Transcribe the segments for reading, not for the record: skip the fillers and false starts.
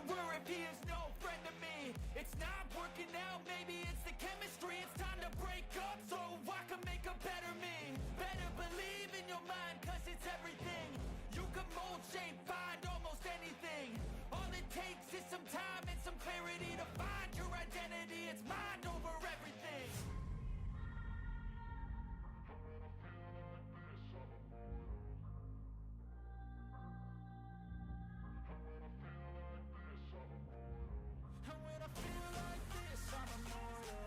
murderer if he is no friend to me. It's not working out, maybe it's the chemistry. It's time to break up so I can make a better me. Better believe in your mind, cause it's everything. You can mold, shape, find almost anything. All it takes is some time and some clarity to find your identity. It's mind over everything. And when I feel like this, I'm immortal.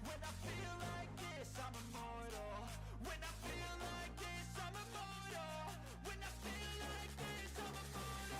When I feel like this, I'm immortal. When I feel like this, I'm immortal. When I feel like this, I'm immortal.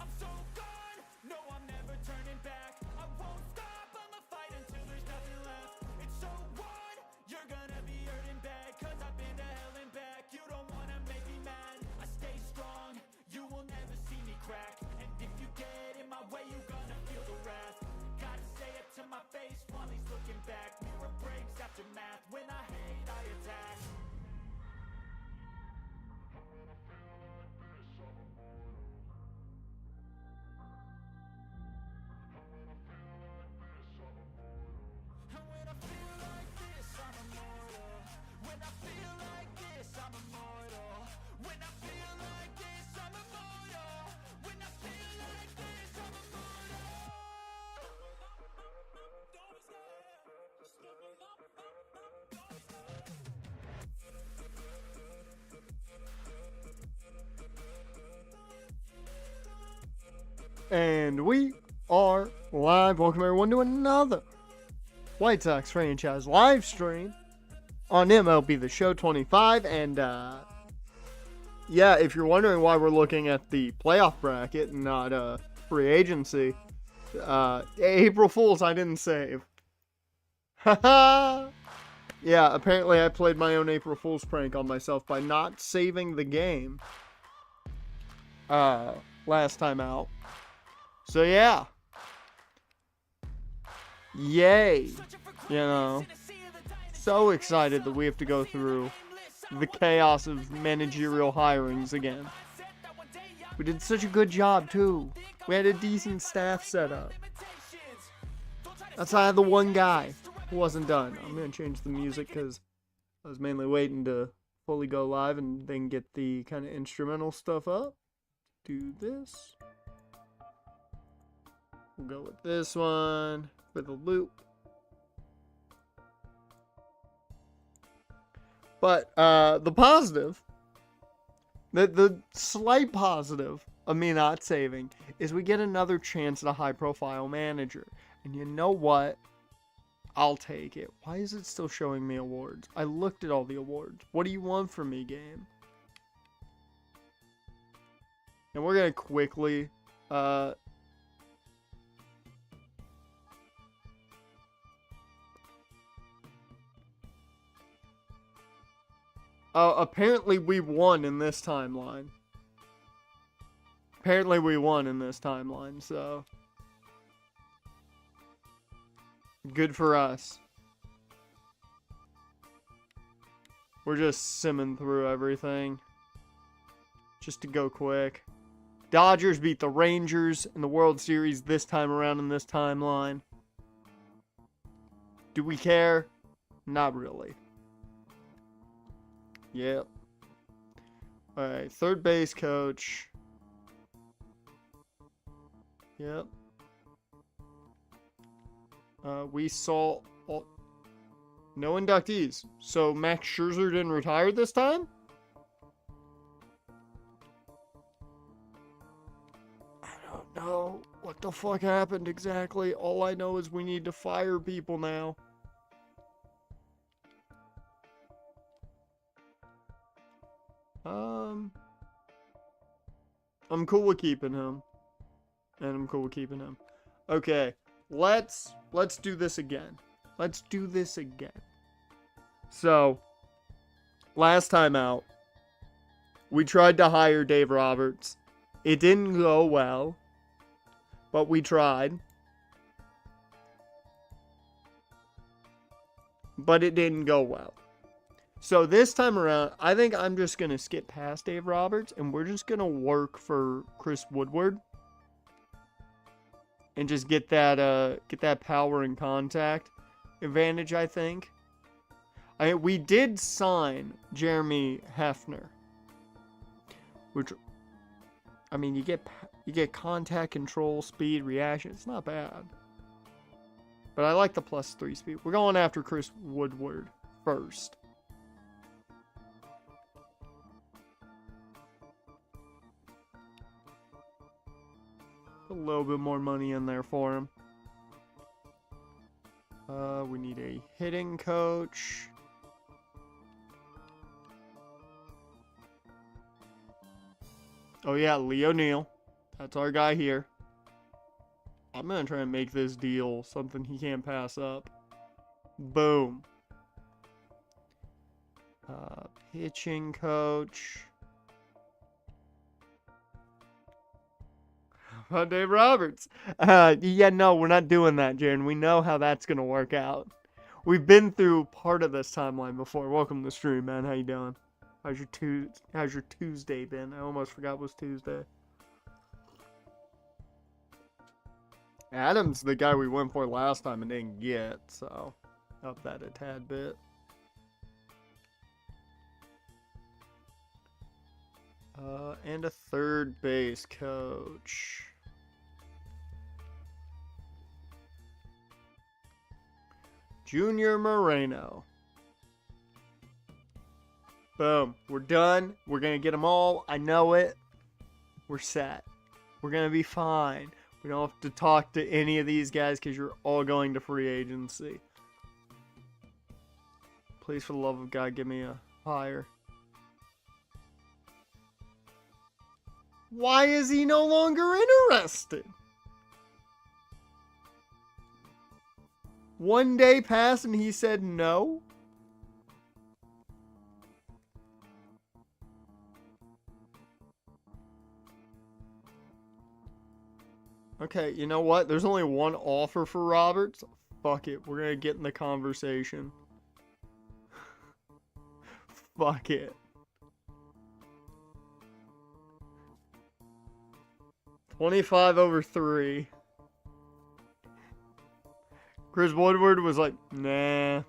I'm so gone, no I'm never turning back. I won't stop, I'ma fight until there's nothing left. It's so what? You're gonna be hurting bad, cause I've been to hell and back. You don't wanna make me mad, I stay strong. You will never see me crack. And if you get in my way, you gonna feel the wrath. Gotta say it to my face while he's looking back. Mirror breaks after math, when I hate I attack. And when I feel like this, I'm immortal. When I feel like this, I'm immortal. When I feel like this, I'm immortal. When I feel like this, I'm immortal. And we are live. Welcome everyone to another White Sox franchise live stream on MLB The Show 25. And yeah, if you're wondering why we're looking at the playoff bracket and not free agency, April Fools, I didn't save. Haha. Yeah, apparently I played my own April Fool's prank on myself by not saving the game last time out. So yeah, yay, you know, so excited that we have to go through the chaos of managerial hirings again. We did such a good job too. We had a decent staff set up. Outside of the one guy who wasn't done. I'm going to change the music because I was mainly waiting to fully go live and then get the kind of instrumental stuff up. Do this. We'll go with this one for the loop. But the positive, the slight positive of me not saving is we get another chance at a high-profile manager. And you know what? I'll take it. Why is it still showing me awards? I looked at all the awards. What do you want from me, game? And we're going to quickly apparently we won in this timeline. Apparently we won in this timeline, so good for us. We're just simming through everything just to go quick. Dodgers beat the Rangers in the World Series this time around in this timeline. Do we care? Not really. Yep. Alright, third base coach. Yep. We saw no inductees. So Max Scherzer didn't retire this time? I don't know what the fuck happened exactly. All I know is we need to fire people now. I'm cool with keeping him. And I'm cool with keeping him. Okay, let's do this again. Let's do this again. So, last time out, we tried to hire Dave Roberts. It didn't go well, but we tried. But it didn't go well. So this time around, I think I'm just going to skip past Dave Roberts, and we're just going to work for Chris Woodward. And just get that power and contact advantage, I think. We did sign Jeremy Hefner. Which, I mean, you get contact control, speed, reaction. It's not bad. But I like the +3 speed. We're going after Chris Woodward first. A little bit more money in there for him. We need a hitting coach. Oh yeah, Leo Neal. That's our guy here. I'm gonna try and make this deal something he can't pass up. Boom. Pitching coach. How about Dave Roberts? Yeah, no, we're not doing that, Jaron. We know how that's gonna work out. We've been through part of this timeline before. Welcome to the stream, man. How you doing? How's your Tuesday been? I almost forgot it was Tuesday. Adam's the guy we went for last time and didn't get, so up that a tad bit. And a third base coach. Junior Moreno. Boom. We're done. We're going to get them all. I know it. We're set. We're going to be fine. We don't have to talk to any of these guys because you're all going to free agency. Please, for the love of God, give me a hire. Why is he no longer interested? One day passed and he said no? Okay, you know what? There's only one offer for Roberts. Fuck it. We're gonna get in the conversation. Fuck it. 25/3. Chris Woodward was like, nah.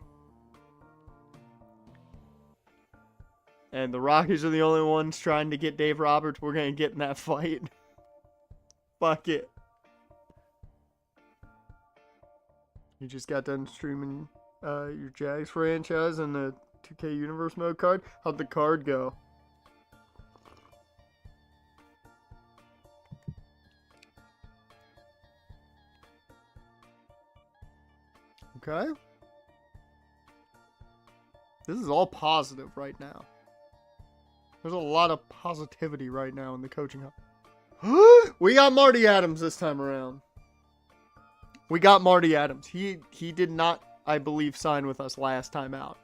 And the Rockies are the only ones trying to get Dave Roberts. We're gonna get in that fight. Fuck it. You just got done streaming your Jags franchise and the 2K Universe mode card. How'd the card go? Okay. This is all positive right now. There's a lot of positivity right now in the coaching hub. We got Marty Adams this time around. We got Marty Adams. He did not, I believe, sign with us last time out.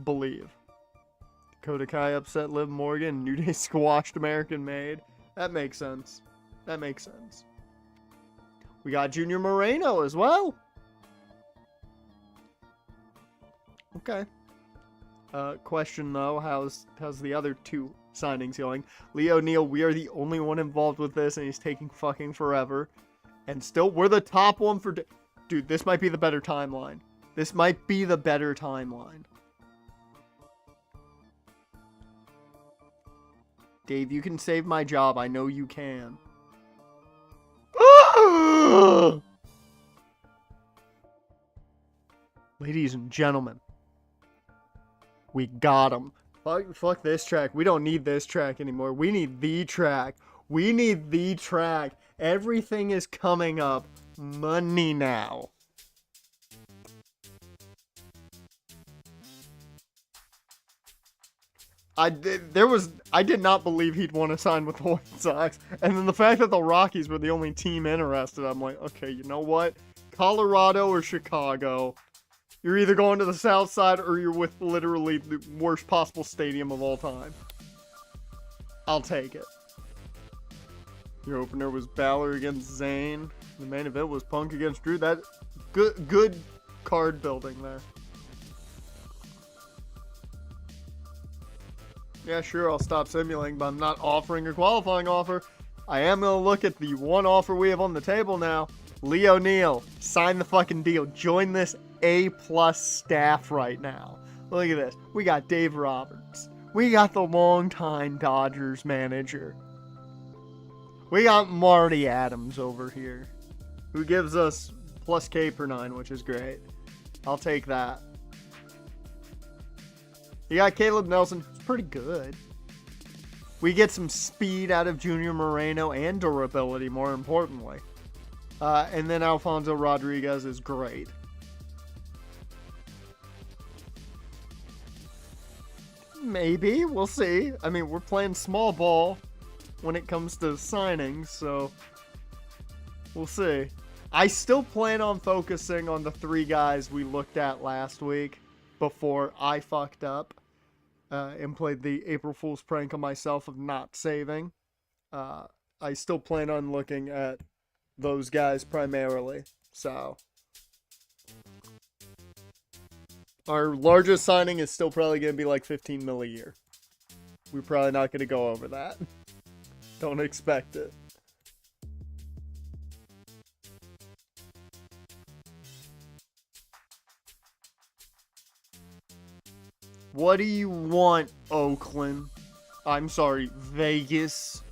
Believe. Dakota Kai upset Liv Morgan. New Day squashed American Made. That makes sense. That makes sense. We got Junior Moreno as well. Okay. Question though, how's the other two signings going? Leo Neal, we are the only one involved with this, and he's taking fucking forever. And still, we're the top one for... Dude, this might be the better timeline. This might be the better timeline. Dave, you can save my job. I know you can. Ladies and gentlemen. We got him. Fuck this track. We don't need this track anymore. We need the track. We need the track. Everything is coming up. Money now. I did not believe he'd want to sign with the White Sox. And then the fact that the Rockies were the only team interested, I'm like, okay, you know what? Colorado or Chicago. You're either going to the South Side or you're with literally the worst possible stadium of all time. I'll take it. Your opener was Balor against Zayn. The main event was Punk against Drew. That good card building there. Yeah, sure, I'll stop simulating, but I'm not offering a qualifying offer. I am going to look at the one offer we have on the table now. Leo Neal, sign the fucking deal. Join this A-plus staff right now. Look at this. We got Dave Roberts. We got the longtime Dodgers manager. We got Marty Adams over here, who gives us plus K per 9, which is great. I'll take that. You got Caleb Nelson, who's pretty good. We get some speed out of Junior Moreno and durability, more importantly. And then Alfonso Rodriguez is great. Maybe, we'll see. I mean, we're playing small ball when it comes to signings, so we'll see. I still plan on focusing on the 3 guys we looked at last week before I fucked up and played the April Fool's prank on myself of not saving. I still plan on looking at those guys primarily, so our largest signing is still probably going to be like 15 mil a year. We're probably not going to go over that. Don't expect it. What do you want, Oakland? I'm sorry, Vegas.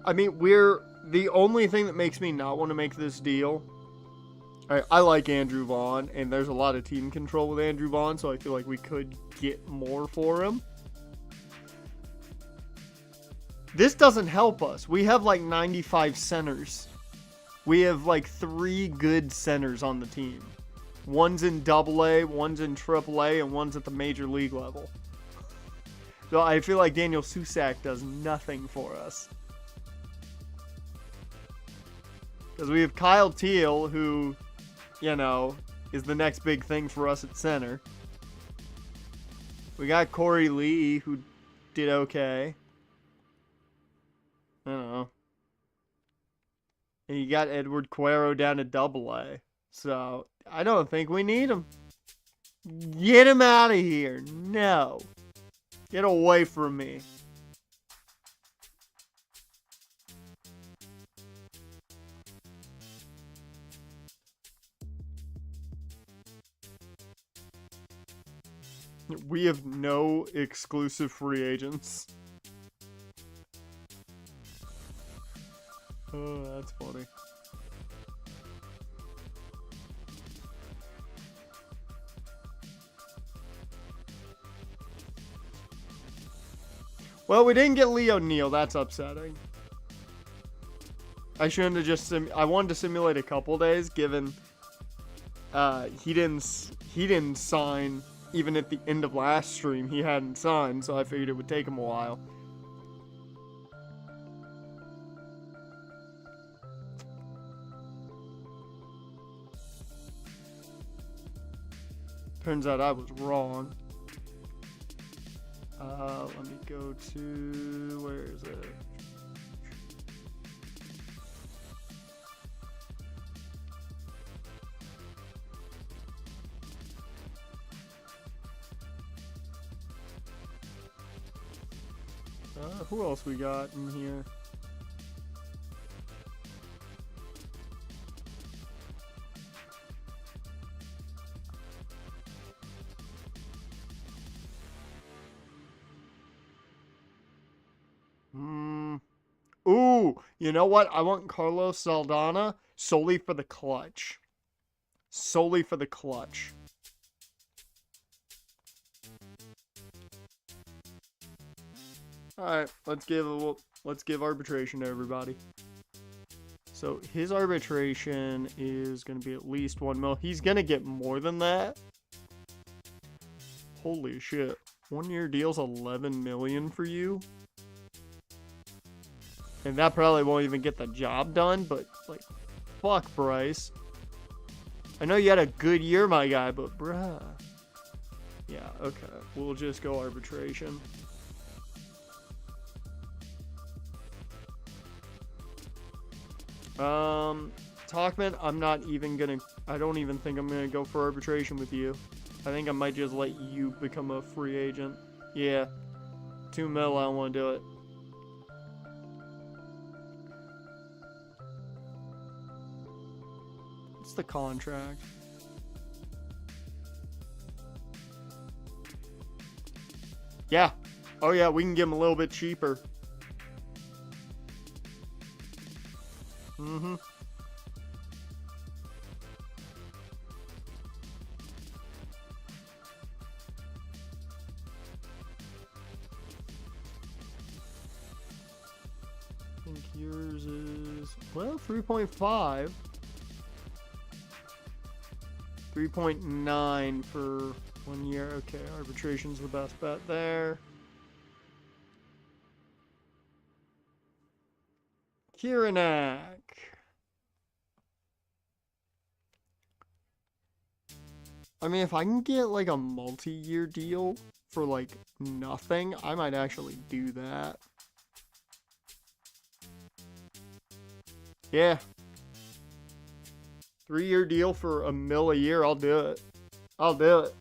I mean, we're the only thing that makes me not want to make this deal. I like Andrew Vaughn, and there's a lot of team control with Andrew Vaughn, so I feel like we could get more for him. This doesn't help us. We have like 95 centers. We have like 3 good centers on the team. One's in AA, one's in AAA, and one's at the major league level. So I feel like Daniel Susac does nothing for us. Because we have Kyle Teal, who, you know, is the next big thing for us at center. We got Corey Lee, who did okay. I don't know. And you got Edward Cuero down at AA. So, I don't think we need him. Get him out of here. No. Get away from me. We have no exclusive free agents. Oh, that's funny. Well, we didn't get Leo Neal. That's upsetting. I shouldn't have just I wanted to simulate a couple days, given he didn't sign. Even at the end of last stream, he hadn't signed, so I figured it would take him a while. Turns out I was wrong. Let me go to... where is it? Who else we got in here? Ooh. Ooh, you know what? I want Carlos Saldana solely for the clutch. Solely for the clutch. Alright, let's give arbitration to everybody. So his arbitration is gonna be at least 1 mil. He's gonna get more than that. Holy shit. 1 year deal's 11 million for you. And that probably won't even get the job done, but like, fuck, Bryce. I know you had a good year, my guy, but bruh. Yeah, okay. We'll just go arbitration. Talkman, I don't even think I'm gonna go for arbitration with you. I think I might just let you become a free agent. Yeah. 2 mil, I don't want to do it. What's the contract? Yeah. Oh yeah, we can give him a little bit cheaper. Mm-hmm. I think yours is, well, 3.5. 3.9 for 1 year. Okay, arbitration's the best bet there. Kiranak. I mean, if I can get like a multi-year deal for like nothing, I might actually do that. Yeah. 3-year deal for $1 mil a year, I'll do it. I'll do it.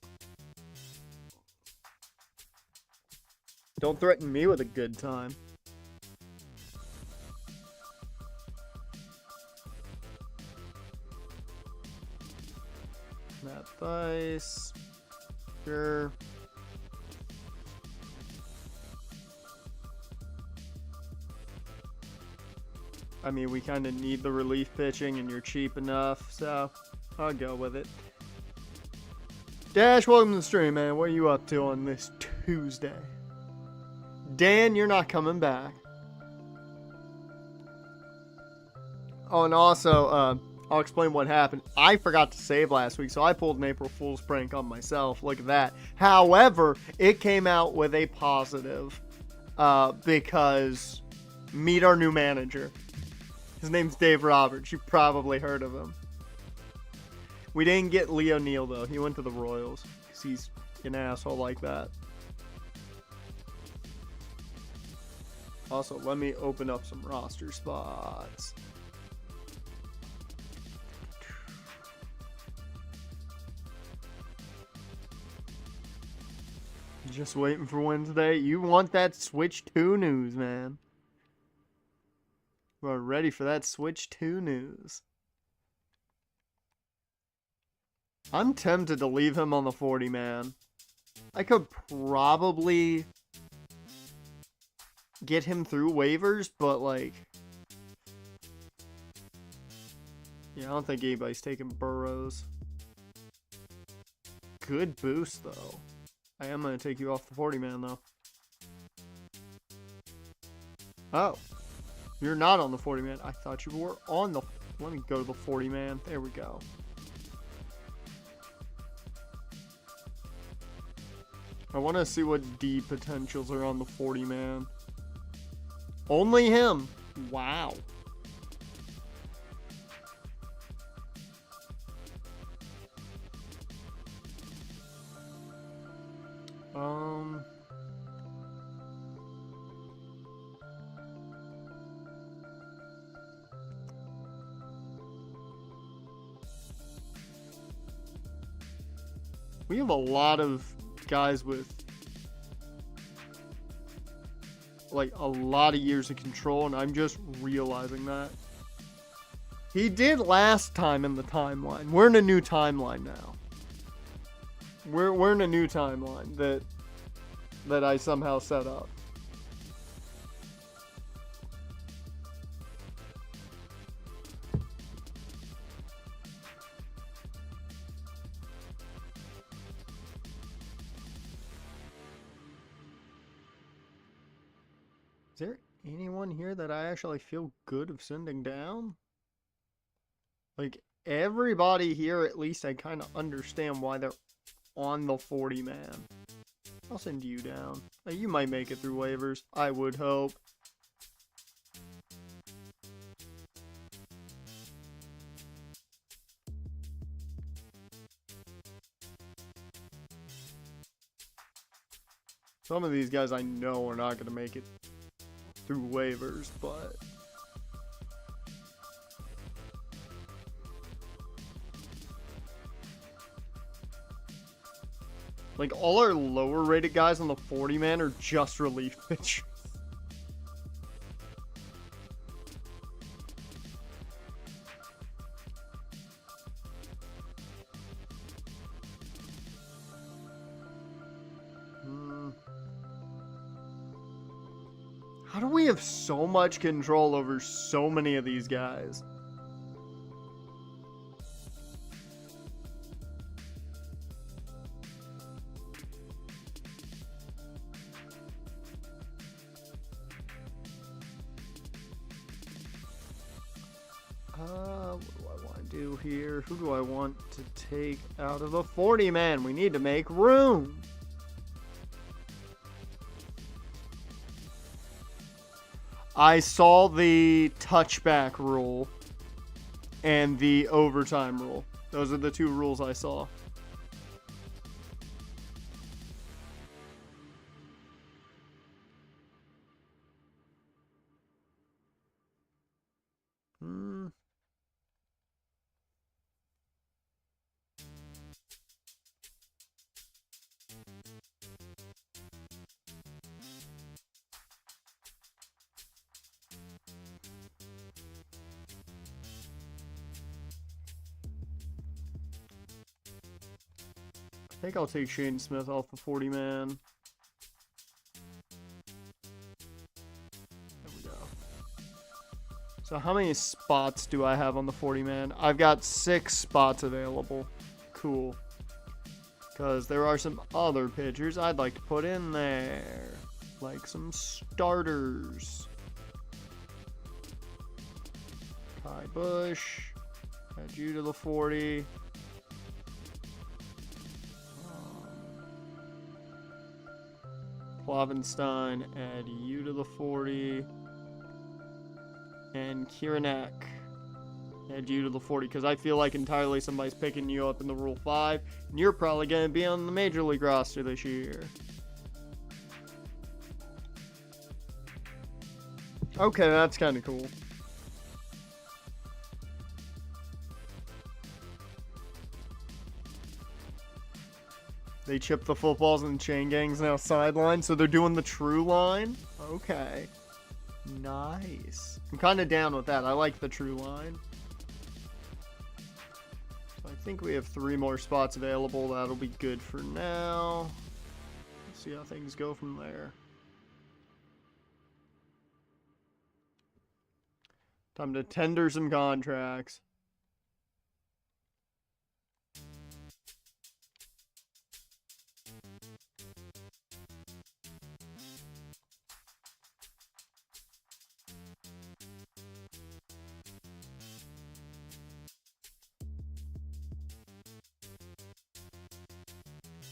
Don't threaten me with a good time. Matt Dice. Sure. I mean, we kind of need the relief pitching, and you're cheap enough, so I'll go with it. Dash, welcome to the stream, man. What are you up to on this Tuesday? Dan, you're not coming back. Oh, and also, I'll explain what happened. I forgot to save last week, so I pulled an April Fool's prank on myself. Look at that. However, it came out with a positive, because meet our new manager. His name's Dave Roberts. You've probably heard of him. We didn't get Leo Neal, though. He went to the Royals, because he's an asshole like that. Also, let me open up some roster spots. Just waiting for Wednesday. You want that Switch 2 news, man. We're ready for that Switch 2 news. I'm tempted to leave him on the 40-man. I could probably get him through waivers, but like, yeah, I don't think anybody's taking Burrows. Good boost, though. I am going to take you off the 40-man, though. Oh. You're not on the 40-man. I thought you were on the... Let me go to the 40-man. There we go. I want to see what D potentials are on the 40-man. Only him. Wow. We have a lot of guys with like a lot of years of control, and I'm just realizing that. He did last time in the timeline. We're in a new timeline now. We're in a new timeline that I somehow set up. Is there anyone here that I actually feel good of sending down? Like, everybody here, at least I kind of understand why they're on the 40-man. I'll send you down. You might make it through waivers. I would hope. Some of these guys I know are not going to make it through waivers, but... like, all our lower rated guys on the 40-man are just relief pitchers. How do we have so much control over so many of these guys? What do I want to do here? Who do I want to take out of the 40-man? We need to make room. I saw the touchback rule and the overtime rule. Those are the two rules I saw. I think I'll take Shane Smith off the 40-man. There we go. So how many spots do I have on the 40-man? I've got 6 spots available. Cool. Because there are some other pitchers I'd like to put in there. Like some starters. Kai Bush. Add you to the 40. Klavenstein, add you to the 40. And Kiranek, add you to the 40. Because I feel like entirely somebody's picking you up in the Rule 5. And you're probably going to be on the Major League roster this year. Okay, that's kind of cool. They chip the footballs and chain gangs now sideline, so they're doing the true line? Okay. Nice. I'm kind of down with that. I like the true line. So I think we have 3 more spots available. That'll be good for now. Let's see how things go from there. Time to tender some contracts.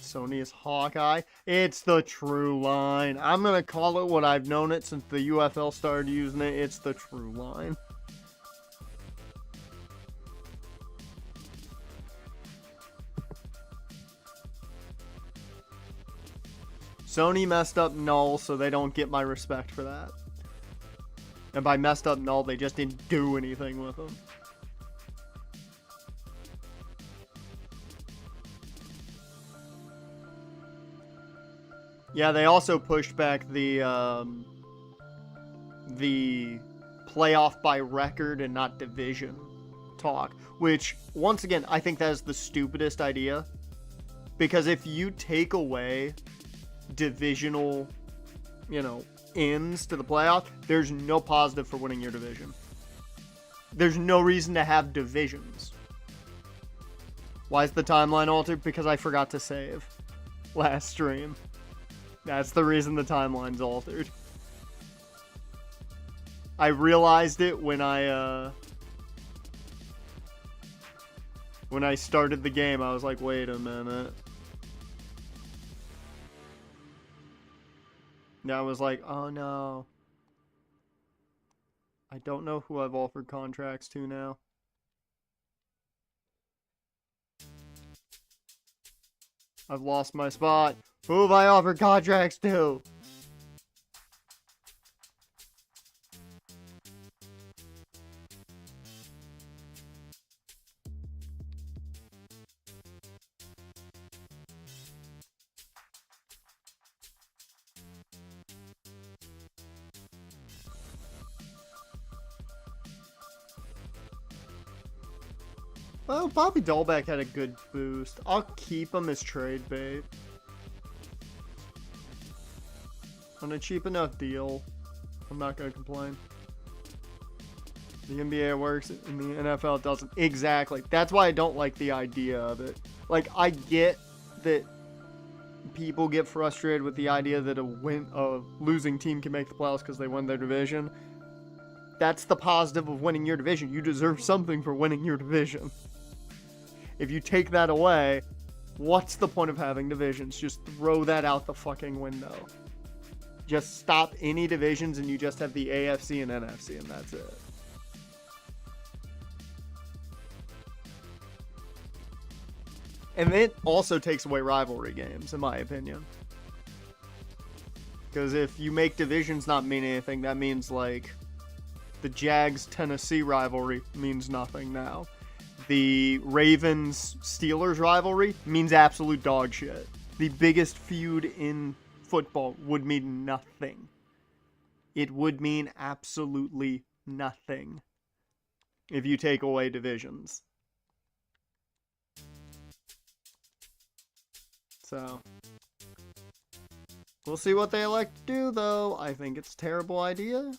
Sony is Hawkeye. It's the true line. I'm going to call it what I've known it since the UFL started using it. It's the true line. Sony messed up null, so they don't get my respect for that. And by messed up null, they just didn't do anything with them. Yeah, they also pushed back the playoff by record and not division talk, which, once again, I think that is the stupidest idea. Because if you take away divisional, ends to the playoff, there's no positive for winning your division. There's no reason to have divisions. Why is the timeline altered? Because I forgot to save last stream. That's the reason the timeline's altered. I realized it when I started the game. I was like, wait a minute. And I was like, oh no. I don't know who I've offered contracts to now. I've lost my spot. Who have I offered contracts to? Well, Bobby Dahlbeck had a good boost. I'll keep him as trade bait. On a cheap enough deal, I'm not going to complain. The NBA works and the NFL doesn't. Exactly. That's why I don't like the idea of it. Like, I get that people get frustrated with the idea that a losing team can make the playoffs because they won their division. That's the positive of winning your division. You deserve something for winning your division. If you take that away, what's the point of having divisions? Just throw that out the fucking window. Just stop any divisions and you just have the AFC and NFC and that's it. And it also takes away rivalry games, in my opinion. Because if you make divisions not mean anything, that means like the Jags-Tennessee rivalry means nothing now. The Ravens-Steelers rivalry means absolute dog shit. The biggest feud in football would mean nothing. It would mean absolutely nothing if you take away divisions. So, we'll see what they elect to do, though. I think it's a terrible idea,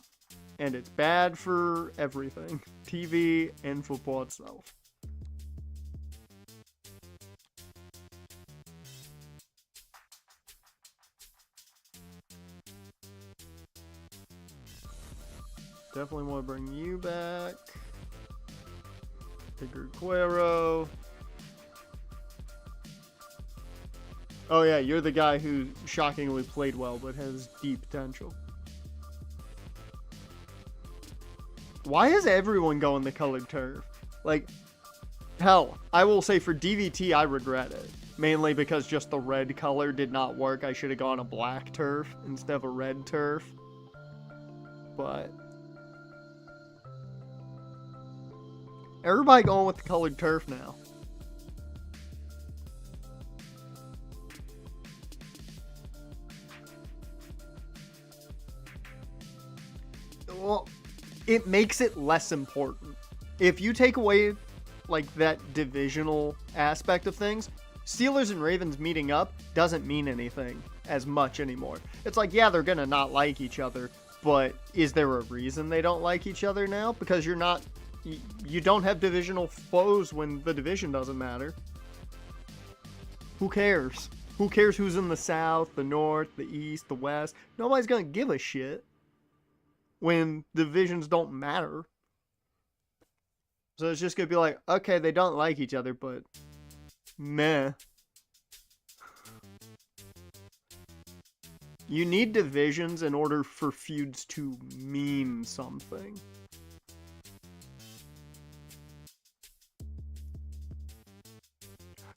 and it's bad for everything. TV and football itself. Definitely want to bring you back. Edgar Cuero. Oh yeah, you're the guy who shockingly played well but has deep potential. Why is everyone going the colored turf? Like, hell, I will say for DVT I regret it. Mainly because just the red color did not work. I should have gone a black turf instead of a red turf. But everybody going with the colored turf now. Well, it makes it less important. If you take away, like, that divisional aspect of things, Steelers and Ravens meeting up doesn't mean anything as much anymore. It's like, yeah, they're gonna not like each other, but is there a reason they don't like each other now? Because you don't have divisional foes when the division doesn't matter. Who cares? Who cares who's in the South, the North, the East, the West? Nobody's gonna give a shit when divisions don't matter. So it's just gonna be like, okay, they don't like each other, but meh. You need divisions in order for feuds to mean something.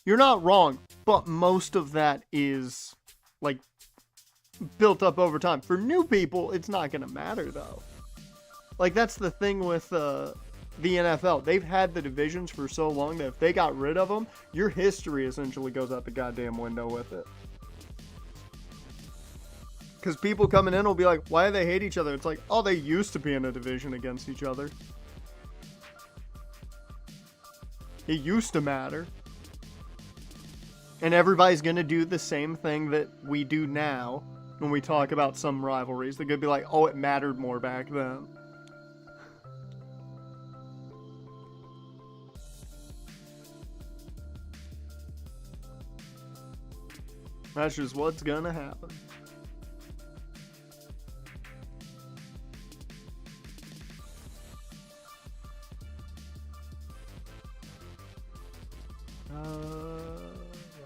You're not wrong, but most of that is, like, built up over time. For new people, it's not going to matter, though. Like, that's the thing with the NFL. They've had the divisions for so long that if they got rid of them, your history essentially goes out the goddamn window with it. Because people coming in will be like, why do they hate each other? It's like, oh, they used to be in a division against each other. It used to matter. And everybody's going to do the same thing that we do now when we talk about some rivalries. They're going to be like, oh, it mattered more back then. That's just what's going to happen.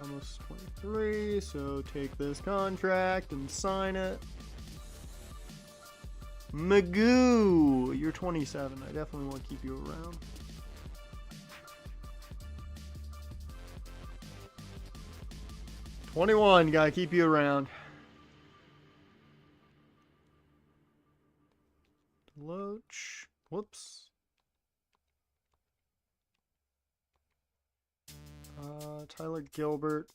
Almost 23, so take this contract and sign it. Magoo, you're 27. I definitely want to keep you around. $21, gotta keep you around. Loach, whoops. Tyler Gilbert.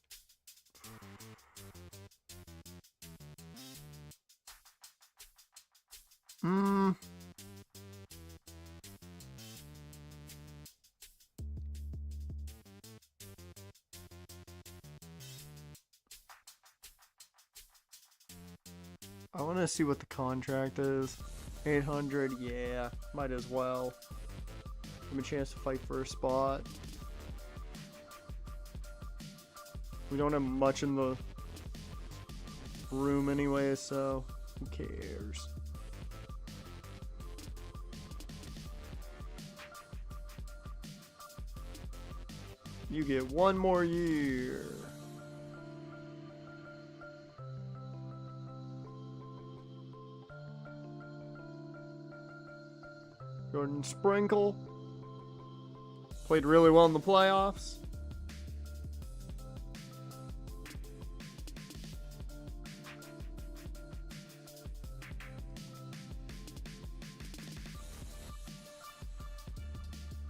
I want to see what the contract is. 800, yeah, might as well. Give him a chance to fight for a spot. We don't have much in the room anyway, so who cares? You get one more year. Jordan Sprinkle played really well in the playoffs.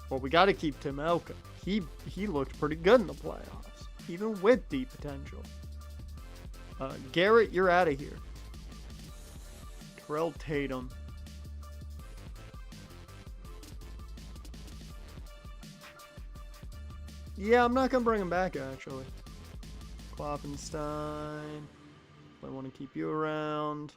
Well, we got to keep Tim Elka. He looked pretty good in the playoffs, even with deep potential. Garrett, you're out of here. Terrell Tatum. Yeah, I'm not going to bring him back, actually. Kloppenstein. I want to keep you around.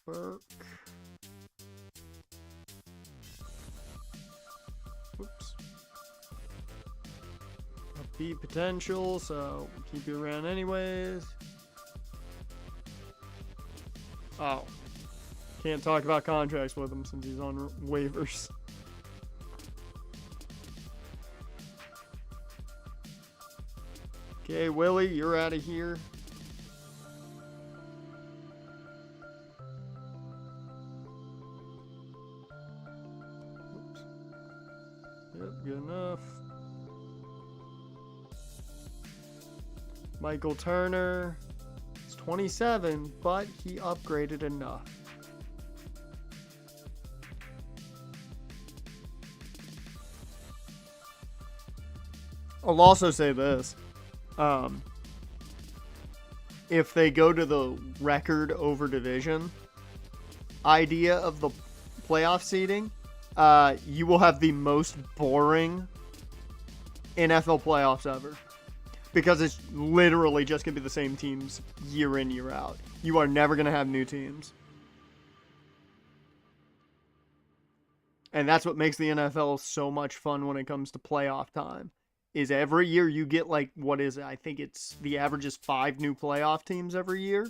Burke. Oops. Upbeat potential, so we'll keep you around anyways. Oh. Can't talk about contracts with him since he's on waivers. Okay, Willie, you're out of here. Yep, good enough. Michael Turner. He's 27, but he upgraded enough. I'll also say this. If they go to the record over division idea of the playoff seeding, you will have the most boring NFL playoffs ever. Because it's literally just going to be the same teams year in, year out. You are never going to have new teams. And that's what makes the NFL so much fun when it comes to playoff time. Is every year you get like, what is it? I think it's, the average is 5 new playoff teams every year.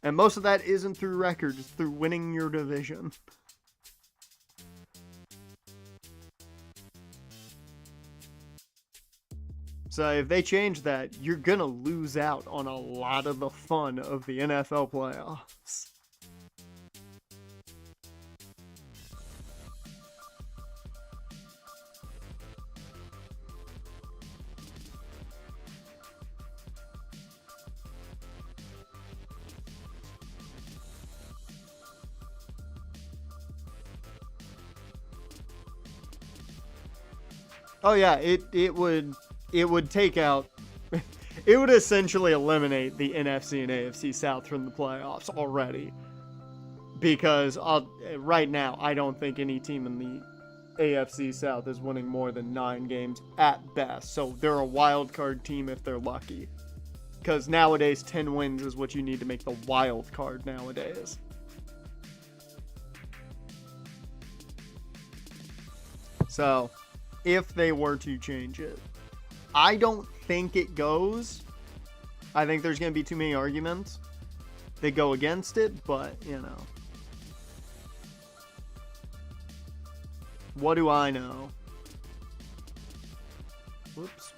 And most of that isn't through records, it's through winning your division. So if they change that, you're going to lose out on a lot of the fun of the NFL playoffs. Oh yeah, it would take out, it would essentially eliminate the NFC and AFC South from the playoffs already. Because right now, I don't think any team in the AFC South is winning more than 9 games at best. So they're a wild card team if they're lucky. Because nowadays, 10 wins is what you need to make the wild card nowadays. So, if they were to change it, I don't think it goes. I think there's going to be too many arguments that go against it, but, you know. What do I know? Whoops.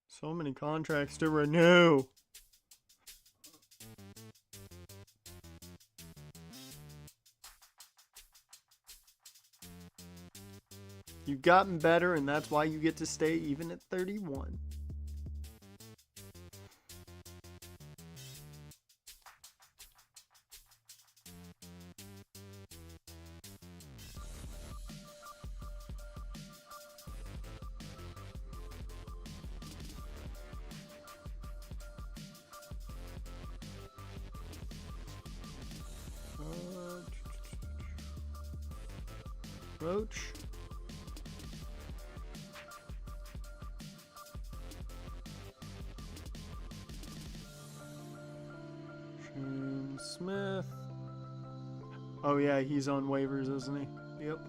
So many contracts to renew. You've gotten better, and that's why you get to stay even at 31. Roach. Shane Smith. Oh yeah, he's on waivers, isn't he? Yep.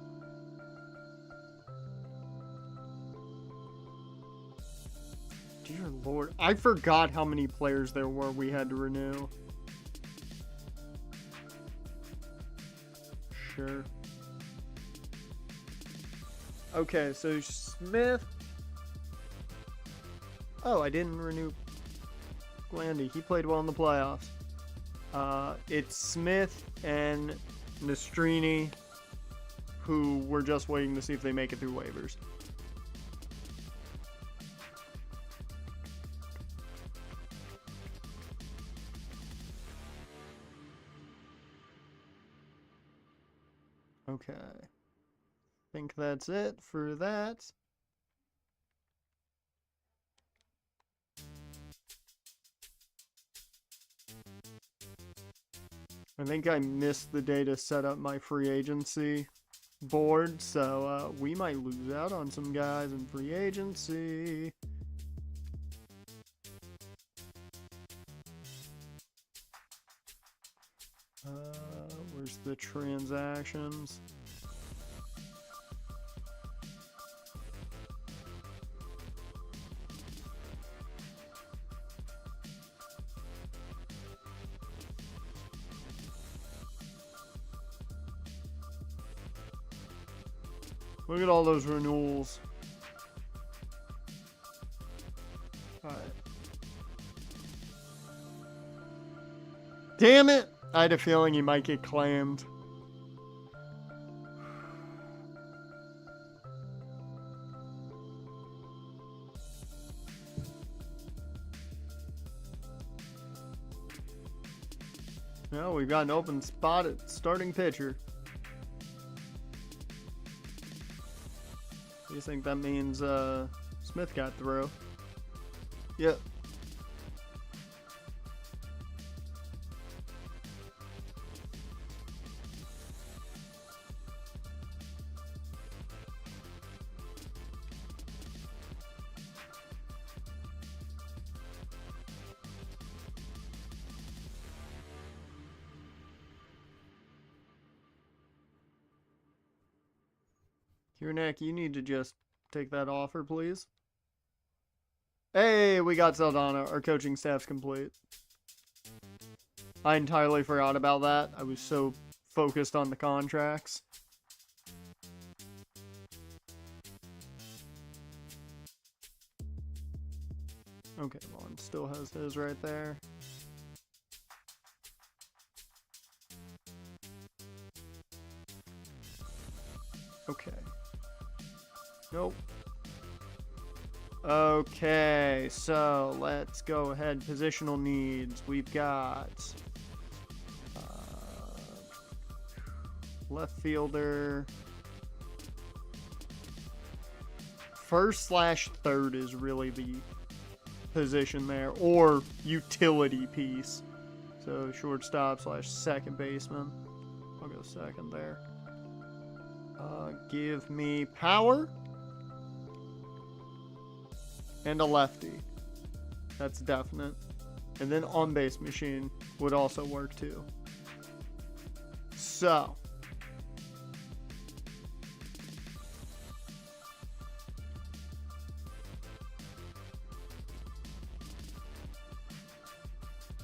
Dear Lord, I forgot how many players there were we had to renew. Sure. Okay, so Smith. Oh, I didn't renew Glandy. He played well in the playoffs. It's Smith and Nastrini, who we're just waiting to see if they make it through waivers. Okay. I think that's it for that. I think I missed the day to set up my free agency board, so we might lose out on some guys in free agency. Where's the transactions? Look at all those renewals. Alright. Damn it! I had a feeling he might get claimed. Well, we've got an open spot at starting pitcher. You think that means Smith got through? Yep. Kierneck, you need to just take that offer, please. Hey, we got Saldana. Our coaching staff's complete. I entirely forgot about that. I was so focused on the contracts. Okay, Vaughn still has his right there. Okay. Nope. Okay, so let's go ahead. Positional needs. We've got left fielder, first/third is really the position there, or utility piece. So shortstop/second baseman. I'll go second there. Give me power and a lefty. That's definite. And then on-base machine would also work too. So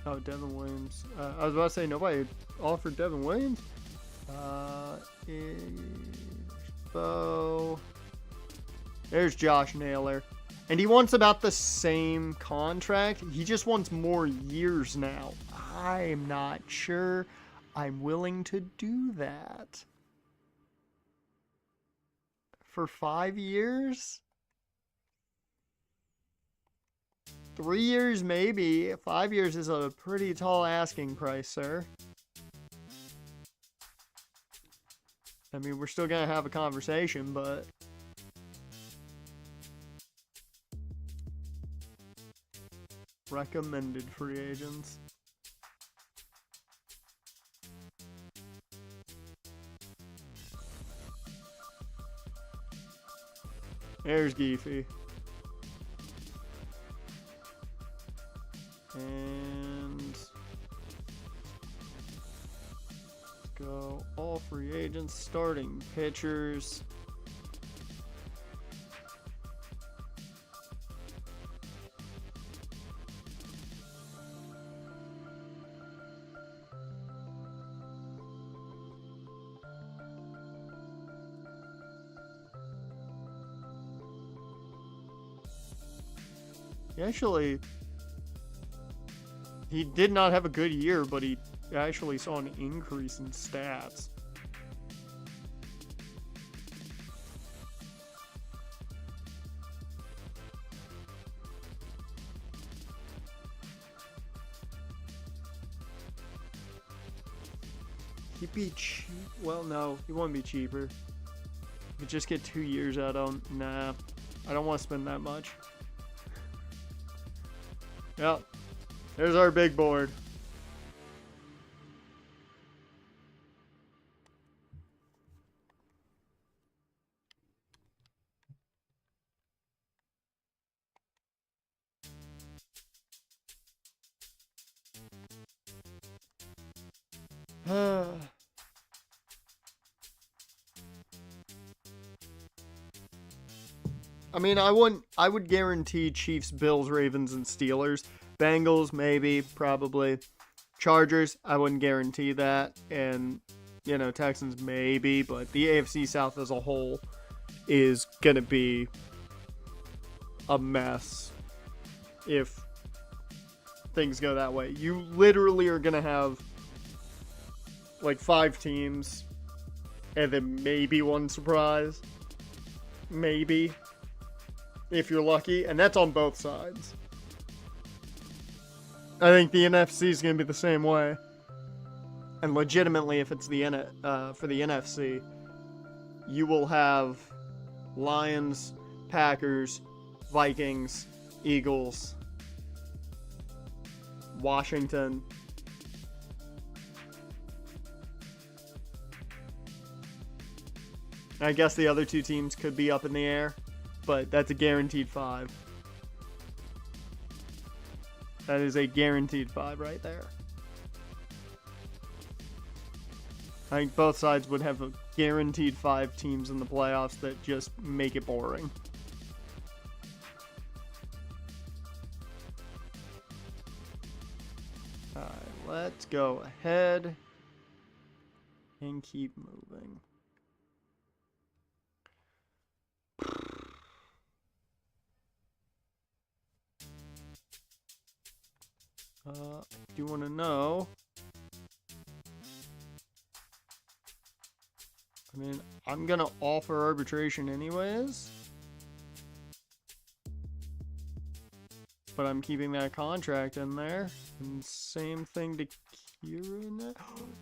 oh, Devin Williams. I was about to say nobody offered Devin Williams. So there's Josh Naylor. And he wants about the same contract. He just wants more years now. I'm not sure I'm willing to do that. For 5 years? 3 years maybe. 5 years is a pretty tall asking price, sir. I mean, we're still going to have a conversation, but... recommended free agents. There's Geefy. And let's go all free agents, starting pitchers. Actually, he did not have a good year, but he actually saw an increase in stats. He'd be cheap. Well, no, he won't be cheaper. You could just get 2 years out of him. Nah, I don't want to spend that much. Yep, there's our big board. I mean, I would guarantee Chiefs, Bills, Ravens, and Steelers. Bengals, maybe, probably. Chargers, I wouldn't guarantee that. And, you know, Texans, maybe. But the AFC South as a whole is going to be a mess if things go that way. You literally are going to have, like, 5 teams and then maybe one surprise. Maybe. If you're lucky, and that's on both sides. I think the NFC is going to be the same way. And legitimately, if it's the for the NFC, you will have Lions, Packers, Vikings, Eagles, Washington. I guess the other 2 teams could be up in the air. But that's a guaranteed 5. That is a guaranteed 5 right there. I think both sides would have a guaranteed 5 teams in the playoffs that just make it boring. Alright, let's go ahead and keep moving. I do want to know. I mean, I'm going to offer arbitration anyways. But I'm keeping that contract in there. And same thing to Kieran.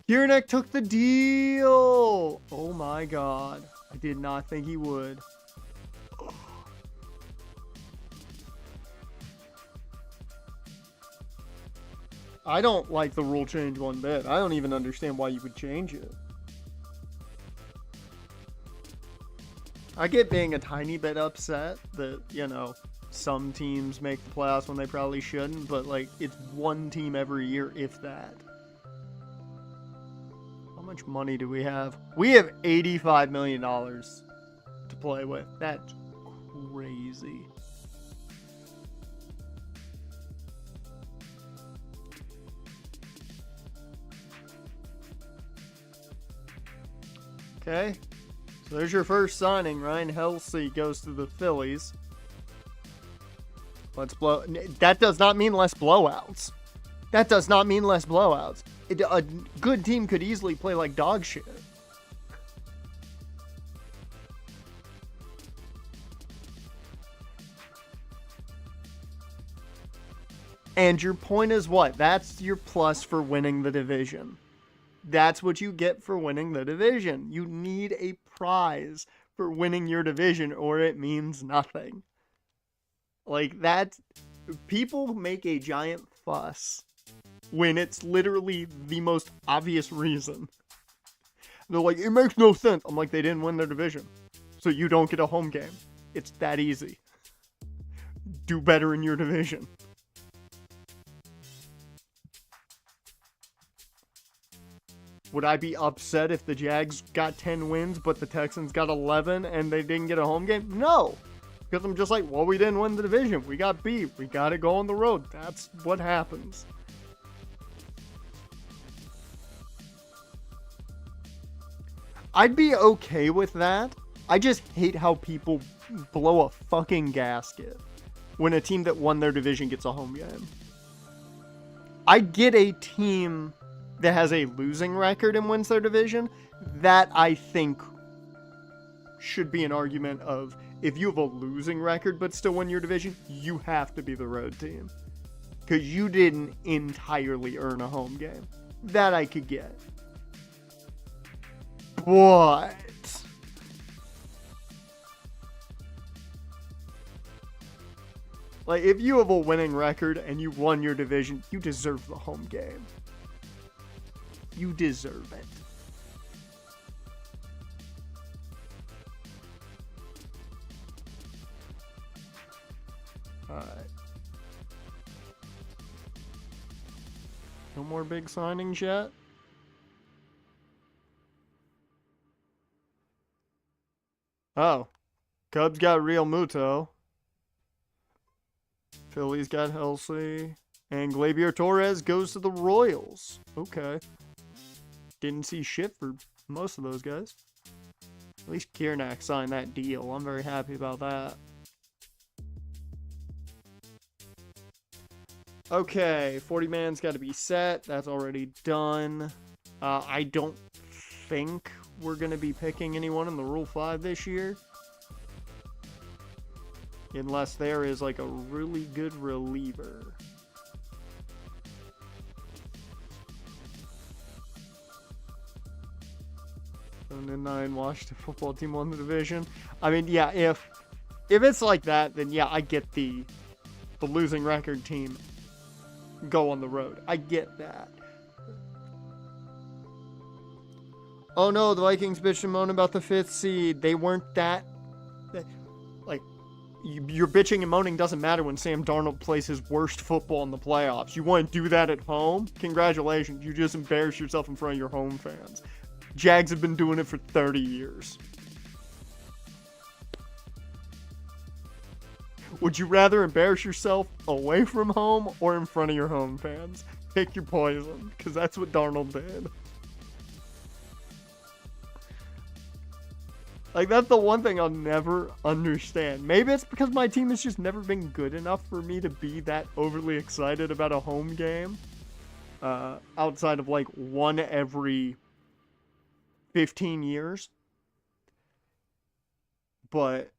Kieran took the deal! Oh my god. I did not think he would. I don't like the rule change one bit. I don't even understand why you would change it. I get being a tiny bit upset that, you know, some teams make the playoffs when they probably shouldn't, but, like, it's one team every year, if that. How much money do we have? We have $85 million to play with. That's crazy. Okay. So there's your first signing. Ryan Helsey goes to the Phillies. Let's blow. That does not mean less blowouts. That does not mean less blowouts. A good team could easily play like dog shit. And your point is what? That's your plus for winning the division. That's what you get for winning the division. You need a prize for winning your division, or it means nothing. Like, that, people make a giant fuss when it's literally the most obvious reason. They're like, it makes no sense. I'm like, they didn't win their division, so you don't get a home game. It's that easy. Do better in your division. Would I be upset if the Jags got 10 wins, but the Texans got 11 and they didn't get a home game? No. Because I'm just like, well, we didn't win the division. We got beat. We got to go on the road. That's what happens. I'd be okay with that. I just hate how people blow a fucking gasket when a team that won their division gets a home game. I get a team that has a losing record and wins their division. That, I think, should be an argument of, if you have a losing record but still win your division, you have to be the road team. Because you didn't entirely earn a home game. That I could get. But like, if you have a winning record and you won your division, you deserve the home game. You deserve it. Alright. No more big signings yet? Oh. Cubs got Real Muto. Phillies got Helsey. And Gleyber Torres goes to the Royals. Okay. Didn't see shit for most of those guys. At least Kiernak signed that deal. I'm very happy about that. Okay, 40-man's got to be set. That's already done. I don't think we're going to be picking anyone in the Rule 5 this year. Unless there is like a really good reliever. 7-9 Washington football team won the division. I mean, yeah, if it's like that, then yeah, I get the losing record team go on the road. I get that. Oh no, the Vikings bitched and moaned about the 5th seed. They weren't that like, your bitching and moaning doesn't matter when Sam Darnold plays his worst football in the playoffs. You want to do that at home? Congratulations, you just embarrassed yourself in front of your home fans. Jags have been doing it for 30 years. Would you rather embarrass yourself away from home or in front of your home fans? Pick your poison, because that's what Darnold did. Like, that's the one thing I'll never understand. Maybe it's because my team has just never been good enough for me to be that overly excited about a home game. Outside of, like, one every 15 years. But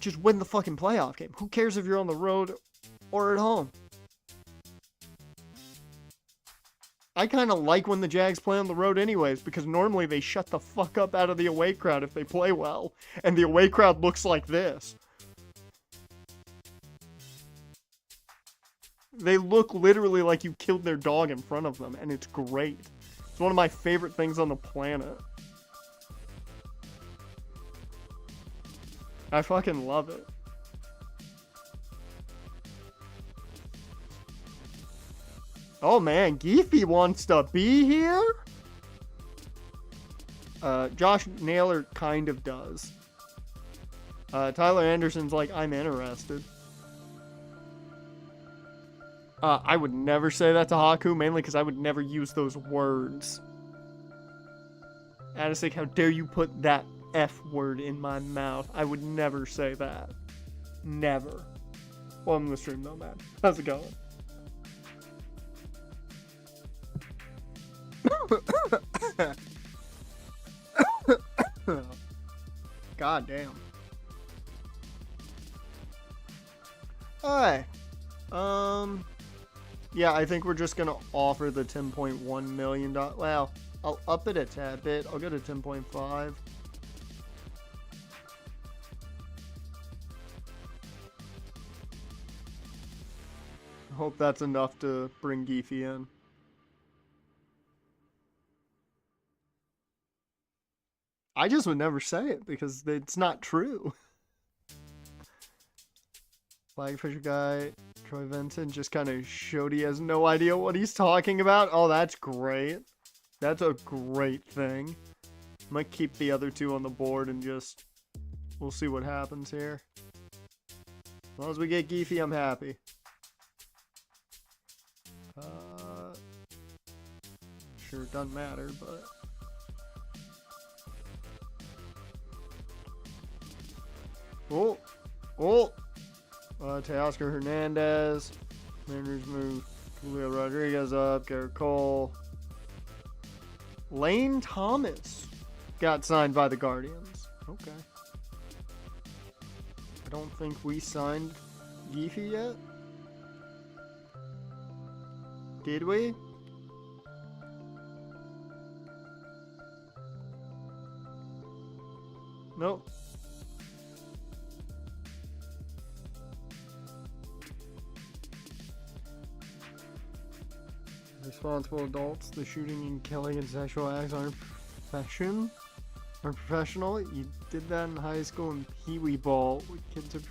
just win the fucking playoff game. Who cares if you're on the road or at home? I kind of like when the Jags play on the road anyways, because normally they shut the fuck up out of the away crowd if they play well. And the away crowd looks like this. they look literally like you killed their dog in front of them, and it's great. It's one of my favorite things on the planet. I fucking love it. Oh man, Geefy wants to be here? Josh Naylor kind of does. Tyler Anderson's like, I'm interested. I would never say that to Haku, mainly because I would never use those words. Adisic, how dare you put that F word in my mouth? I would never say that. Never. Welcome to the stream, though, man. How's it going? God damn. Alright. Yeah, I think we're just gonna offer the $10.1 million. Well, I'll up it a tad bit. I'll go to 10.5. I hope that's enough to bring Geefy in. I just would never say it because it's not true. Flagfisher guy, Troy Vincent just kind of showed he has no idea what he's talking about. Oh, that's great. That's a great thing. I might keep the other two on the board and just... we'll see what happens here. As long as we get Geefy, I'm happy. Sure, it doesn't matter, but... Oh! Oh! Teoscar Hernandez. Mariners move Julio Rodriguez up. Garrett Cole. Lane Thomas got signed by the Guardians. Okay. I don't think we signed Geefy yet. Did we? Nope. Responsible adults, the shooting and killing and sexual acts aren't professional. You did that in high school and Pee-wee ball. Kids are...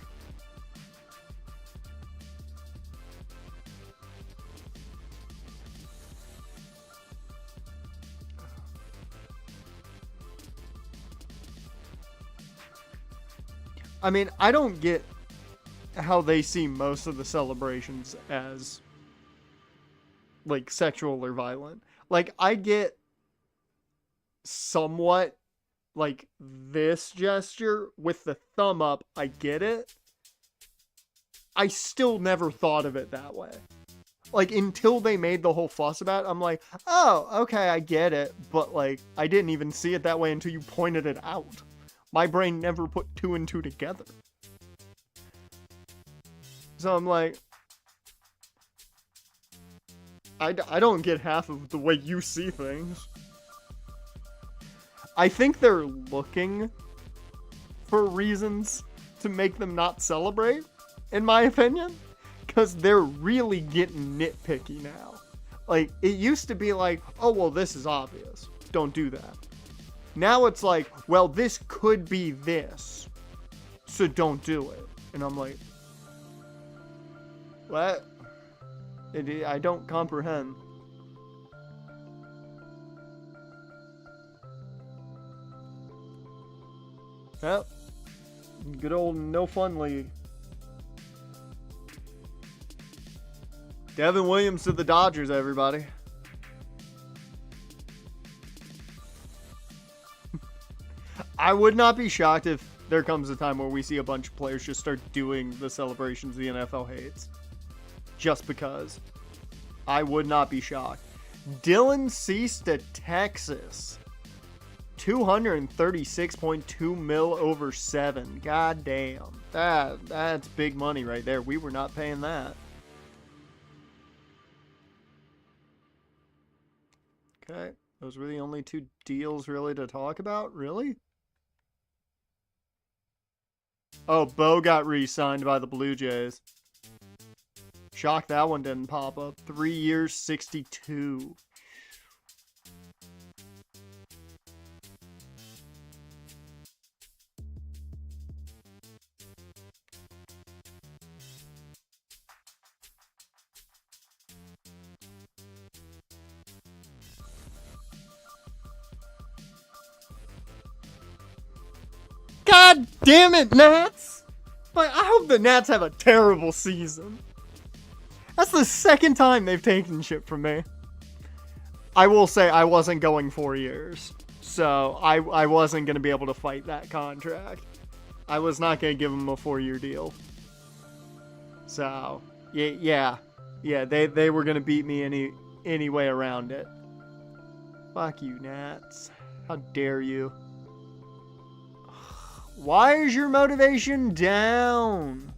I mean, I don't get how they see most of the celebrations as like sexual or violent. Like, I get somewhat like this gesture with the thumb up. I get it. I still never thought of it that way. Like, until they made the whole fuss about it, I'm like, oh, okay, I get it. But like, I didn't even see it that way until you pointed it out. My brain never put two and two together. So I'm like, I don't get half of the way you see things. I think they're looking for reasons to make them not celebrate, in my opinion. Because they're really getting nitpicky now. Like, it used to be like, oh, well, this is obvious. Don't do that. Now it's like, well, this could be this. So don't do it. And I'm like, what? I don't comprehend. Well, good old no fun league. Devin Williams to the Dodgers, everybody. I would not be shocked if there comes a time where we see a bunch of players just start doing the celebrations the NFL hates. Just because. I would not be shocked. Dylan Cease to Texas. 236.2 mil over 7. God damn. That's big money right there. We were not paying that. Okay. Those were the only two deals really to talk about? Really? Oh, Bo got re-signed by the Blue Jays. Shocked that one didn't pop up. 3 years, 62. God damn it, Nats! Like, I hope the Nats have a terrible season. That's the second time they've taken shit from me. I will say I wasn't going 4 years. So, I wasn't going to be able to fight that contract. I was not going to give them a 4-year deal. So, yeah. Yeah, they were going to beat me any way around it. Fuck you, Nats. How dare you. Why is your motivation down?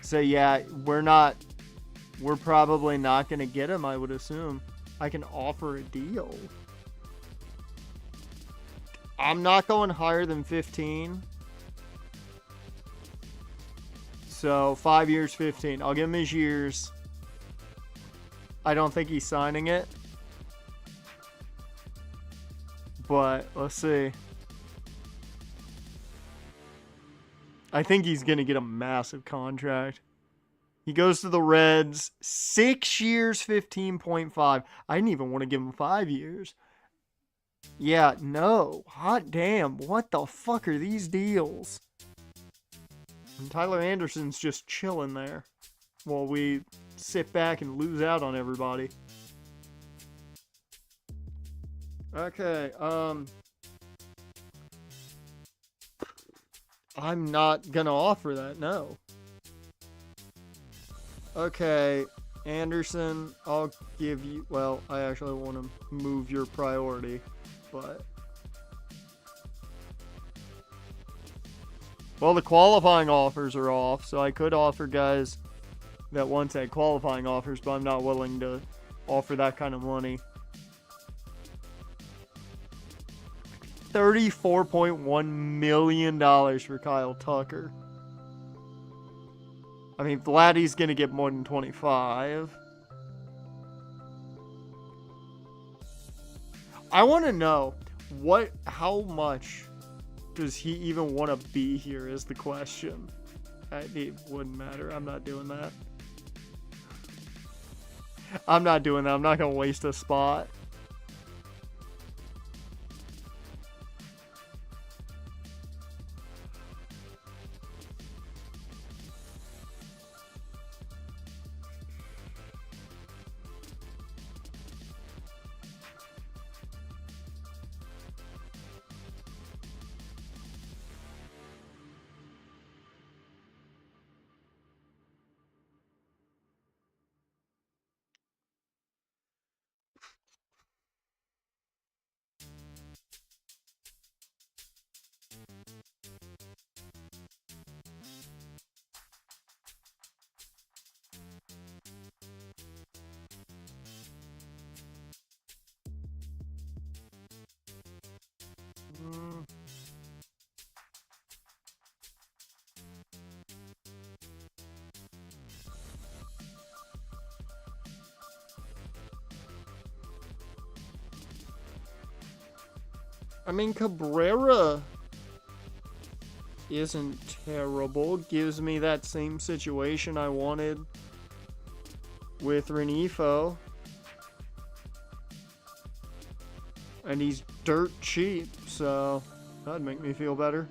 So yeah, we're probably not going to get him, I would assume. I can offer a deal. I'm not going higher than 15. So 5 years, 15. I'll give him his years. I don't think he's signing it. But let's see. I think he's going to get a massive contract. He goes to the Reds. 6 years, 15.5. I didn't even want to give him 5 years. Yeah, no. Hot damn. What the fuck are these deals? And Tyler Anderson's just chilling there while we sit back and lose out on everybody. Okay, I'm not gonna offer that, no. Okay, Anderson, I'll give you, well, I actually want to move your priority, but... Well, the qualifying offers are off, so I could offer guys that once had qualifying offers, but I'm not willing to offer that kind of money. $34.1 million for Kyle Tucker. I mean, Vladdy's going to get more than 25. I want to know, how much does he even want to be here is the question. It wouldn't matter. I'm not doing that. I'm not doing that. I'm not going to waste a spot. I mean, Cabrera isn't terrible. Gives me that same situation I wanted with Renifo. And he's dirt cheap, so that'd make me feel better.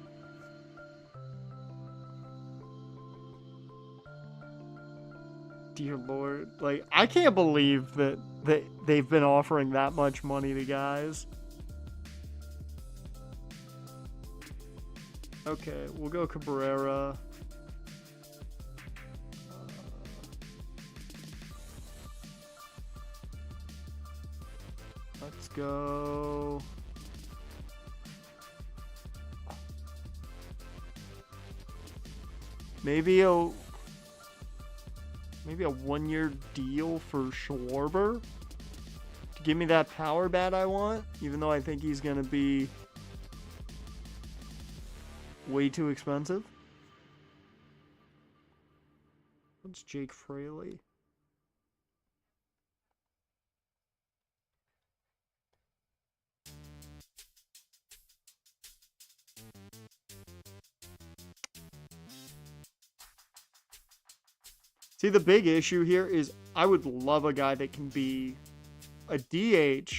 Dear Lord. Like, I can't believe that they've been offering that much money to guys. Okay, we'll go Cabrera. Let's go. Maybe a 1-year deal for Schwarber to give me that power bat I want, even though I think he's gonna be way too expensive. What's Jake Fraley? See, the big issue here is I would love a guy that can be a DH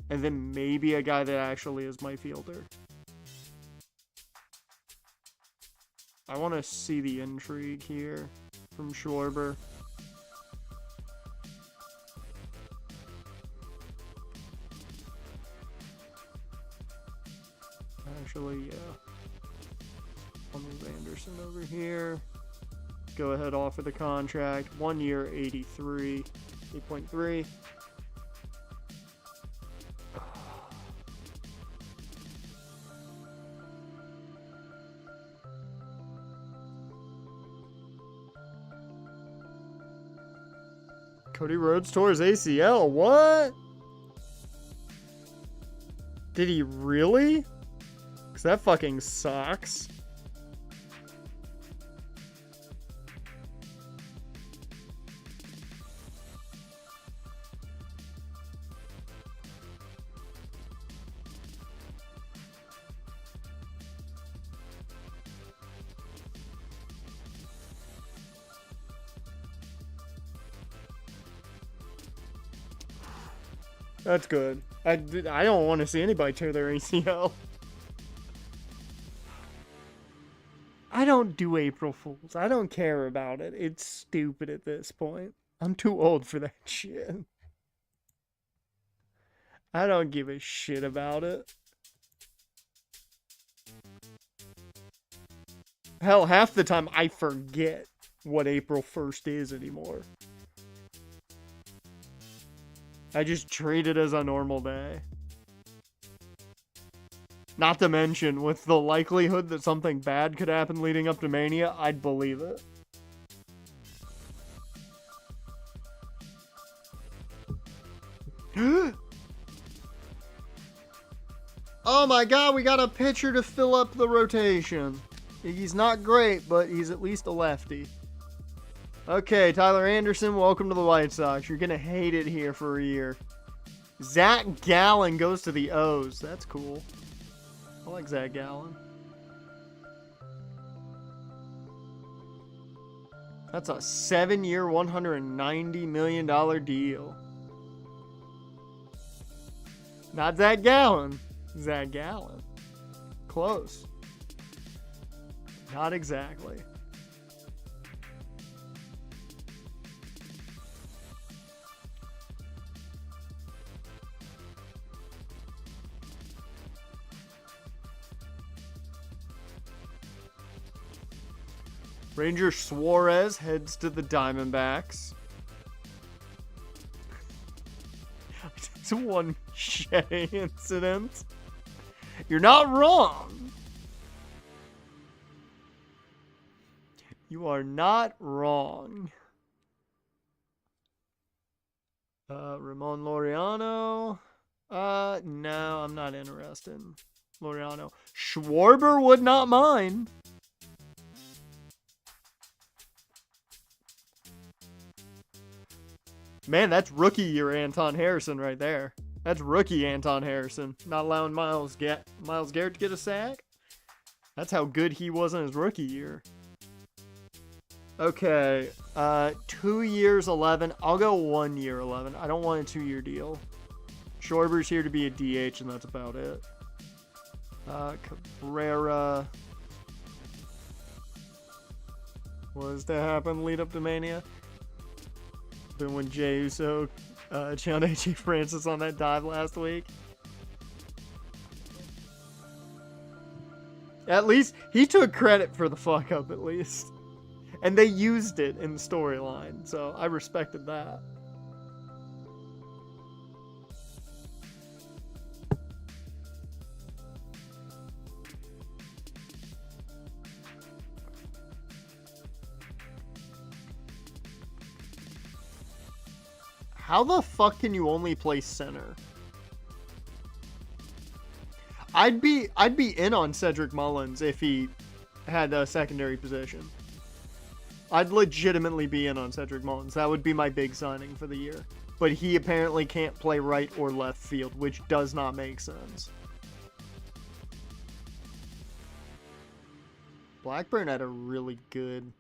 and then maybe a guy that actually is my fielder. I want to see the intrigue here from Schwarber. Actually, yeah. I'll move Anderson over here. Go ahead, offer the contract. 1 year, 83, 8.3. Cody Rhodes tore his ACL. What? Did he really? Because that fucking sucks. That's good. I don't want to see anybody tear their ACL. I don't do April Fools. I don't care about it. It's stupid at this point. I'm too old for that shit. I don't give a shit about it. Hell, half the time I forget what April 1st is anymore. I just treat it as a normal day. Not to mention, with the likelihood that something bad could happen leading up to Mania, I'd believe it. Oh my god, we got a pitcher to fill up the rotation. He's not great, but he's at least a lefty. Okay, Tyler Anderson, welcome to the White Sox. You're going to hate it here for a year. Zach Gallen goes to the O's. That's cool. I like Zach Gallen. That's a 7-year, $190 million deal. Not Zach Gallen. Zach Gallen. Close. Not exactly. Ranger Suarez heads to the Diamondbacks. It's one shedding incident. You're not wrong. You are not wrong. Ramon Laureano. No, I'm not interested. Laureano. Schwarber would not mind. Man, that's rookie year Anton Harrison right there. That's rookie Anton Harrison. Not allowing Miles Garrett to get a sack. That's how good he was in his rookie year. Okay, 2 years, 11. I'll go 1 year, 11. I don't want a 2-year deal. Schwarber's here to be a DH, and that's about it. Cabrera. What does that happen lead up to Mania? Then when Jey Uso channeled AJ Francis on that dive last week. At least he took credit for the fuck up, at least. And they used it in the storyline, so I respected that. How the fuck can you only play center? I'd be in on Cedric Mullins if he had a secondary position. I'd legitimately be in on Cedric Mullins. That would be my big signing for the year. But he apparently can't play right or left field, which does not make sense. Blackburn had a really good,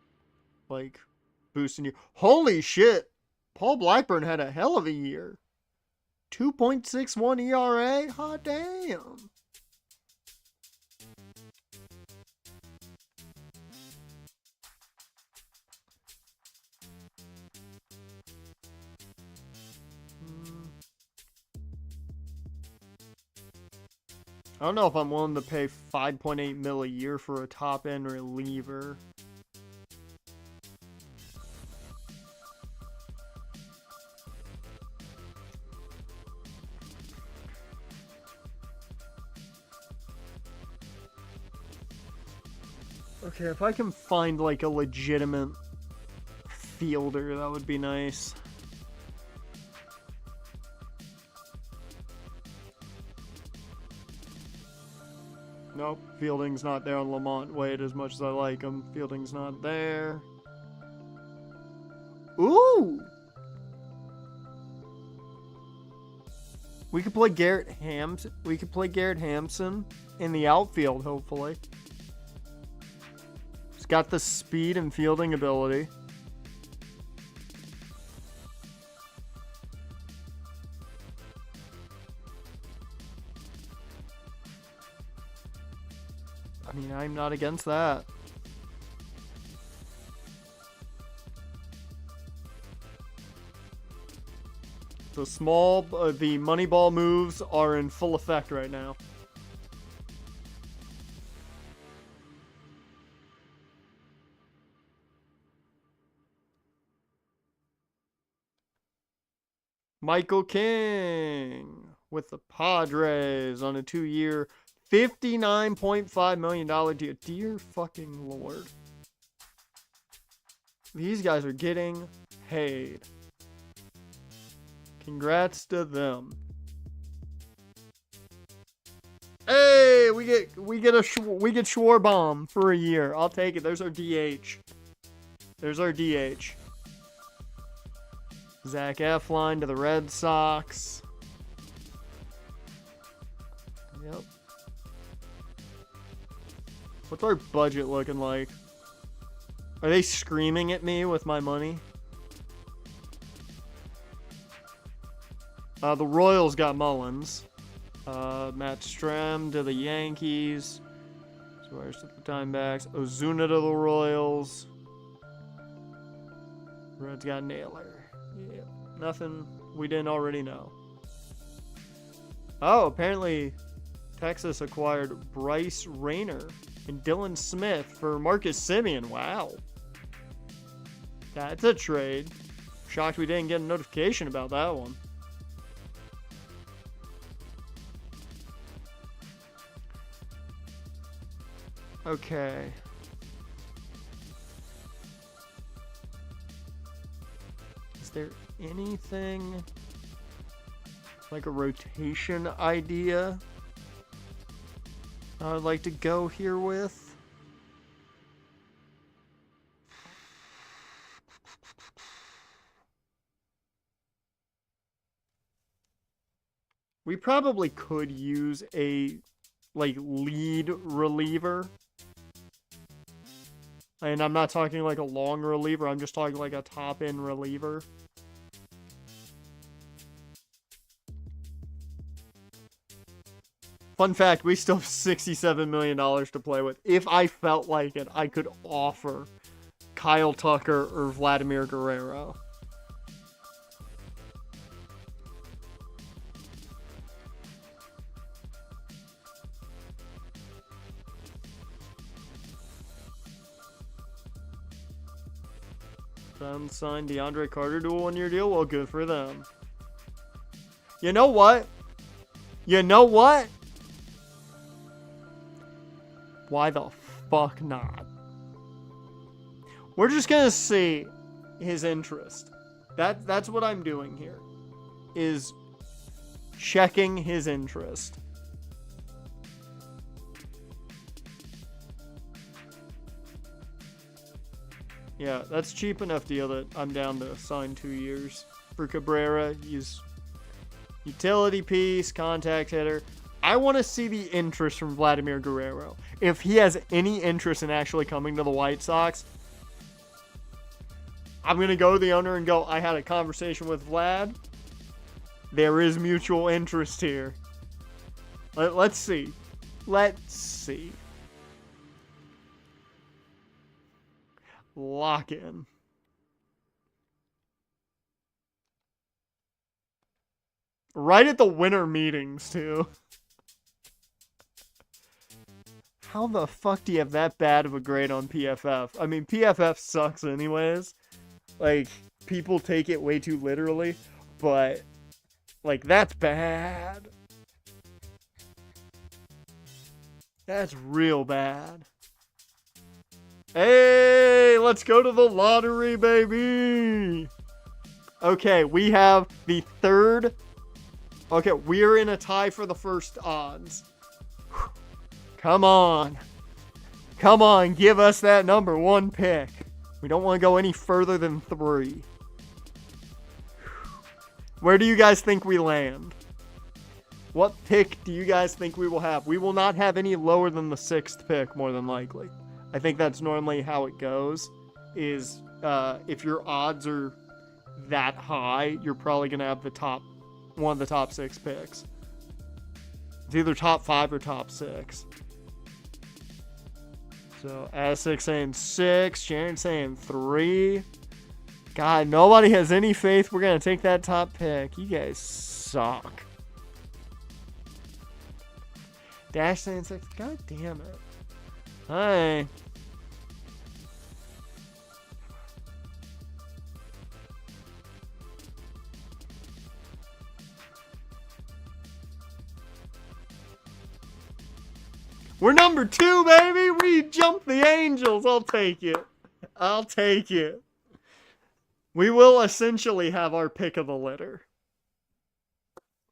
boost in year. Holy shit! Paul Blackburn had a hell of a year. 2.61 ERA? Hot damn. I don't know if I'm willing to pay $5.8 mil a year for a top-end reliever. Okay, if I can find, a legitimate fielder, that would be nice. Nope, Fielding's not there on Lamont Wade as much as I like him. Fielding's not there. Ooh! We could play Garrett Hampson. We could play Garrett Hampson in the outfield, hopefully. He's got the speed and fielding ability. I mean, I'm not against that. The the Moneyball moves are in full effect right now. Michael King with the Padres on a 2-year, $59.5 million deal. Dear fucking Lord. These guys are getting paid. Congrats to them. Hey, we get Schwarbaum for a year. I'll take it. There's our DH. There's our DH. Zach Eflin to the Red Sox. Yep. What's our budget looking like? Are they screaming at me with my money? The Royals got Mullins. Matt Strem to the Yankees. Suarez to the Diamondbacks. Ozuna to the Royals. Reds got Naylor. Yeah, nothing we didn't already know. Oh, apparently Texas acquired Bryce Rayner and Dylan Smith for Marcus Semien. Wow. That's a trade. Shocked we didn't get a notification about that one. Okay. Is there anything like a rotation idea I would like to go here with? We probably could use a lead reliever. And I'm not talking like a long reliever, I'm just talking like a top-end reliever. Fun fact, we still have $67 million to play with. If I felt like it, I could offer Kyle Tucker or Vladimir Guerrero. Suns signed DeAndre Carter to a 1-year deal. Well, good for them. You know what? You know what? Why the fuck not? We're just gonna see his interest. That's what I'm doing here. Is checking his interest. Yeah, that's cheap enough deal that I'm down to sign 2 years for Cabrera. He's utility piece, contact hitter. I want to see the interest from Vladimir Guerrero. If he has any interest in actually coming to the White Sox, I'm going to go to the owner and go, I had a conversation with Vlad. There is mutual interest here. Let's see. Let's see. Lock in. Right at the winter meetings, too. How the fuck do you have that bad of a grade on PFF? I mean, PFF sucks anyways. Like, people take it way too literally. But, like, that's bad. That's real bad. Hey, let's go to the lottery, baby. Okay, we have the third. Okay, we're in a tie for the first odds. Come on. Come on, give us that number 1 pick. We don't want to go any further than 3. Where do you guys think we land? What pick do you guys think we will have? We will not have any lower than the 6th pick, more than likely. I think that's normally how it goes, is if your odds are that high, you're probably going to have one of the top 6 picks. It's either top 5 or top 6. So, Essex saying 6, Sharon saying 3. God, nobody has any faith we're going to take that top pick. You guys suck. Dash saying 6. God damn it. Hi. We're number 2, baby. We jumped the Angels. I'll take it. I'll take it. We will essentially have our pick of the litter.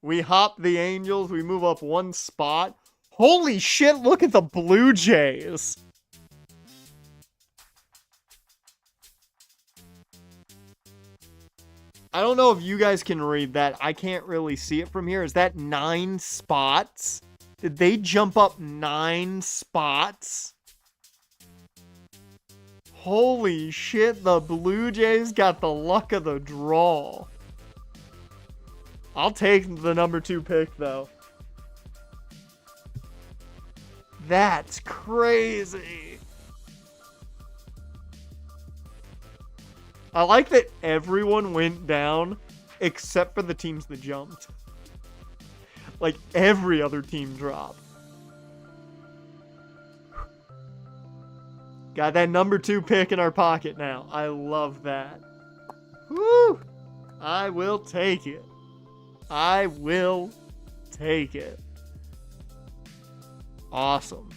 We hop the Angels. We move up 1 spot. Holy shit, look at the Blue Jays. I don't know if you guys can read that. I can't really see it from here. Is that 9 spots? Did they jump up 9 spots? Holy shit, the Blue Jays got the luck of the draw. I'll take the number 2 pick, though. That's crazy. I like that everyone went down except for the teams that jumped. Like, every other team dropped. Got that number 2 pick in our pocket now. I love that. Woo! I will take it. I will take it. Awesome.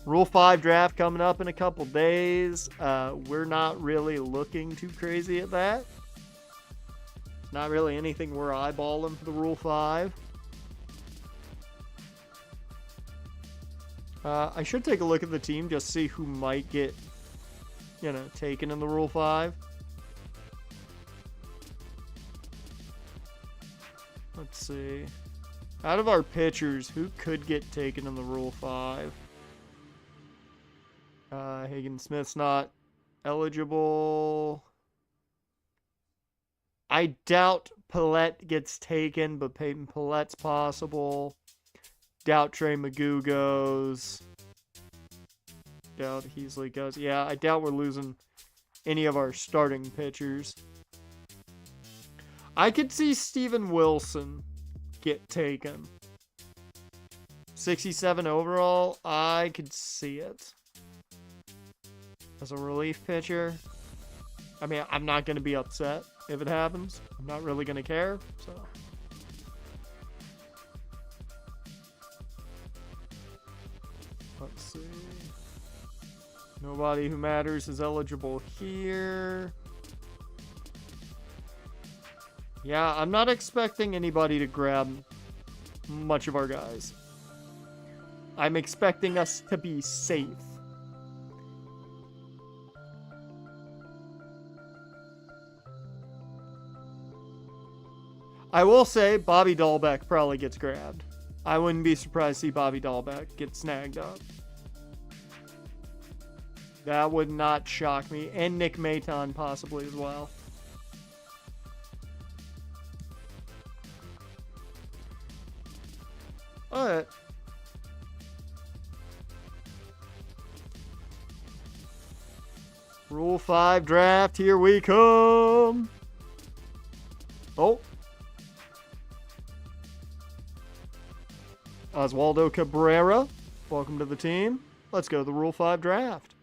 Rule 5 draft coming up in a couple days. We're not really looking too crazy at that. Not really anything we're eyeballing for the Rule 5. I should take a look at the team, just see who might get, taken in the Rule 5. Let's see. Out of our pitchers, who could get taken in the Rule 5? Hagen Smith's not eligible. I doubt Paulette gets taken, but Peyton Paulette's possible. Doubt Trey Magoo goes. Doubt Heasley goes. Yeah, I doubt we're losing any of our starting pitchers. I could see Steven Wilson get taken. 67 overall, I could see it. As a relief pitcher. I mean, I'm not going to be upset if it happens. I'm not really going to care, so... Let's see. Nobody who matters is eligible here. Yeah, I'm not expecting anybody to grab much of our guys. I'm expecting us to be safe. I will say Bobby Dahlbeck probably gets grabbed. I wouldn't be surprised to see Bobby Dahlbeck get snagged up. That would not shock me. And Nick Maton possibly as well. Alright. Rule 5 draft, here we come. Oh. Oswaldo Cabrera, welcome to the team. Let's go to the Rule 5 draft.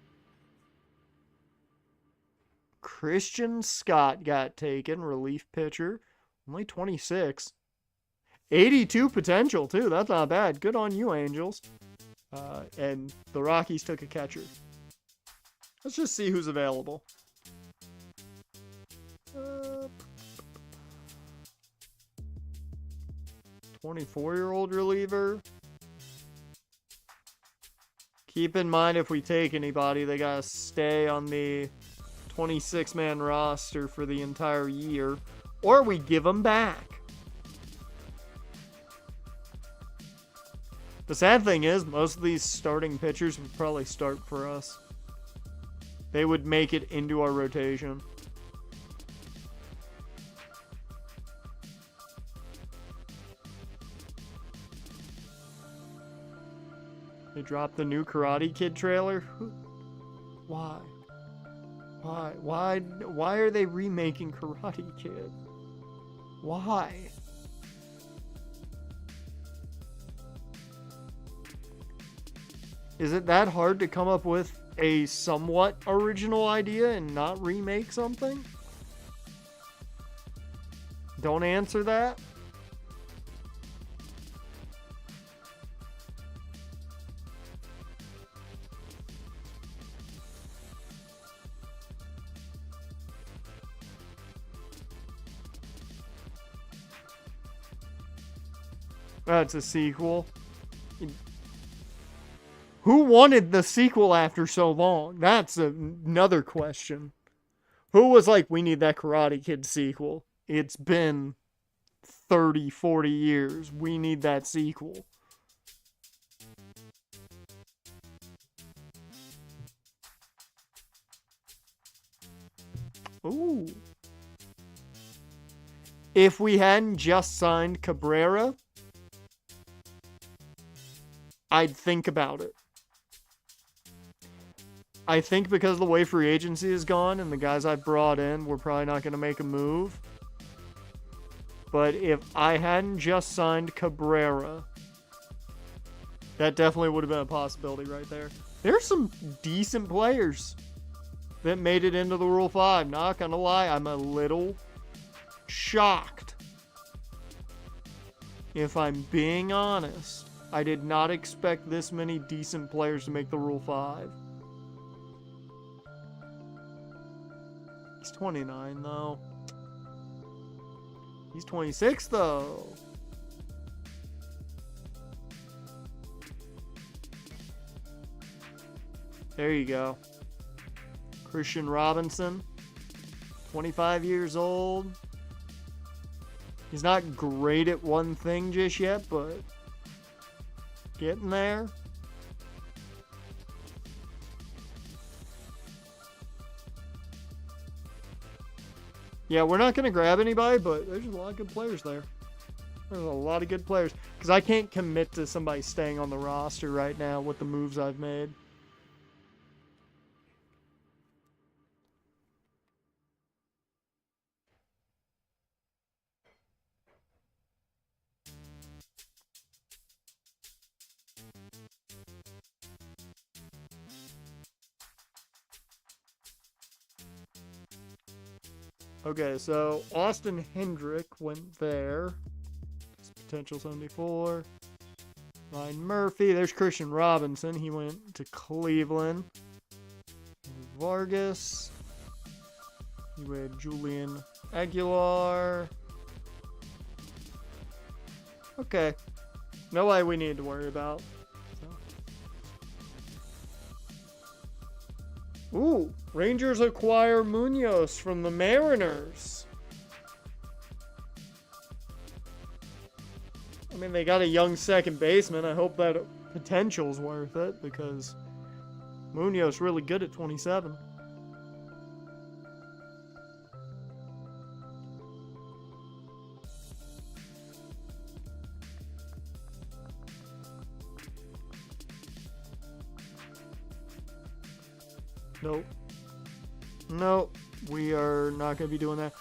Christian Scott got taken, relief pitcher. Only 26. 82 potential, too. That's not bad. Good on you, Angels. And the Rockies took a catcher. Let's just see who's available. 24-year-old reliever. Keep in mind, if we take anybody, they gotta stay on the 26-man roster for the entire year, or we give them back. The sad thing is, most of these starting pitchers would probably start for us. They would make it into our rotation. They dropped the new Karate Kid trailer? Why? Why are they remaking Karate Kid? Why? Is it that hard to come up with a somewhat original idea and not remake something? Don't answer that. That's a sequel. Who wanted the sequel after so long? That's another question. Who was like, we need that Karate Kid sequel? It's been 30, 40 years. We need that sequel. Ooh. If we hadn't just signed Cabrera, I'd think about it. I think because of the way free agency is gone and the guys I've brought in, we're probably not going to make a move. But if I hadn't just signed Cabrera, that definitely would have been a possibility right there. There's some decent players that made it into the Rule 5. Not going to lie, I'm a little shocked. If I'm being honest, I did not expect this many decent players to make the Rule 5. He's 29, though. He's 26, though. There you go. Christian Robinson, 25 years old. He's not great at one thing just yet, but getting there. Yeah, we're not going to grab anybody, but there's a lot of good players there. There's a lot of good players. Because I can't commit to somebody staying on the roster right now with the moves I've made. Okay, so Austin Hendrick went there. Potential 74. Ryan Murphy. There's Christian Robinson. He went to Cleveland. Vargas. You had Julian Aguilar. Okay. Nobody we need to worry about. Ooh, Rangers acquire Munoz from the Mariners. mean, they got a young second baseman. I hope that potential's worth it because Munoz really good at 27. Nope. Nope. We are not going to be doing that.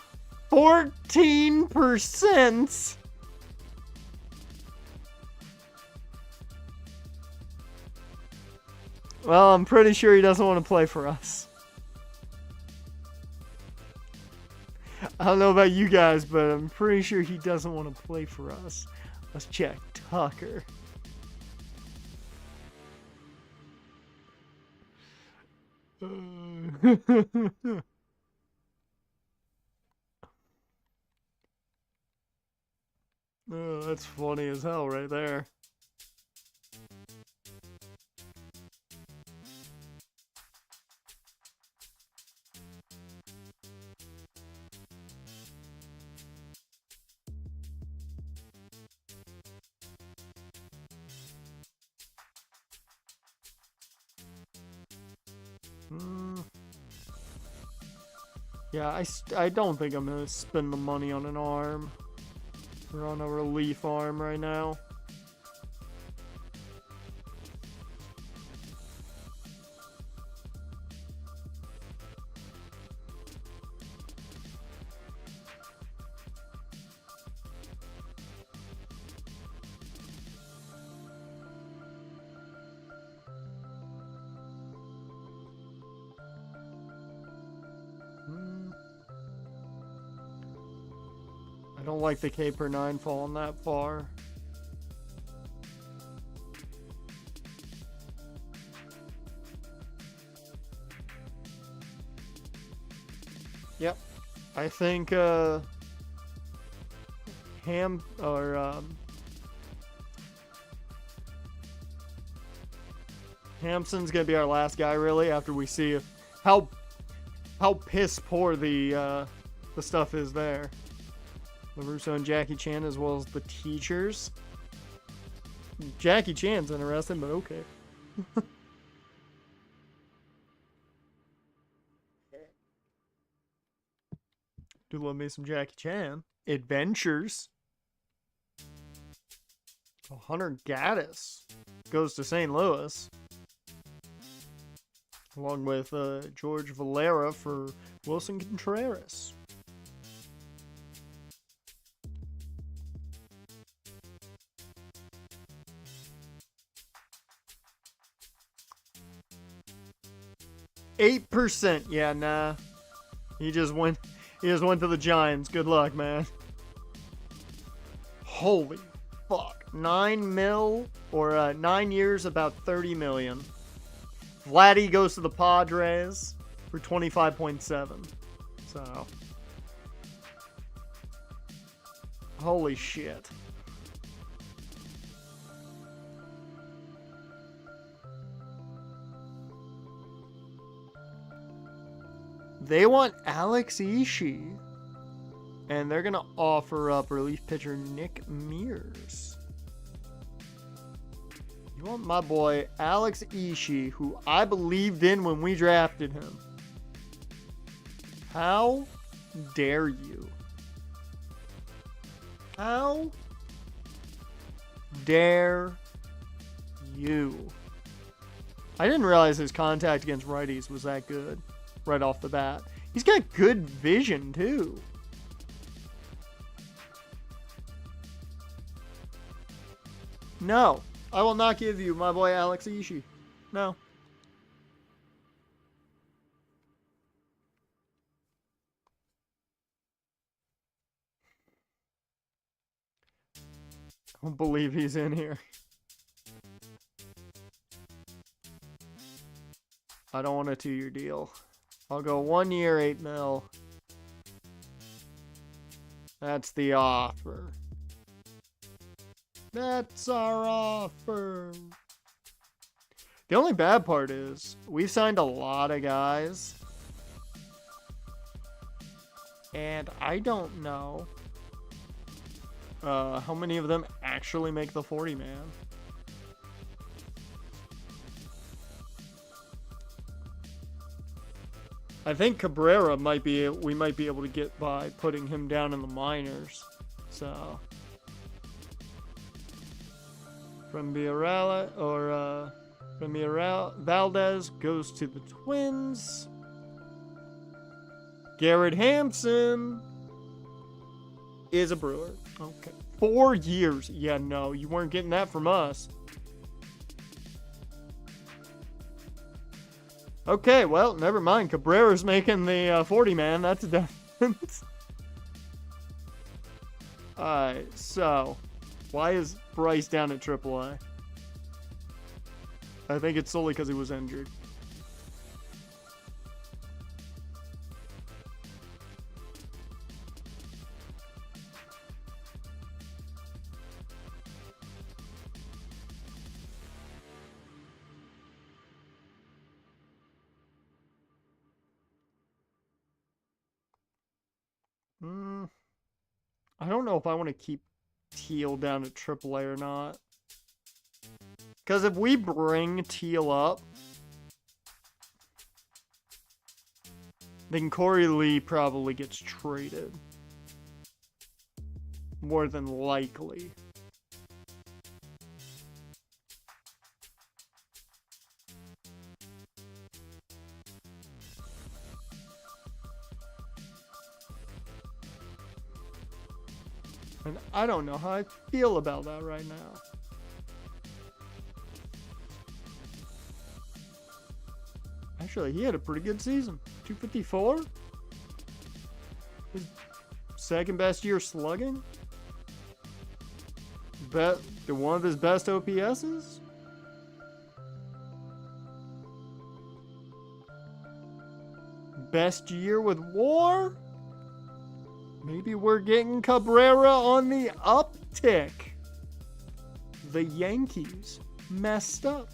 14%! Well, I'm pretty sure he doesn't want to play for us. I don't know about you guys, but I'm pretty sure he doesn't want to play for us. Let's check Tucker. Oh, that's funny as hell right there. Yeah, I don't think I'm going to spend the money on an arm. We're on a relief arm right now. I don't like the K per 9 falling that far. Yep. I think Hampson's gonna be our last guy really after we see how piss poor the stuff is there. LaRusso and Jackie Chan as well as the teachers. Jackie Chan's interesting, but okay. Do love me some Jackie Chan. Adventures. Hunter Gaddis goes to St. Louis. Along with George Valera for Wilson Contreras. %. Yeah, nah. He just went to the Giants. Good luck, man. Holy fuck. 9 mil or 9 years, about 30 million. Vladdy goes to the Padres for 25.7. So, holy shit. They want Alex Ishii, and they're going to offer up relief pitcher Nick Mears. You want my boy Alex Ishii, who I believed in when we drafted him. How dare you? How dare you? I didn't realize his contact against righties was that good. Right off the bat. He's got good vision, too. No. I will not give you my boy Alex Ishii. No. I don't believe he's in here. I don't want a 2-year deal. I'll go 1 year, 8 mil. That's the offer. That's our offer. The only bad part is we signed a lot of guys. And I don't know How many of them actually make the 40-man? I think Cabrera we might be able to get by putting him down in the minors. So from Valdez goes to the Twins. Garrett Hampson is a Brewer. Okay. 4 years. Yeah, no, you weren't getting that from us. Okay, well, never mind. Cabrera's making the 40-man. That's a difference. Alright, so why is Bryce down at AAA? I think it's solely because he was injured. I don't know if I want to keep Teal down at AAA or not. Because if we bring Teal up, then Corey Lee probably gets traded. More than likely. And I don't know how I feel about that right now. Actually, he had a pretty good season. 254? His second best year slugging? One of his best OPSs? Best year with WAR? Maybe we're getting Cabrera on the uptick. The Yankees messed up.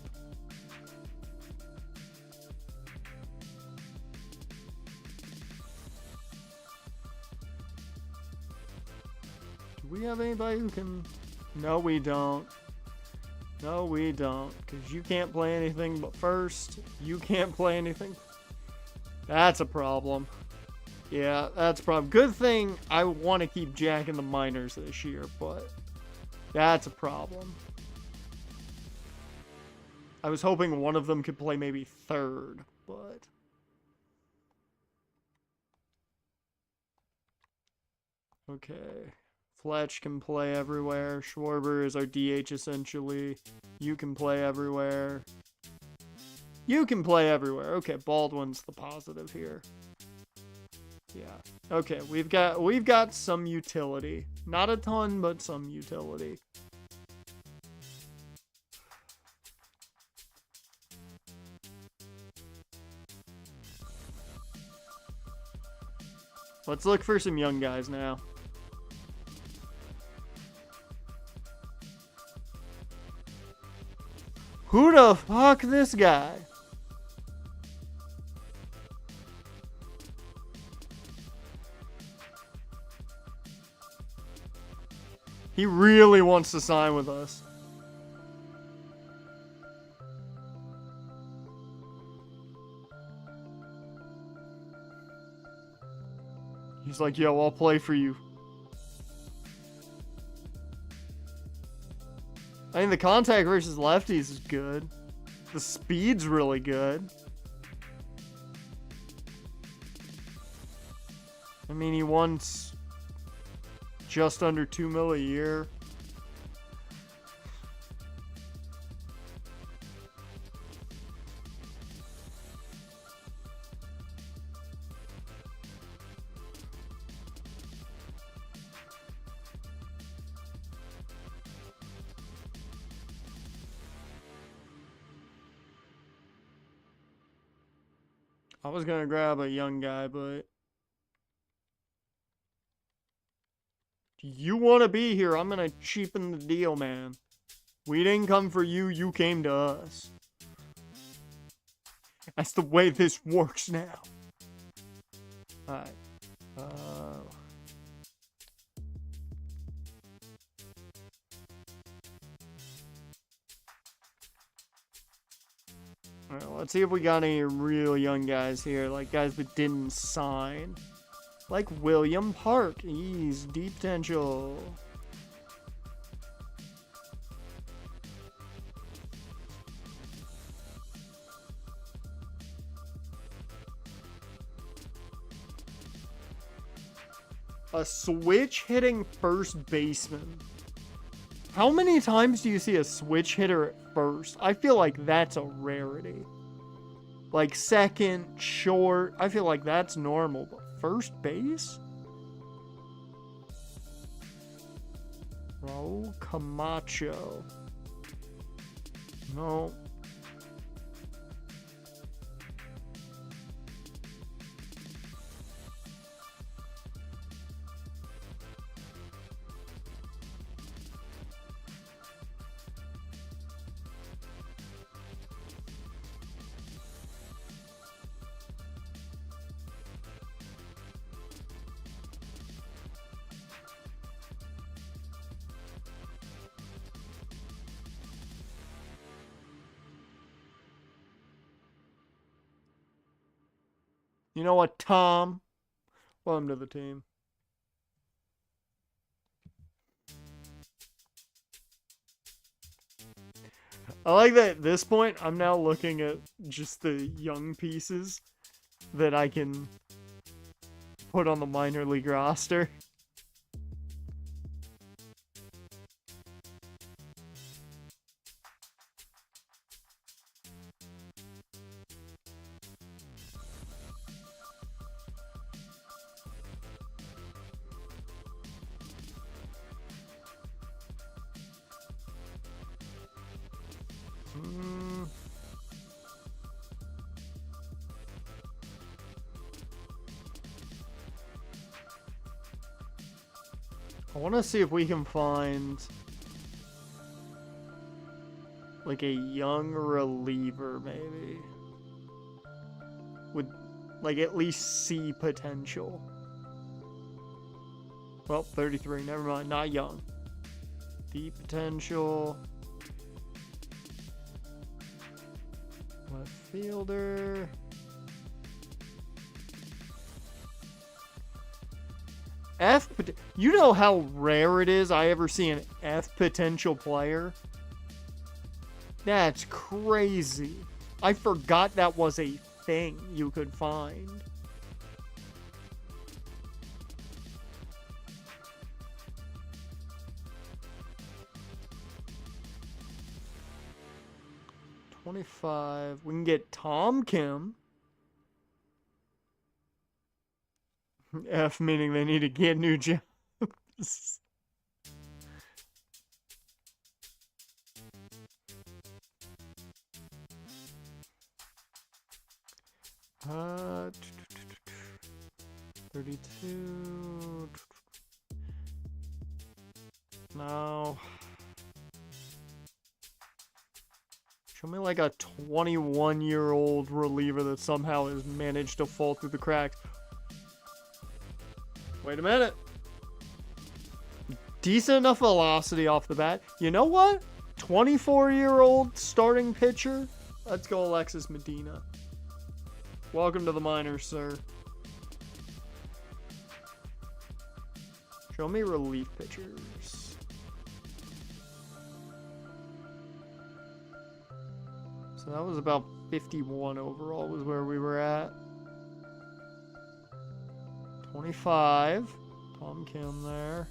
Do we have anybody who can... No, we don't. No, we don't. Because you can't play anything but first. You can't play anything. That's a problem. Yeah, that's a problem. Good thing I want to keep Jack in the minors this year, but that's a problem. I was hoping one of them could play maybe third, but... Okay. Fletch can play everywhere. Schwarber is our DH essentially. You can play everywhere. You can play everywhere. Okay, Baldwin's the positive here. Yeah. Okay, we've got some utility. Not a ton, but some utility. Let's look for some young guys now. Who the fuck this guy? He really wants to sign with us. He's like, yo, I'll play for you. I mean, the contact versus lefties is good. The speed's really good. I mean, he wants just under $2 million a year. I was gonna grab a young guy, but you want to be here, I'm gonna cheapen the deal, man. We didn't come for you, you came to us. That's the way this works now. Alright. let's see if we got any real young guys here, like guys that didn't sign. Like William Park. He's deep potential. A switch hitting first baseman. How many times do you see a switch hitter at first? I feel like that's a rarity. Like second, short, I feel like that's normal, but first base? Raul Camacho. No. You know what, Tom? Welcome to the team. I like that at this point, I'm now looking at just the young pieces that I can put on the minor league roster. I want to see if we can find like a young reliever, maybe. Would like at least see potential. Well, 33, never mind, not young. Deep potential. Left fielder. You know how rare it is I ever see an F potential player? That's crazy. I forgot that was a thing you could find. $25. We can get Tom Kim. F meaning they need to get new jobs. uh, 32. No. Show me like a 21-year-old reliever that somehow has managed to fall through the cracks. Wait a minute. Decent enough velocity off the bat. You know what? 24-year-old starting pitcher. Let's go Alexis Medina. Welcome to the minors, sir. Show me relief pitchers. So that was about 51 overall was where we were at. 25. Tom Kim there.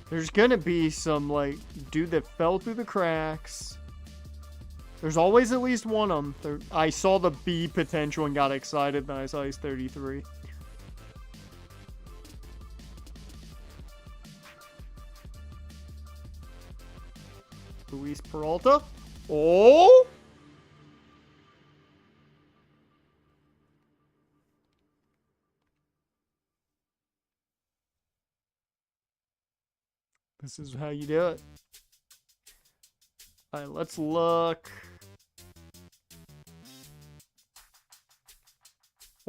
There's gonna be some, like, dude that fell through the cracks. There's always at least one of them. I saw the B potential and got excited, then I saw he's 33. Luis Peralta. Oh! This is how you do it. Alright, let's look.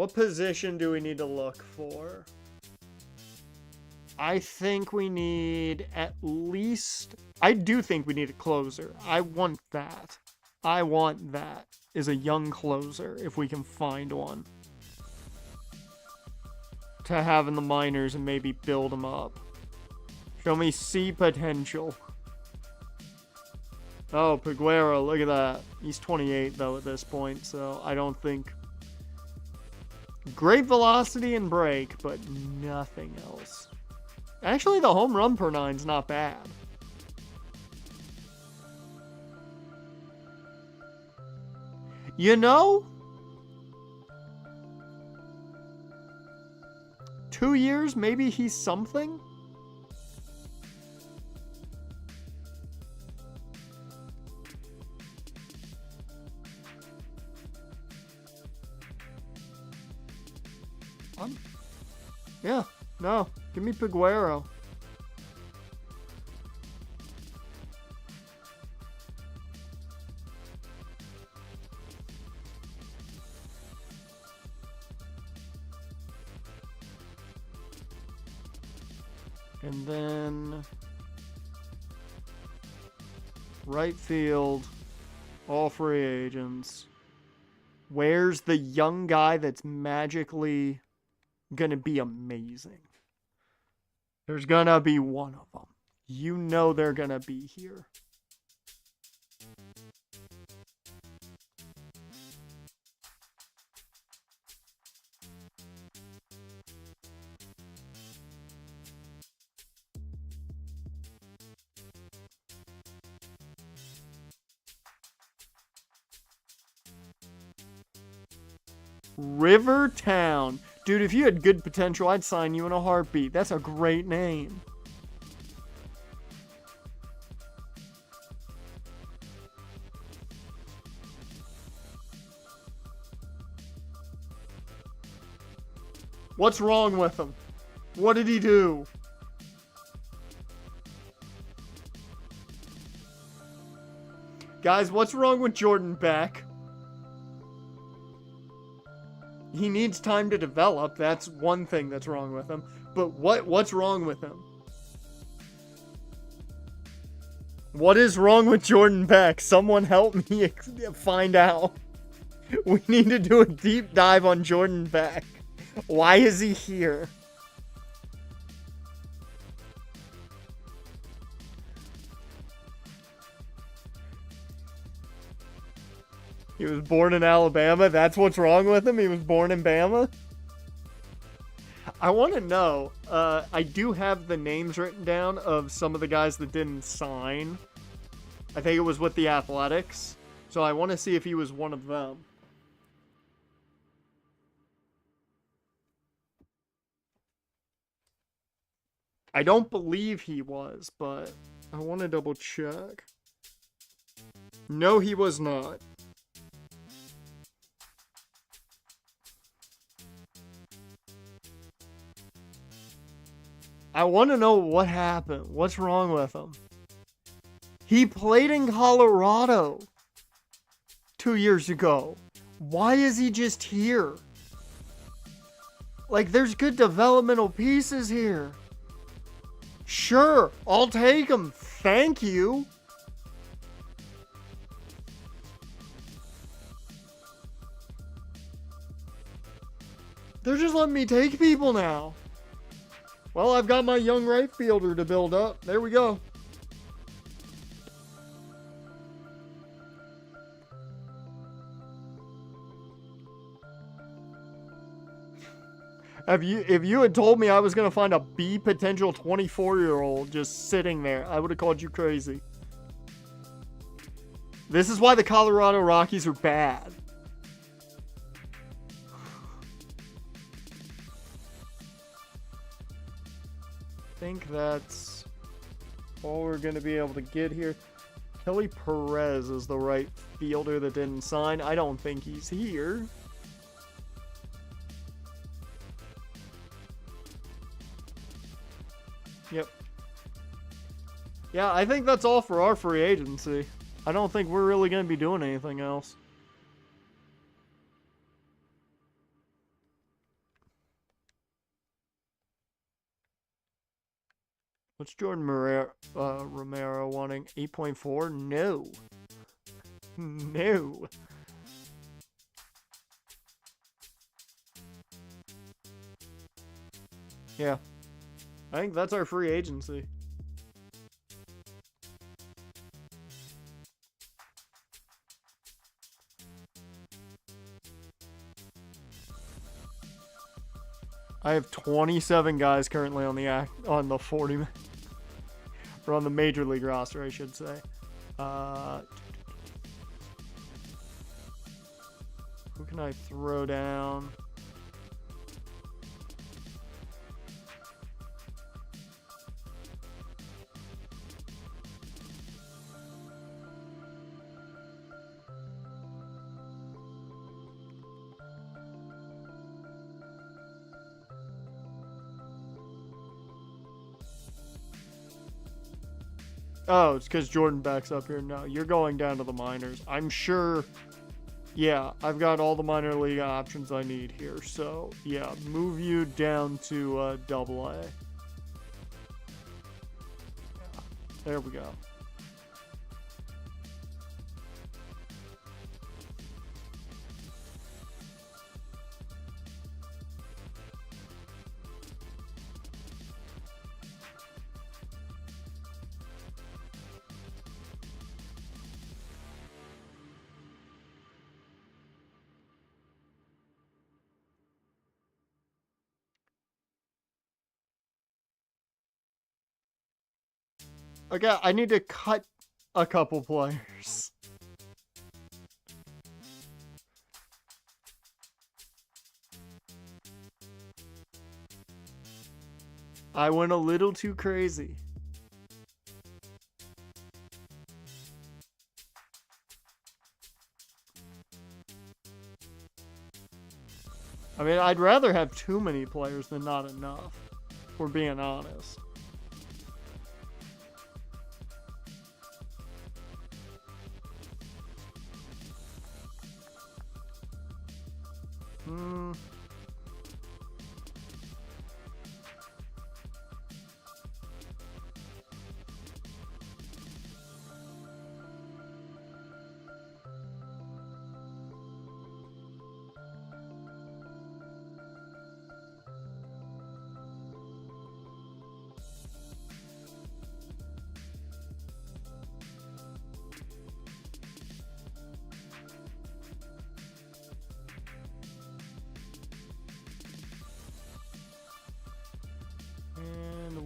What position do we need to look for? I think we need at least... I do think we need a closer. I want that. I want that is a young closer, if we can find one. To have in the minors and maybe build them up. Show me C potential. Oh, Peguero, look at that. He's 28, though, at this point, so I don't think... Great velocity and break, but nothing else. Actually, the home run per 9's not bad. You know? 2 years, maybe he's something? Yeah, no. Give me Peguero. And then... right field. All free agents. Where's the young guy that's magically... gonna be amazing? There's gonna be one of them. You know they're gonna be here. Rivertown. Dude, if you had good potential, I'd sign you in a heartbeat. That's a great name. What's wrong with him? What did he do? Guys, what's wrong with Jordan Beck? He needs time to develop. That's one thing that's wrong with him. But what's wrong with him? What is wrong with Jordan Beck? Someone help me find out. We need to do a deep dive on Jordan Beck. Why is he here? He was born in Alabama. That's what's wrong with him? He was born in Bama? I want to know. I do have the names written down of some of the guys that didn't sign. I think it was with the Athletics. So I want to see if he was one of them. I don't believe he was, but I want to double check. No, he was not. I want to know what happened. What's wrong with him? He played in Colorado 2 years ago. Why is he just here? Like, there's good developmental pieces here. Sure, I'll take them. Thank you. They're just letting me take people now. Well, I've got my young right fielder to build up. There we go. If you had told me I was going to find a B potential 24-year-old just sitting there, I would have called you crazy. This is why the Colorado Rockies are bad. I think that's all we're going to be able to get here. Kelly Perez is the right fielder that didn't sign. I don't think he's here. Yep. Yeah, I think that's all for our free agency. I don't think we're really going to be doing anything else. What's Jordan Romero wanting? 8.4? No. No. Yeah. I think that's our free agency. I have 27 guys currently on the 40 or on the major league roster, I should say. Who can I throw down? Oh, it's because Jordan backs up here. No, you're going down to the minors. I'm sure. Yeah, I've got all the minor league options I need here. So, yeah, move you down to AA. Yeah, there we go. Okay, I need to cut a couple players. I went a little too crazy. I mean, I'd rather have too many players than not enough, if we're being honest.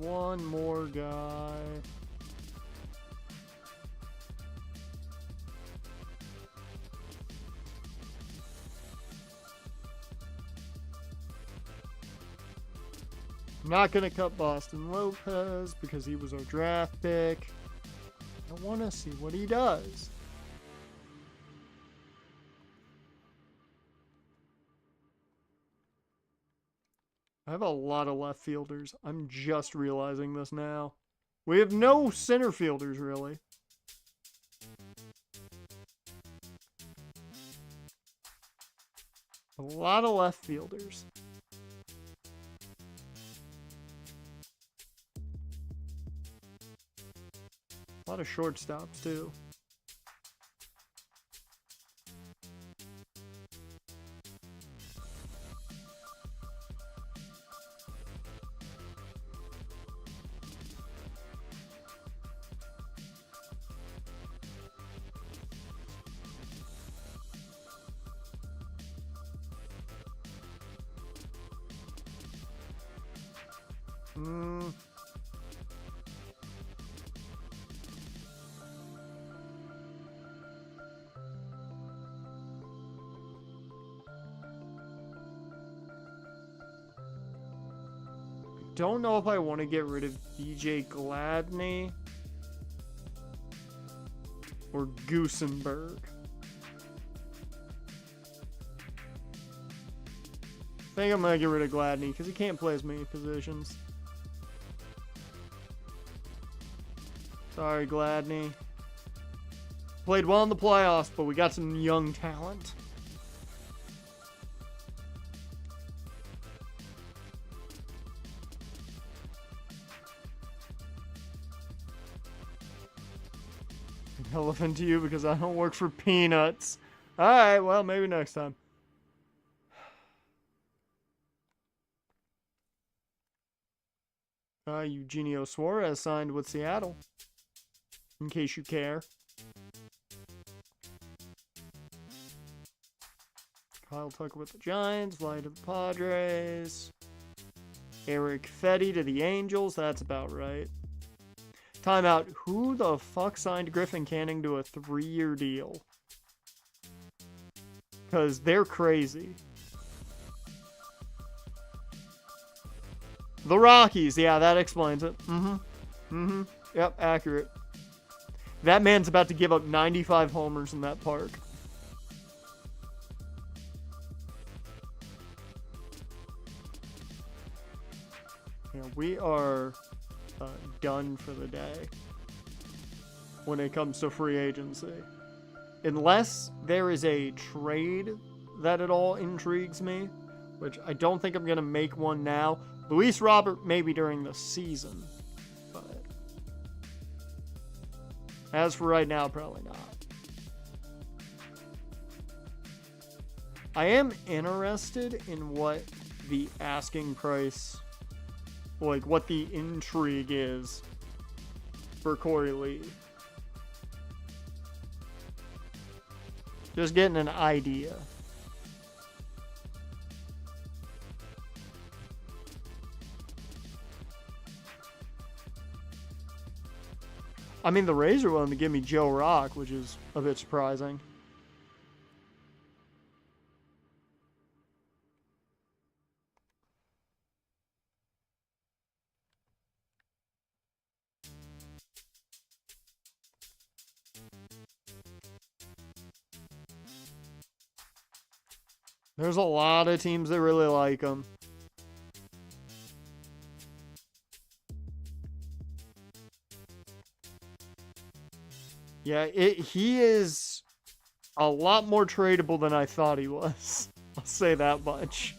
One more guy. I'm not going to cut Boston Lopez because he was our draft pick. I want to see what he does. I have a lot of left fielders. I'm just realizing this now. We have no center fielders, really. A lot of left fielders. A lot of shortstops, too. Don't know if I want to get rid of DJ Gladney or Goosenberg. I think I'm going to get rid of Gladney because he can't play as many positions. Sorry, Gladney. Played well in the playoffs, but we got some young talent. relevant to you because I don't work for peanuts. Alright, well, maybe next time. Eugenio Suarez signed with Seattle. In case you care. Kyle Tucker with the Giants. Fly to the Padres. Eric Fetty to the Angels. That's about right. Timeout. Who the fuck signed Griffin Canning to a 3-year deal? Because they're crazy. The Rockies. Yeah, that explains it. Yep, accurate. That man's about to give up 95 homers in that park. Yeah, we are done for the day when it comes to free agency. Unless there is a trade that at all intrigues me, which I don't think I'm going to make one now. Luis Robert maybe during the season, but as for right now, probably not. I am interested in what the asking price, like what the intrigue is for Corey Lee. Just getting an idea. I mean, the Rays are willing to give me Joe Rock, which is a bit surprising. There's a lot of teams that really like him. Yeah, he is a lot more tradable than I thought he was. I'll say that much.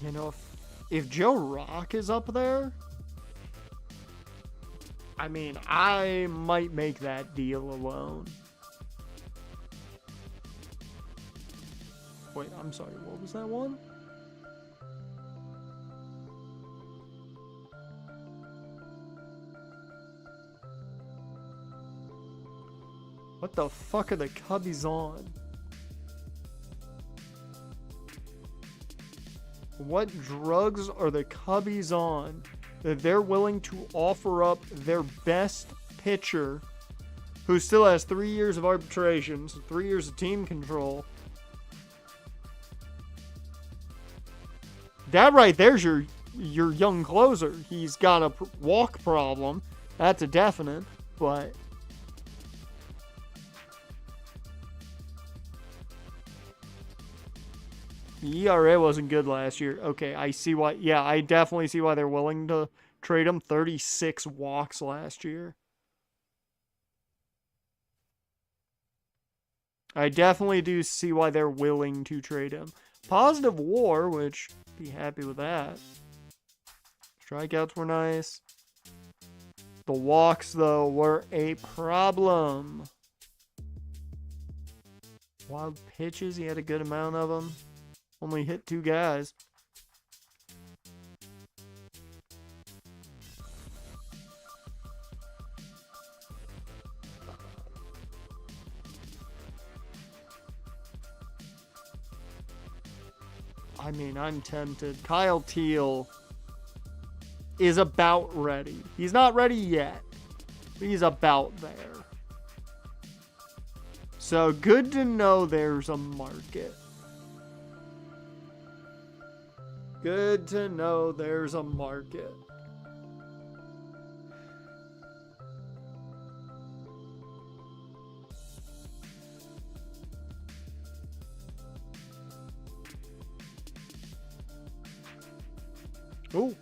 You know, if Joe Rock is up there, I mean, I might make that deal alone. Wait, I'm sorry, what was that one? What the fuck are the Cubbies on? What drugs are the Cubbies on that they're willing to offer up their best pitcher, who still has 3 years of arbitration, so 3 years of team control? That right there's your young closer. He's got a walk problem. That's a definite, but the ERA wasn't good last year. Okay, I see why. Yeah, I definitely see why they're willing to trade him. 36 walks last year. I definitely do see why they're willing to trade him. Positive WAR, which be happy with that. Strikeouts were nice. The walks, though, were a problem. Wild pitches, he had a good amount of them. Only hit 2 guys. I mean, I'm tempted. Kyle Teal is about ready. He's not ready yet, but he's about there. So good to know there's a market. Good to know there's a market. Oh,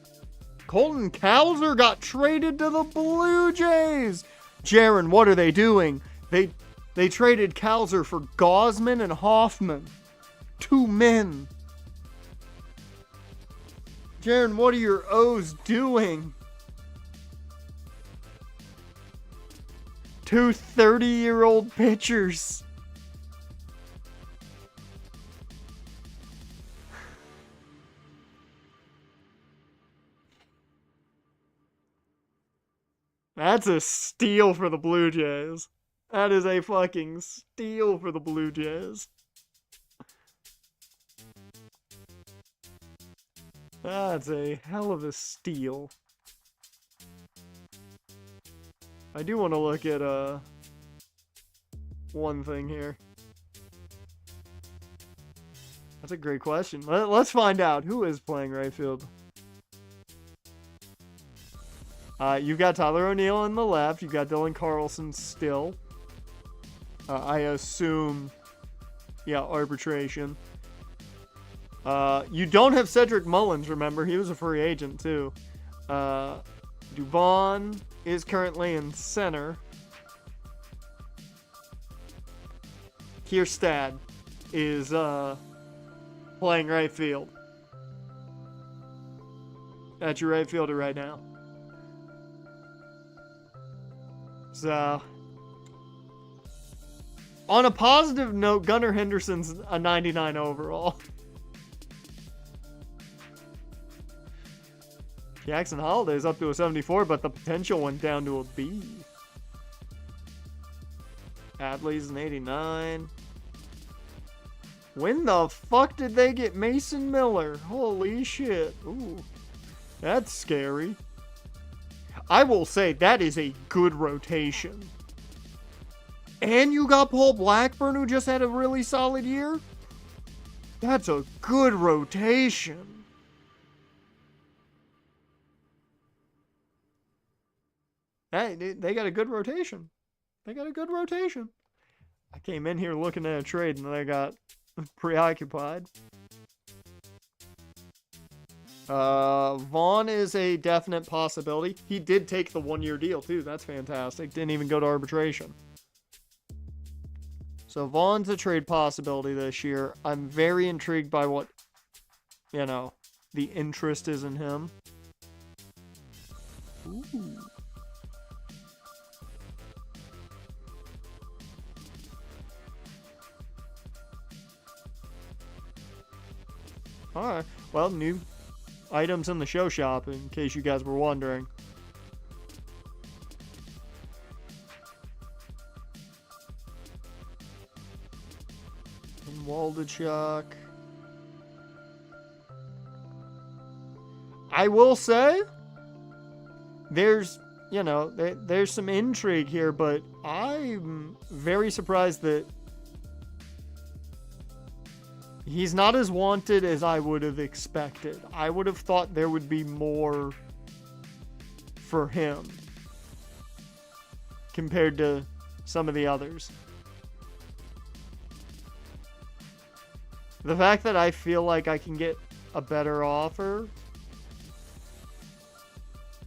Colton Cowser got traded to the Blue Jays. Jaron, what are they doing? They traded Cowser for Gausman and Hoffman. 2 men. Jaron, what are your O's doing? 2 30-year-old pitchers. That's a steal for the Blue Jays. That is a fucking steal for the Blue Jays. That's a hell of a steal. I do want to look at one thing here. That's a great question. Let's find out who is playing right field. You've got Tyler O'Neill on the left. You've got Dylan Carlson still. I assume, yeah, arbitration. You don't have Cedric Mullins, remember? He was a free agent, too. Duvon is currently in center. Kierstad is playing right field. That's your right fielder right now. So, on a positive note, Gunnar Henderson's a 99 overall. Jackson Holiday's up to a 74, but the potential went down to a B. Adley's an 89. When the fuck did they get Mason Miller? Holy shit. Ooh, that's scary. I will say that is a good rotation. And you got Paul Blackburn, who just had a really solid year. That's a good rotation. Hey, they got a good rotation. They got a good rotation. I came in here looking at a trade and they got preoccupied. Vaughn is a definite possibility. He did take the 1-year deal too. That's fantastic. Didn't even go to arbitration. So Vaughn's a trade possibility this year. I'm very intrigued by what, the interest is in him. Ooh. Alright, well, new items in the show shop, in case you guys were wondering. And Waldachuk. I will say, there's some intrigue here, but I'm very surprised that he's not as wanted as I would have expected. I would have thought there would be more for him compared to some of the others. The fact that I feel like I can get a better offer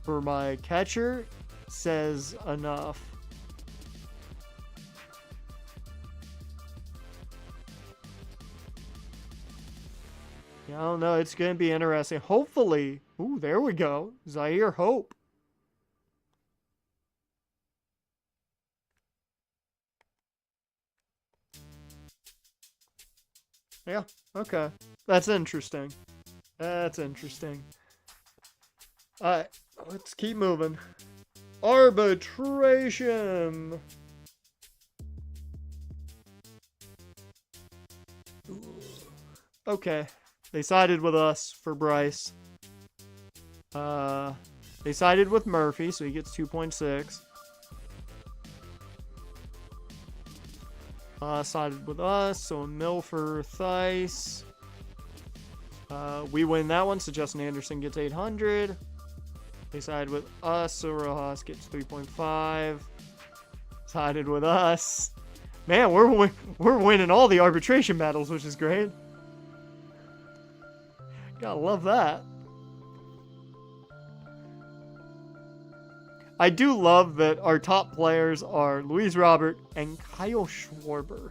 for my catcher says enough. I don't know. It's going to be interesting. Hopefully. Ooh, there we go. Zaire Hope. Yeah, okay. That's interesting. That's interesting. Alright, let's keep moving. Arbitration. Okay. They sided with us for Bryce. They sided with Murphy, so he gets 2.6. Sided with us, so a mil for Theis. We win that one, so Justin Anderson gets 800. They sided with us, so Rojas gets 3.5. Sided with us. Man, we're winning all the arbitration battles, which is great. Gotta love that. I do love that our top players are Luis Robert and Kyle Schwarber.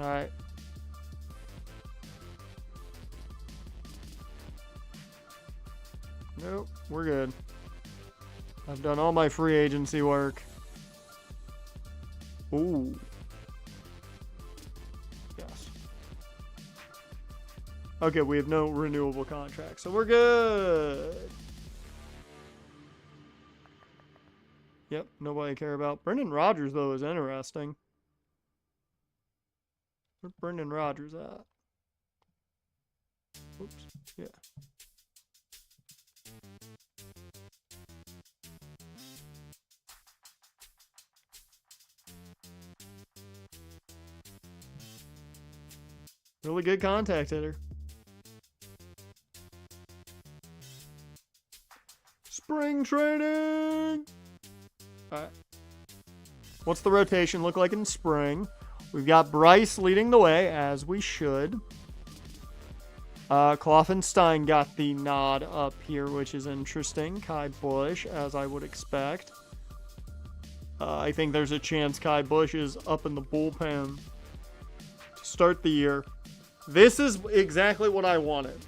Alright. Nope, we're good. I've done all my free agency work. Ooh. Yes. Okay, we have no renewable contracts, so we're good. Yep, nobody care about. Brendan Rodgers, though, is interesting. Where's Brendan Rodgers at? Oops, yeah. Really good contact hitter. Spring training! Alright. What's the rotation look like in spring? We've got Bryce leading the way, as we should. Kloffenstein got the nod up here, which is interesting. Kai Bush, as I would expect. I think there's a chance Kai Bush is up in the bullpen to start the year. This is exactly what I wanted.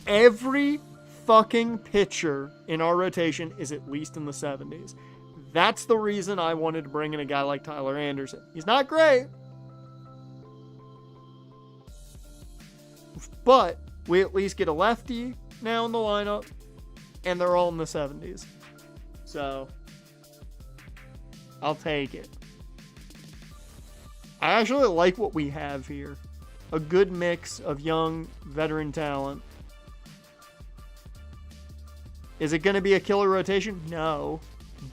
Every fucking pitcher in our rotation is at least in the 70s. That's the reason I wanted to bring in a guy like Tyler Anderson. He's not great, but we at least get a lefty now in the lineup, and they're all in the 70s. So, I'll take it. I actually like what we have here. A good mix of young veteran talent. Is it going to be a killer rotation? No.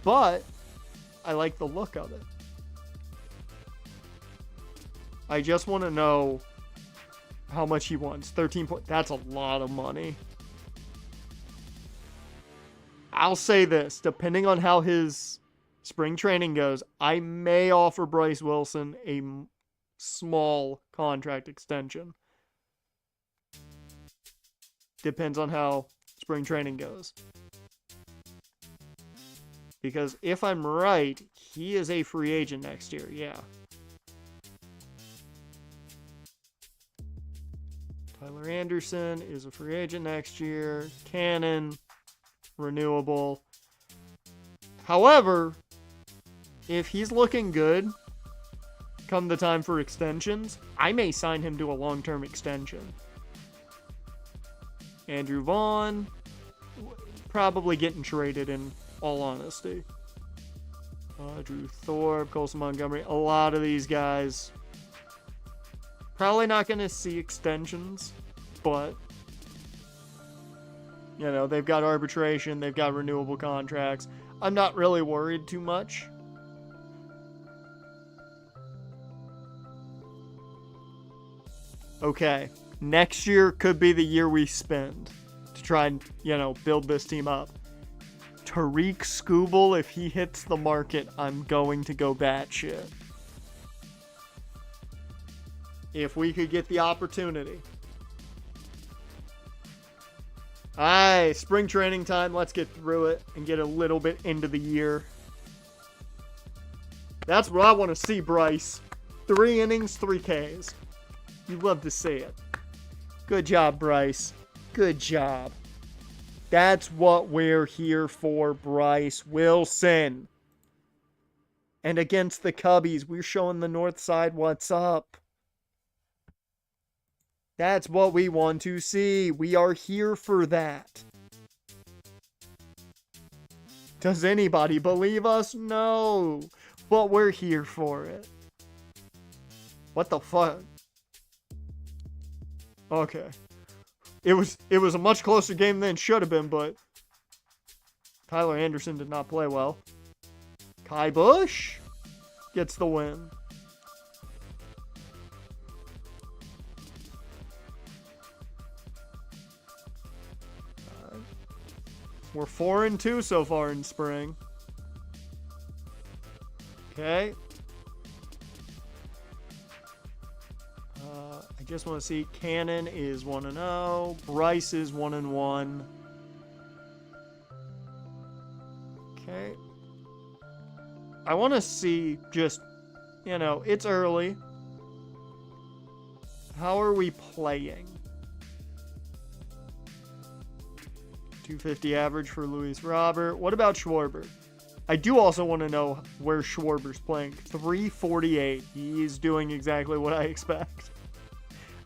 But I like the look of it. I just want to know how much he wants. 13 points. That's a lot of money. I'll say this. Depending on how his spring training goes, I may offer Bryce Wilson a small contract extension. Depends on how spring training goes. Because if I'm right, he is a free agent next year. Yeah. Tyler Anderson is a free agent next year. Cannon, renewable. However, if he's looking good come the time for extensions, I may sign him to a long-term extension. Andrew Vaughn, probably getting traded in all honesty. Drew Thorpe, Colson Montgomery, a lot of these guys probably not going to see extensions, but you know, they've got arbitration, they've got renewable contracts. I'm not really worried too much. Okay, next year could be the year we spend to try and, you know, build this team up. Tariq Skubal, if he hits the market, I'm going to go batshit. If we could get the opportunity. Alright, spring training time. Let's get through it and get a little bit into the year. That's what I want to see, Bryce. 3 innings, 3 Ks. You love to see it. Good job, Bryce. Good job. That's what we're here for, Bryce Wilson. And against the Cubbies, we're showing the North Side what's up. That's what we want to see. We are here for that. Does anybody believe us? No. But we're here for it. What the fuck? Okay. It was a much closer game than it should have been, but Tyler Anderson did not play well. Kai Bush gets the win. We're 4-2 so far in spring. Okay. I just want to see. Cannon is 1-0. Bryce is 1-1. Okay. I want to see just, you know, it's early. How are we playing? 250 average for Luis Robert. What about Schwarber? I do also want to know where Schwarber's playing. 348. He's doing exactly what I expect.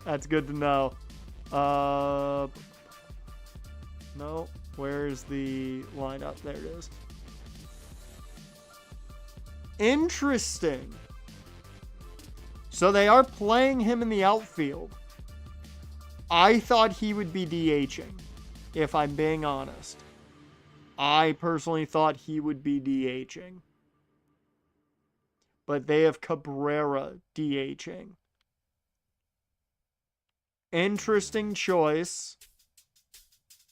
That's good to know. No. Where's the lineup? There it is. Interesting. So they are playing him in the outfield. I thought he would be DHing, if I'm being honest. I personally thought he would be DHing. But they have Cabrera DHing. Interesting choice.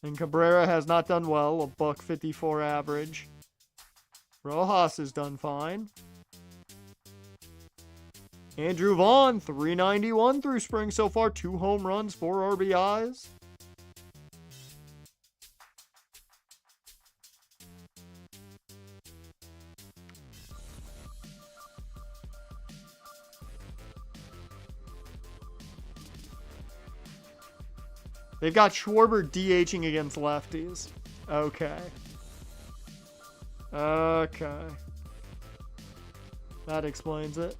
And Cabrera has not done well. A $154 average. Rojas has done fine. Andrew Vaughn, 391 through spring so far. 2 home runs, 4 RBIs. They've got Schwarber DHing against lefties. Okay. Okay. That explains it.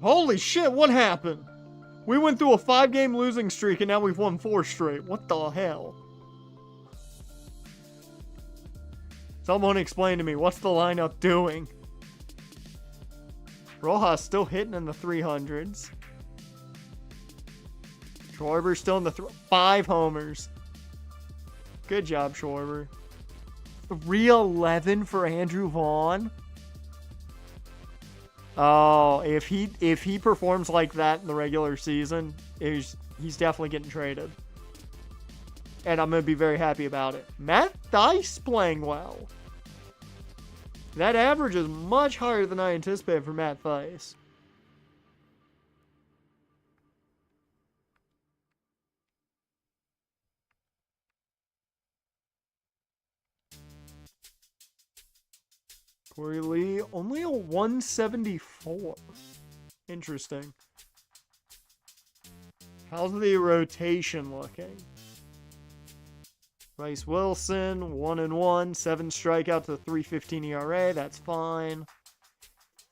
Holy shit, what happened? We went through a 5-game losing streak and now we've won 4 straight. What the hell? Someone explain to me, what's the lineup doing? Rojas still hitting in the 300s. Schwarber still in the 5 homers. Good job, Schwarber. 311 for Andrew Vaughn. Oh, if he performs like that in the regular season, he's definitely getting traded. And I'm going to be very happy about it. Matt Thaiss playing well. That average is much higher than I anticipated for Matt Thaiss. Corey Lee, only a 174. Interesting. How's the rotation looking? Bryce Wilson, 1-1, 7 strikeouts to 3.15 ERA. That's fine.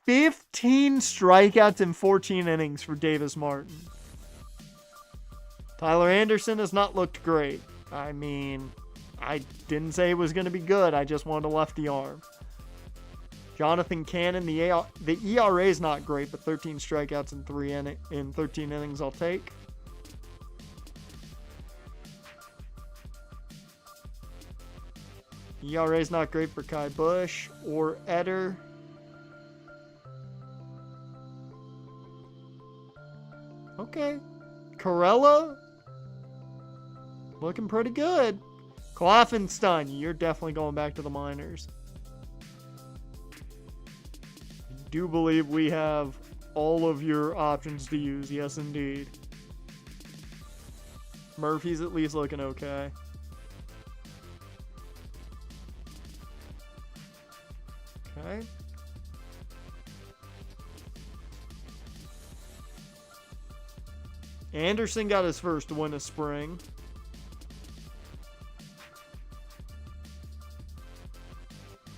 15 strikeouts in 14 innings for Davis Martin. Tyler Anderson has not looked great. I mean, I didn't say it was going to be good. I just wanted a lefty arm. Jonathan Cannon, the ERA is not great, but 13 strikeouts in 13 innings I'll take. ERA is not great for Kai Bush or Eder. Okay. Corella, looking pretty good. Klopfenstein, you're definitely going back to the minors. I do believe we have all of your options to use. Yes, indeed. Murphy's at least looking okay. Okay. Anderson got his first win of spring.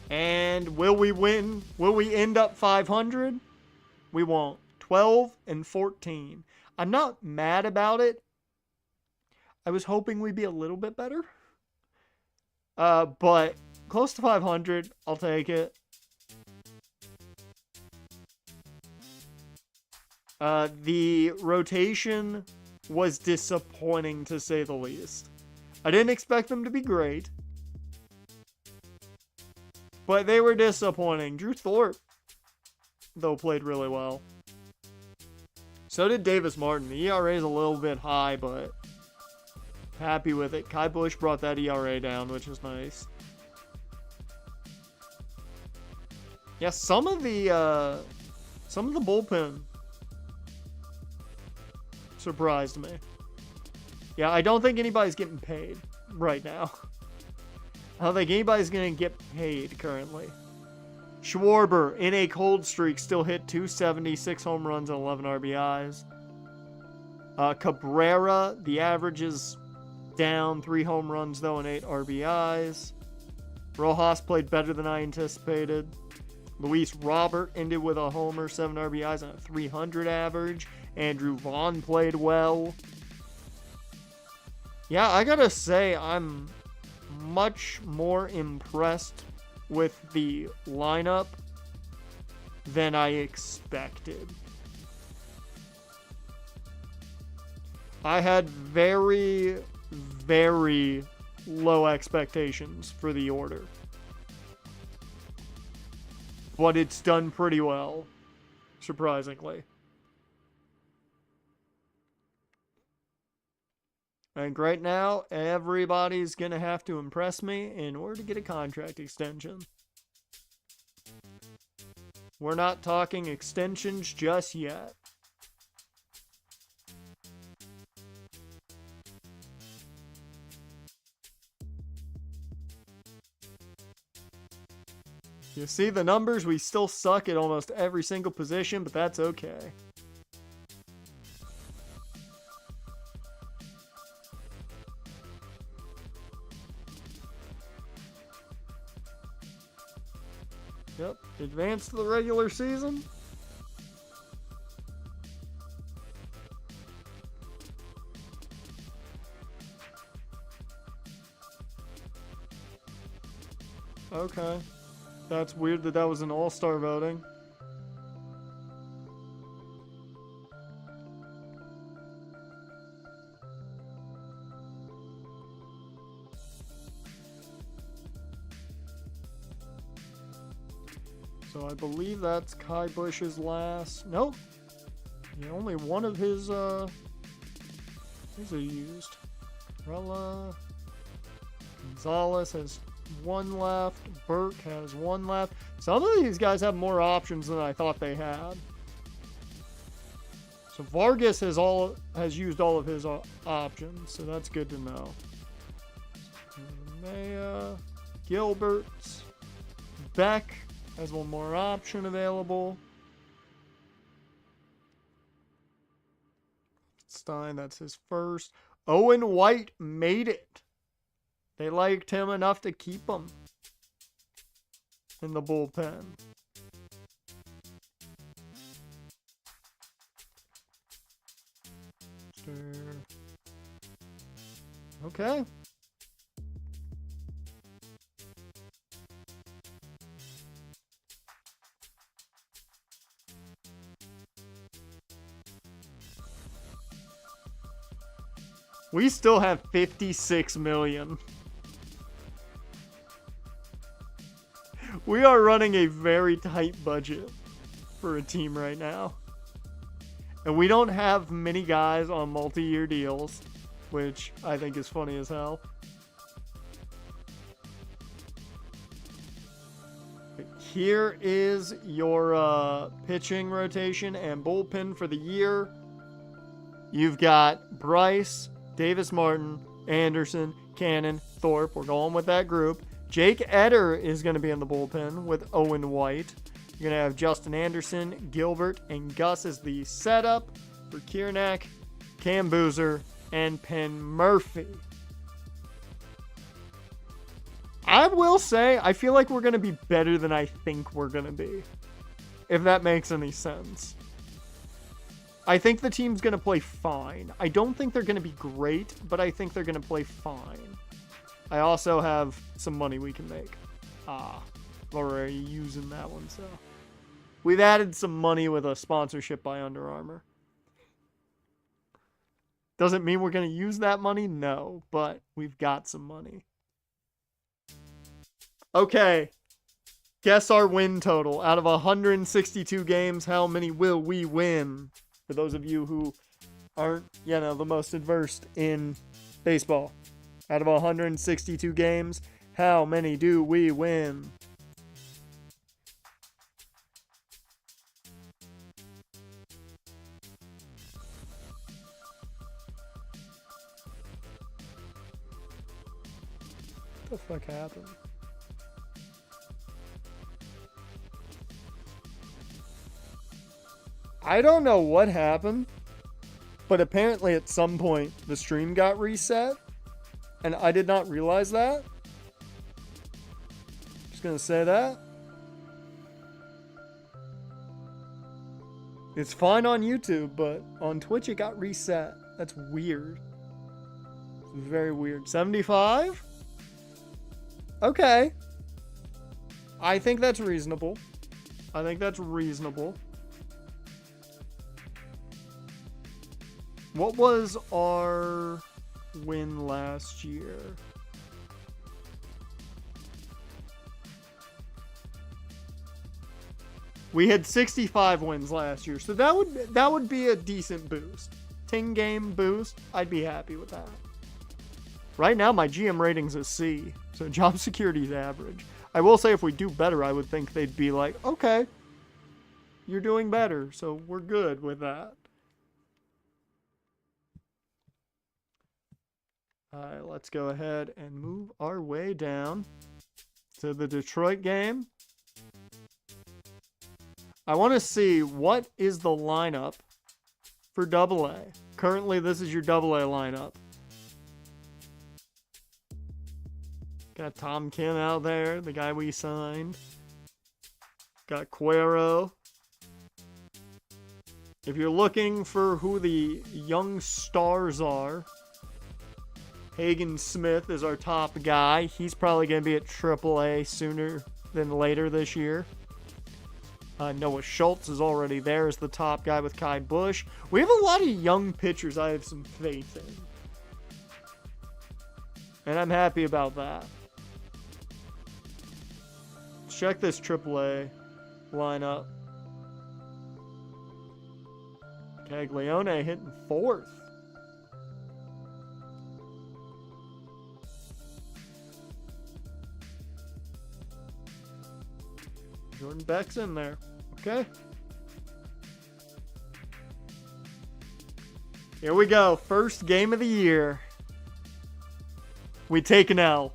And will we win? Will we end up 500? We won't. 12-14. I'm not mad about it. I was hoping we'd be a little bit better. But close to 500, I'll take it. The rotation was disappointing, to say the least. I didn't expect them to be great, but they were disappointing. Drew Thorpe, though, played really well. So did Davis Martin. The ERA is a little bit high, but happy with it. Kai Bush brought that ERA down, which is nice. Yeah, some of the bullpen surprised me. Yeah, I don't think anybody's getting paid right now. I don't think anybody's going to get paid currently. Schwarber, in a cold streak, still hit 276 home runs and 11 RBIs. Cabrera, the average is down, 3 home runs though and 8 RBIs. Rojas played better than I anticipated. Luis Robert ended with a homer, 7 RBIs, and a 300 average. Andrew Vaughn played well. Yeah, I gotta say, I'm much more impressed with the lineup than I expected. I had very, very low expectations for the order. But it's done pretty well, surprisingly. I think right now, everybody's going to have to impress me in order to get a contract extension. We're not talking extensions just yet. You see the numbers? We still suck at almost every single position, but that's okay. Yep, advance to the regular season. Okay. That's weird that that was an all-star voting. So I believe that's Kai Bush's last. Nope. Yeah, only one of his these are used. Rella. Gonzalez has 1 left. Burke has 1 left. Some of these guys have more options than I thought they had. So Vargas has used all of his options, so that's good to know. Maya, Gilbert, Beck has 1 more option available. Stein, that's his first. Owen White made it. They liked him enough to keep him in the bullpen. Okay. We still have 56 million. We are running a very tight budget for a team right now. And we don't have many guys on multi-year deals, which I think is funny as hell. Here is your pitching rotation and bullpen for the year. You've got Bryce, Davis Martin, Anderson, Cannon, Thorpe. We're going with that group. Jake Eder is going to be in the bullpen with Owen White. You're going to have Justin Anderson, Gilbert, and Gus as the setup for Kiernack, Cam Boozer, and Penn Murphy. I will say, I feel like we're going to be better than I think we're going to be, if that makes any sense. I think the team's going to play fine. I don't think they're going to be great, but I think they're going to play fine. I also have some money we can make. We're already using that one, so. We've added some money with a sponsorship by Under Armour. Doesn't mean we're going to use that money, no, but we've got some money. Okay. Guess our win total. Out of 162 games, how many will we win? For those of you who aren't, the most adversed in baseball. Out of 162 games, how many do we win? What the fuck happened? I don't know what happened, but apparently at some point the stream got reset, and I did not realize that. Just gonna say that. It's fine on YouTube, but on Twitch it got reset. That's weird. It's very weird. 75? Okay. I think that's reasonable. I think that's reasonable. What was our win last year? We had 65 wins last year, so that would be a decent boost. 10 game boost, I'd be happy with that. Right now, my GM rating's a C, so job security is average. I will say if we do better, I would think they'd be like, okay, you're doing better, so we're good with that. Alright, let's go ahead and move our way down to the Detroit game. I want to see what is the lineup for AA. Currently, this is your AA lineup. Got Tom Kim out there, the guy we signed. Got Cuero. If you're looking for who the young stars are, Hagen Smith is our top guy. He's probably going to be at AAA sooner than later this year. Noah Schultz is already there as the top guy with Kai Bush. We have a lot of young pitchers I have some faith in. And I'm happy about that. Let's check this AAA lineup. Caglione hitting 4th. Jordan Beck's in there. Okay. Here we go. First game of the year. We take an L.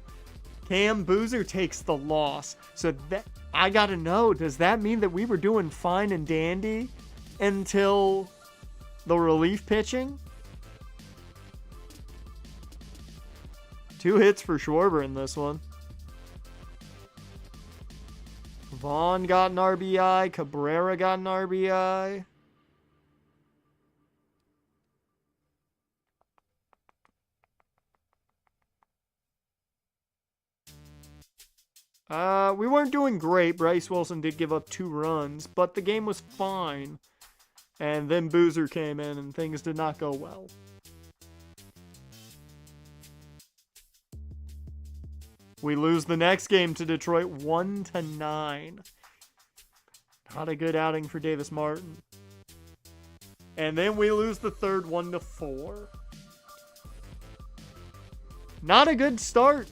Cam Boozer takes the loss. So that I gotta know, does that mean that we were doing fine and dandy until the relief pitching? 2 hits for Schwarber in this one. Vaughn got an RBI. Cabrera got an RBI. We weren't doing great. Bryce Wilson did give up 2 runs, but the game was fine. And then Boozer came in and things did not go well. We lose the next game to Detroit 1-9. Not a good outing for Davis Martin. And then we lose the third 1-4. Not a good start.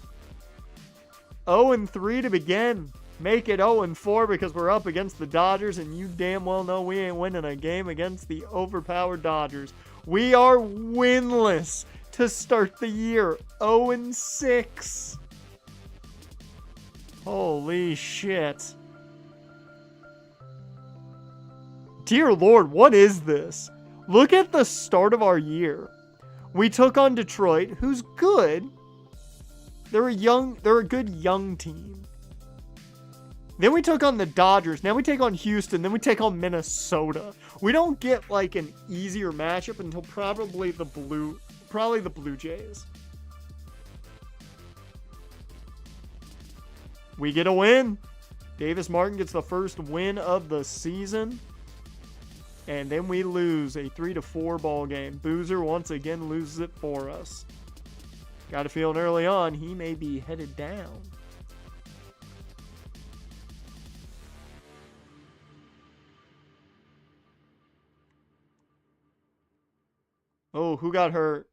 0-3 to begin. Make it 0-4 because we're up against the Dodgers, and you damn well know we ain't winning a game against the overpowered Dodgers. We are winless to start the year. 0-6. Holy shit. Dear Lord, what is this? Look at the start of our year. We took on Detroit, who's good. They're a good young team. Then we took on the Dodgers. Now we take on Houston. Then we take on Minnesota. We don't get like an easier matchup until probably the Blue Jays. We get a win. Davis Martin gets the first win of the season. And then we lose a 3-4 ball game. Boozer once again loses it for us. Got a feeling early on he may be headed down. Oh, who got hurt?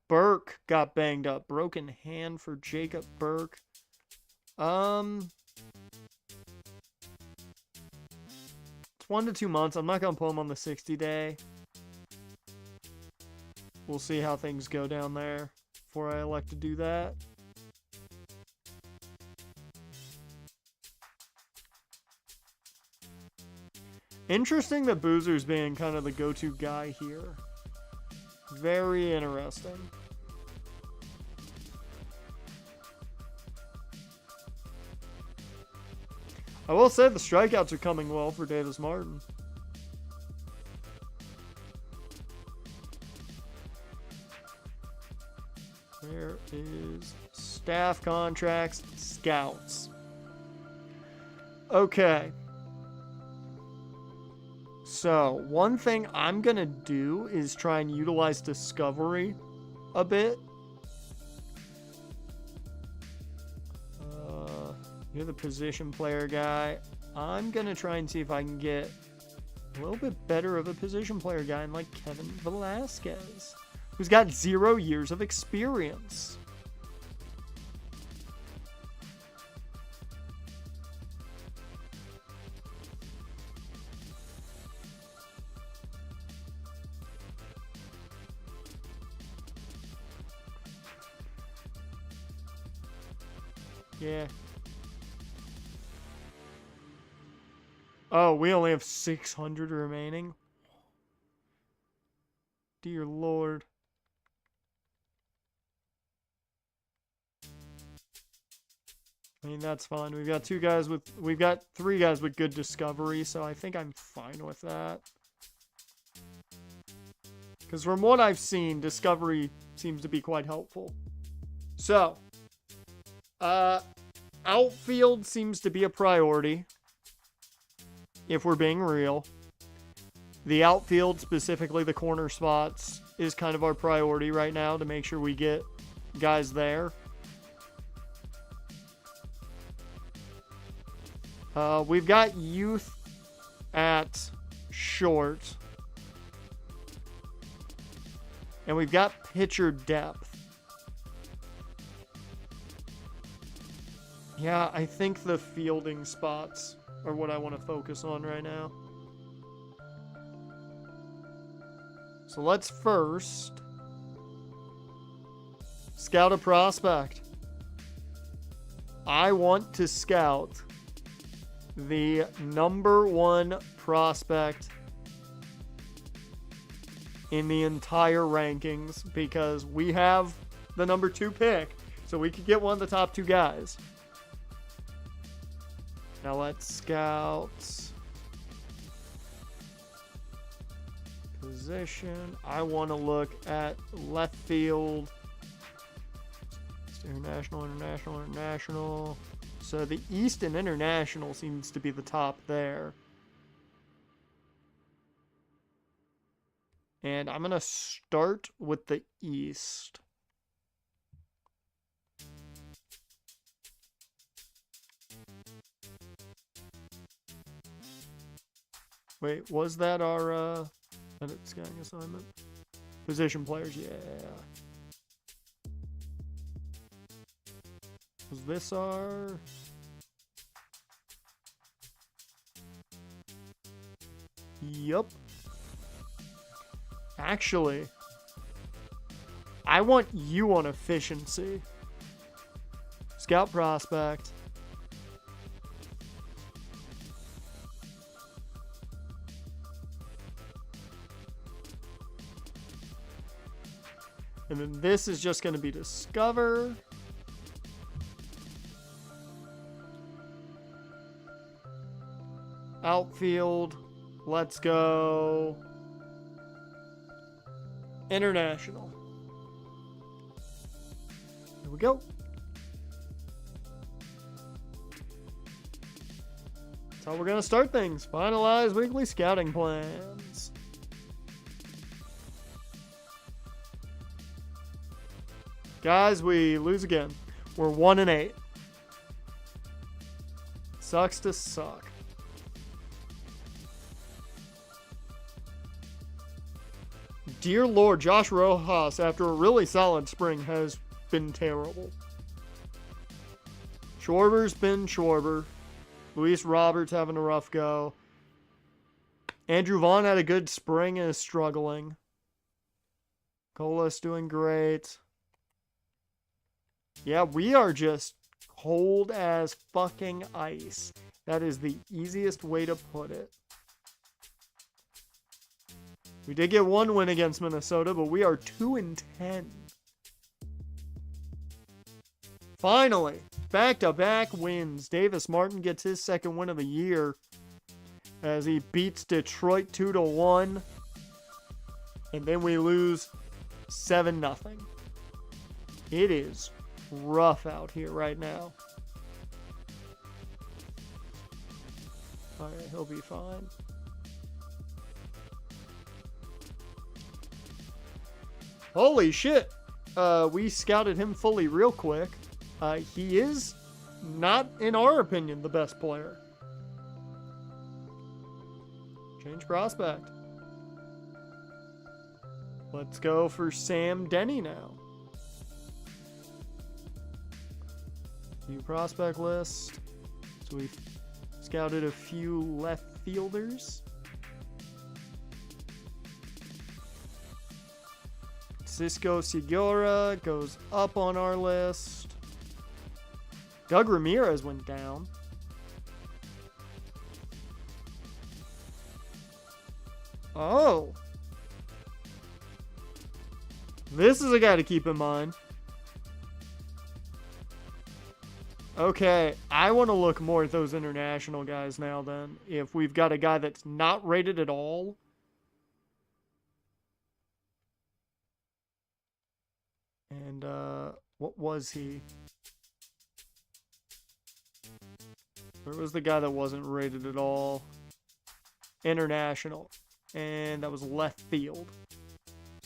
Burke got banged up. Broken hand for Jacob Burke. It's 1 to 2 months. I'm not going to pull him on the 60-day. We'll see how things go down there before I elect to do that. Interesting that Boozer's being kind of the go-to guy here. Very interesting. I will say the strikeouts are coming well for Davis Martin. There is staff contracts, scouts. Okay. So, one thing I'm going to do is try and utilize Discovery a bit. You're the position player guy. I'm going to try and see if I can get a little bit better of a position player guy like Kevin Velasquez, who's got 0 years of experience. Yeah. Oh, we only have 600 remaining. Dear Lord. I mean, that's fine. We've got 3 guys with good discovery, so I think I'm fine with that. Because from what I've seen, discovery seems to be quite helpful. So, outfield seems to be a priority. If we're being real. The outfield, specifically the corner spots, is kind of our priority right now to make sure we get guys there. We've got youth at short. And we've got pitcher depth. Yeah, I think the fielding spots are what I want to focus on right now. So let's first scout a prospect. I want to scout the #1 prospect in the entire rankings because we have the #2 pick, so we could get one of the top 2 guys. Now let's scout position. I want to look at left field. International. So the East and International seems to be the top there. And I'm going to start with the East. Wait, was that our edit scouting assignment? Position players, yeah. Was this our... Yup. Actually, I want you on efficiency. Scout prospect. And then this is just going to be discover. Outfield. Let's go. International. Here we go. That's how we're going to start things. Finalize weekly scouting plans. Guys, we lose again. We're 1-8. Sucks to suck. Dear Lord, Josh Rojas, after a really solid spring, has been terrible. Schwarber's been Schwarber. Luis Roberts having a rough go. Andrew Vaughn had a good spring and is struggling. Cola's doing great. Yeah, we are just cold as fucking ice. That is the easiest way to put it. We did get one win against Minnesota, but we are 2-10. Finally, back-to-back wins. Davis Martin gets his second win of the year as he beats Detroit 2-1. And then we lose 7-0. It is rough out here right now. Alright, he'll be fine. Holy shit! We scouted him fully real quick. He is not, in our opinion, the best player. Change prospect. Let's go for Sam Denny now. View prospect list. So we've scouted a few left fielders. Cisco Segura goes up on our list. Doug Ramirez went down. Oh. This is a guy to keep in mind. Okay, I want to look more at those international guys now then. If we've got a guy that's not rated at all. And, what was he? Where was the guy that wasn't rated at all? International. And that was left field.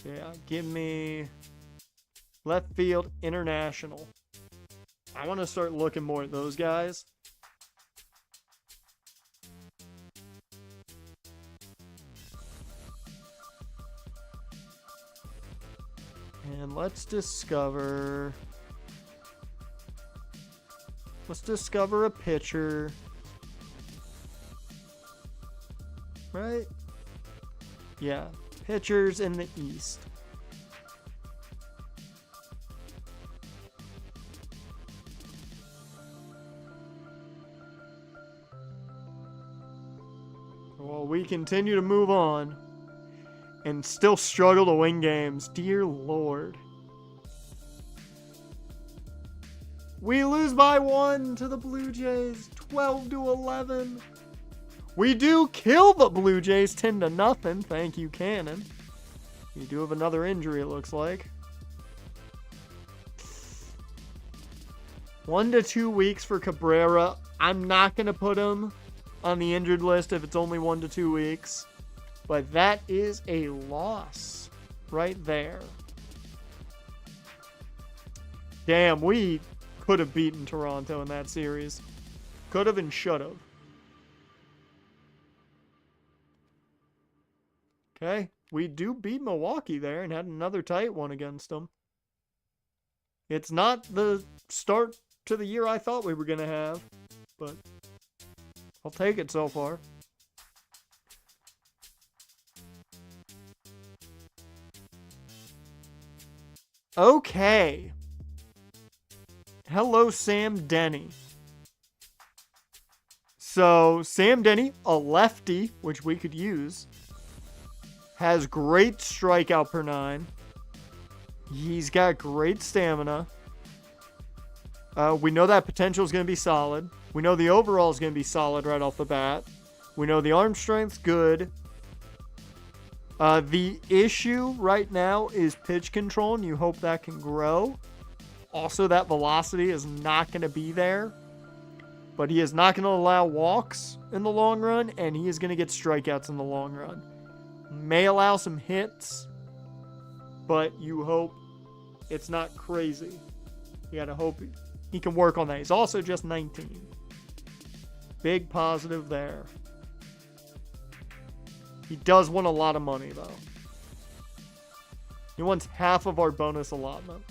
So yeah, give me left field international. I want to start looking more at those guys. And let's discover a pitcher. Right? Yeah, pitchers in the East. Well, we continue to move on and still struggle to win games. Dear Lord. We lose by 1 to the Blue Jays, 12-11. We do kill the Blue Jays 10-0. Thank you, Cannon. We do have another injury, it looks like. 1 to 2 weeks for Cabrera. I'm not going to put him on the injured list if it's only 1 to 2 weeks. But that is a loss right there. Damn, we could have beaten Toronto in that series. Could have and should have. Okay, we do beat Milwaukee there and had another tight one against them. It's not the start to the year I thought we were going to have, but I'll take it so far. Okay. Hello, Sam Denny. So, Sam Denny, a lefty, which we could use, has great strikeout per 9. He's got great stamina. We know that potential is going to be solid. We know the overall is going to be solid right off the bat. We know the arm strength's good. The issue right now is pitch control, and you hope that can grow. Also, that velocity is not going to be there. But he is not going to allow walks in the long run, and he is going to get strikeouts in the long run. May allow some hits, but you hope it's not crazy. You got to hope he can work on that. He's also just 19. Big positive there. He does want a lot of money, though. He wants half of our bonus allotment.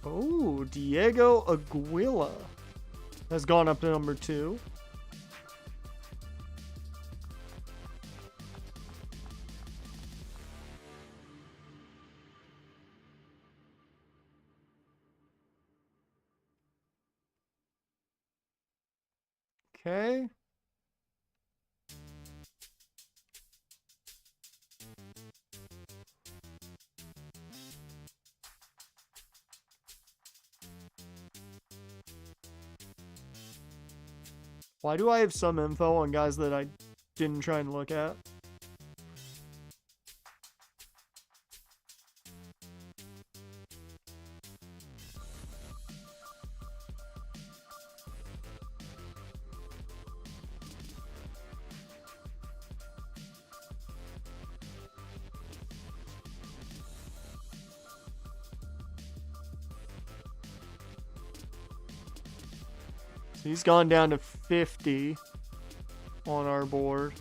Oh, Diego Aguila has gone up to number 2. Okay. Why do I have some info on guys that I didn't try and look at? He's gone down to 50 on our board.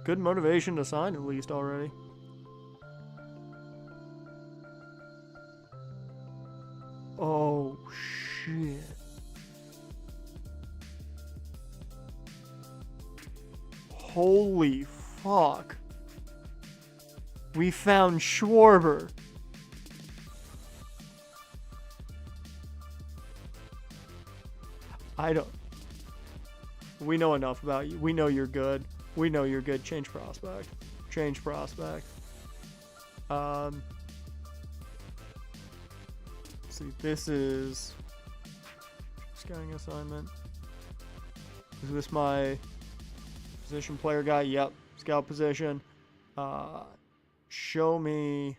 Good motivation to sign at least already. Oh, shit. Holy fuck. We found Schwarber. We know enough about you. We know you're good. We know you're good. Change prospect. Change prospect. See, this is scouting assignment. Is this my position player guy? Yep. Scout position. Show me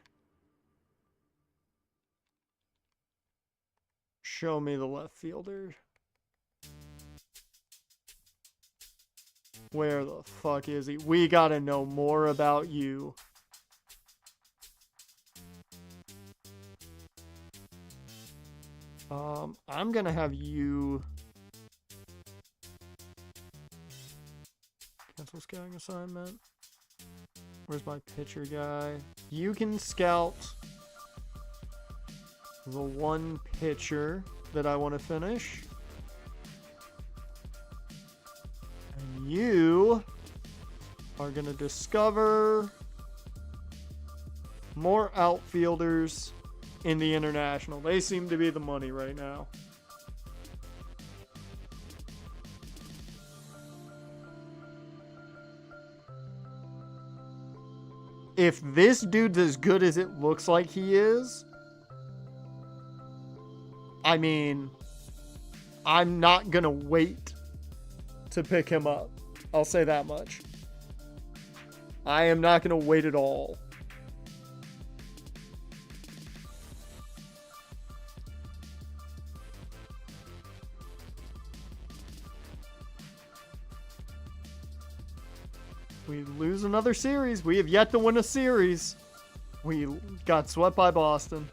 the left fielder. Where the fuck is he? We gotta know more about you. I'm gonna have you cancel scouting assignment. Where's my pitcher guy? You can scout the one pitcher that I want to finish. And you are going to discover more outfielders in the international. They seem to be the money right now. If this dude's as good as it looks like he is, I mean, I'm not going to wait to pick him up. I'll say that much. I am not going to wait at all. We lose another series. We have yet to win a series. We got swept by Boston.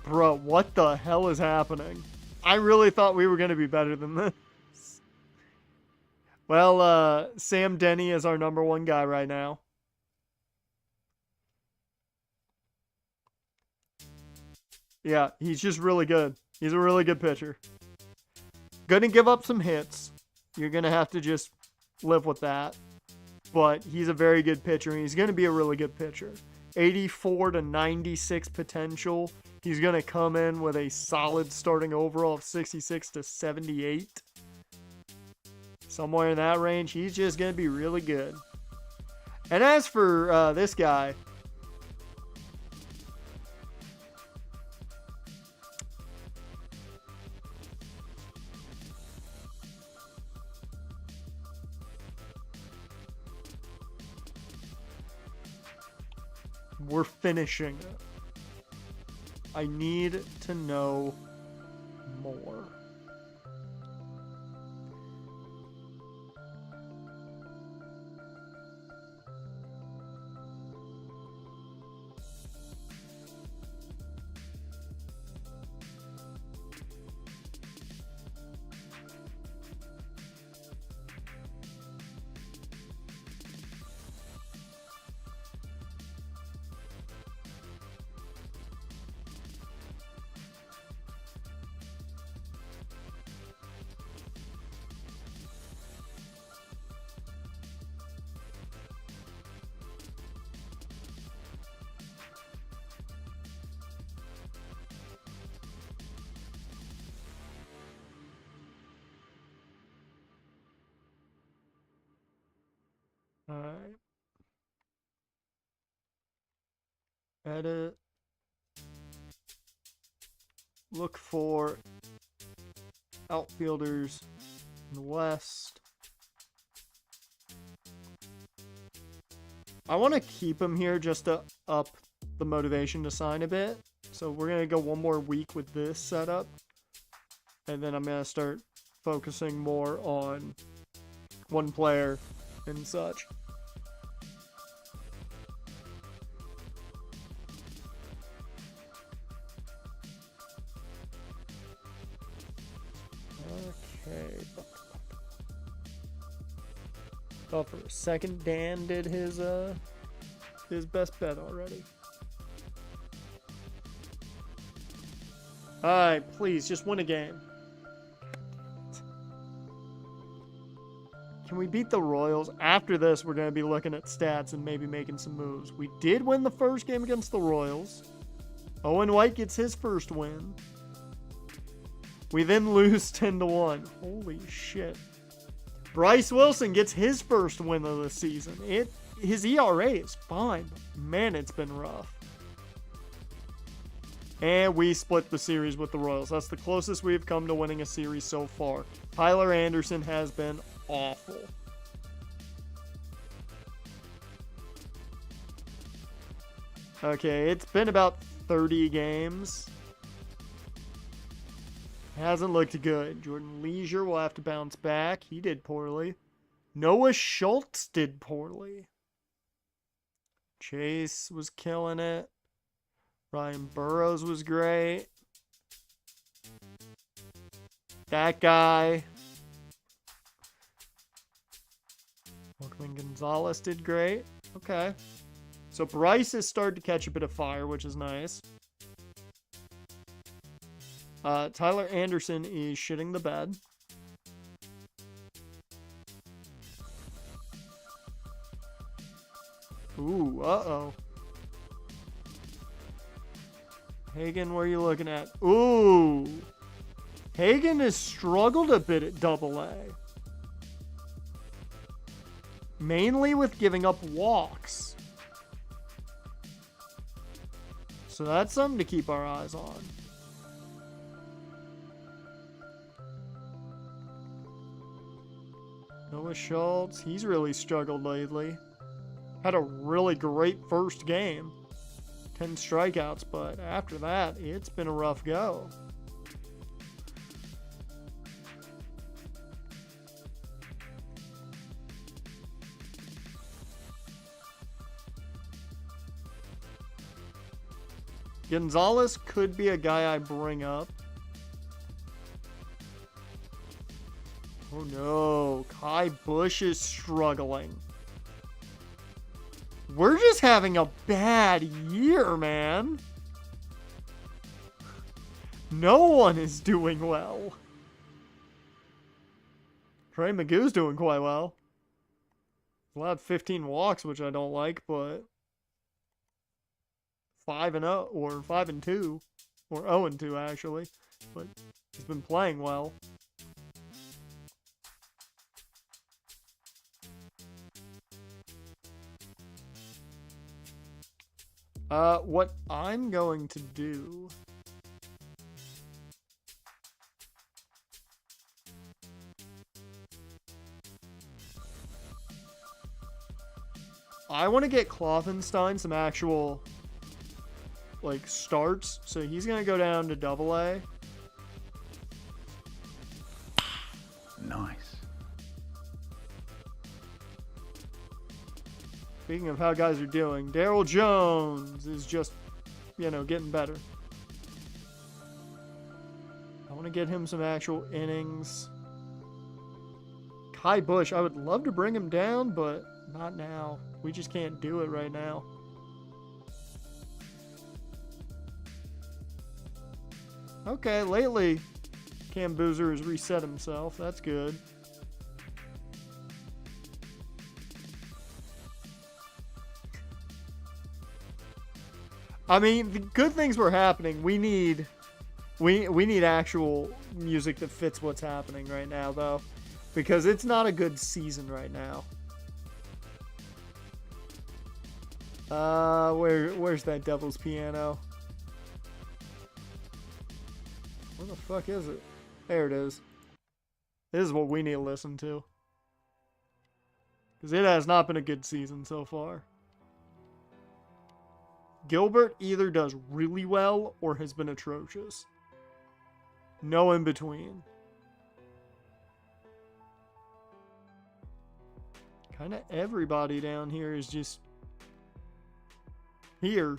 Bro, what the hell is happening? I really thought we were going to be better than this. Well, Sam Denny is our number one guy right now. Yeah, he's just really good. He's a really good pitcher. Gonna give up some hits. You're gonna have to just live with that. But he's a very good pitcher, and he's gonna be a really good pitcher. 84 to 96 potential. He's gonna come in with a solid starting overall of 66 to 78. Somewhere in that range. He's just gonna be really good. And as for this guy, we're finishing it. I need to know more. Alright. Edit. Look for outfielders in the West. I want to keep him here just to up the motivation to sign a bit. So we're going to go one more week with this setup. And then I'm going to start focusing more on one player and such. Okay. Thought for a second Dan did his best bet already. Alright, please, just win a game. Can we beat the Royals? After this, we're going to be looking at stats and maybe making some moves. We did win the first game against the Royals. Owen White gets his first win. We then lose 10-1. Holy shit. Bryce Wilson gets his first win of the season. His ERA is fine, but man, it's been rough. And we split the series with the Royals. That's the closest we've come to winning a series so far. Tyler Anderson has been awful. Okay, it's been about 30 games. Hasn't looked good. Jordan Leisure will have to bounce back. He did poorly. Noah Schultz did poorly. Chase was killing it. Ryan Burrows was great. That guy. Oakland Gonzalez did great. Okay. So Bryce has started to catch a bit of fire, which is nice. Tyler Anderson is shitting the bed. Ooh, uh-oh. Hagen, where are you looking at? Ooh. Hagen has struggled a bit at Double-A. Mainly with giving up walks. So that's something to keep our eyes on. Noah Schultz, he's really struggled lately. Had a really great first game. 10 strikeouts, but after that, it's been a rough go. Gonzalez could be a guy I bring up. Oh no, Kai Bush is struggling. We're just having a bad year, man. No one is doing well. Trey Magoo's doing quite well. Allowed 15 walks, which I don't like, but 5-0 or 5-2 or 0-2 actually, but he's been playing well. What I'm going to do I want to get Klopfenstein some actual like starts, so he's gonna go down to Double-A. Nice. Speaking of how guys are doing, Darryl Jones is just, getting better. I want to get him some actual innings. Kai Bush, I would love to bring him down, but not now. We just can't do it right now. Okay, lately, Cam Boozer has reset himself. That's good. I mean, the good things were happening. We need actual music that fits what's happening right now, though, because it's not a good season right now. Where's that devil's piano? Where the fuck is it? There it is. This is what we need to listen to. Because it has not been a good season so far. Gilbert either does really well or has been atrocious. No in between. Kind of everybody down here is just here.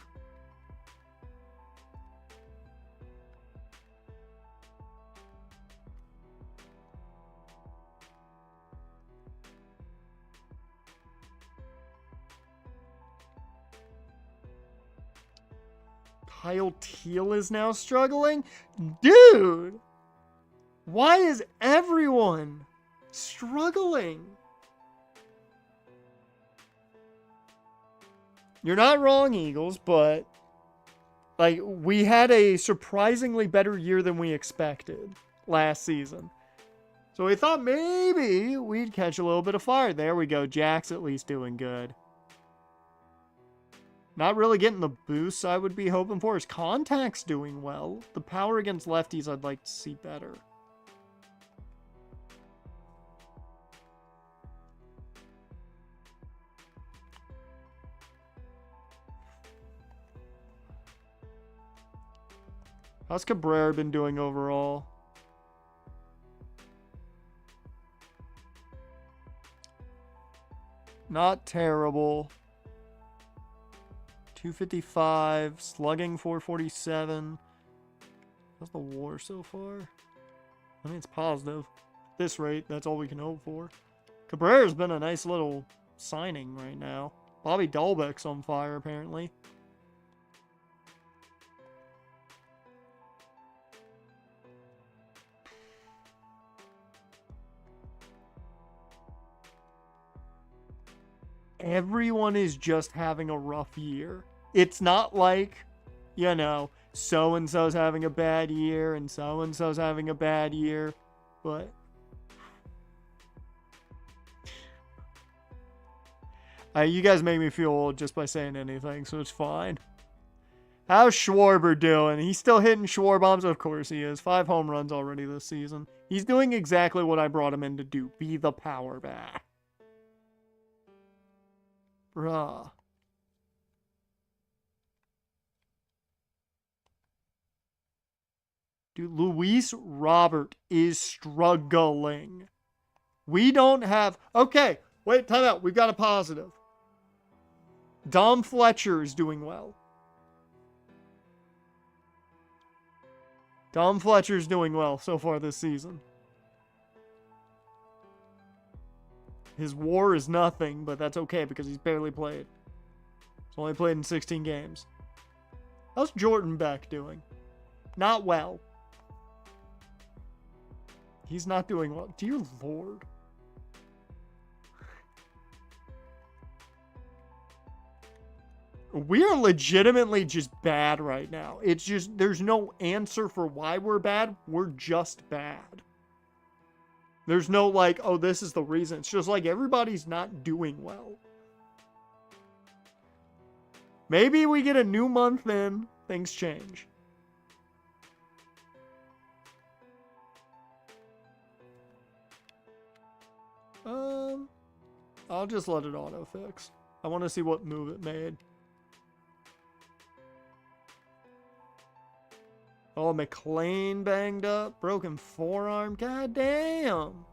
Kyle Teal is now struggling? Dude! Why is everyone struggling? You're not wrong, Eagles, but like we had a surprisingly better year than we expected last season. So we thought maybe we'd catch a little bit of fire. There we go. Jack's at least doing good. Not really getting the boosts I would be hoping for. His contact's doing well. The power against lefties I'd like to see better. How's Cabrera been doing overall? Not terrible. 255, slugging 447. How's the WAR so far? I mean, it's positive. At this rate, that's all we can hope for. Cabrera's been a nice little signing right now. Bobby Dahlbeck's on fire, apparently. Everyone is just having a rough year. It's not like, you know, so-and-so's having a bad year and so-and-so's having a bad year, but you guys make me feel old just by saying anything, so it's fine. How's Schwarber doing? He's still hitting Schwar bombs? Of course he is. 5 home runs already this season. He's doing exactly what I brought him in to do. Be the power bat. Bruh. Dude, Luis Robert is struggling. We don't have... Okay, wait, time out. We've got a positive. Dom Fletcher is doing well. Dom Fletcher's doing well so far this season. His WAR is nothing, but that's okay because he's barely played. He's only played in 16 games. How's Jordan Beck doing? Not well. He's not doing well. Dear Lord. We are legitimately just bad right now. It's just, there's no answer for why we're bad. We're just bad. There's no like, oh, this is the reason. It's just like everybody's not doing well. Maybe we get a new month in, things change. I'll just let it auto fix. I want to see what move it made. Oh, McLean banged up. Broken forearm. God damn.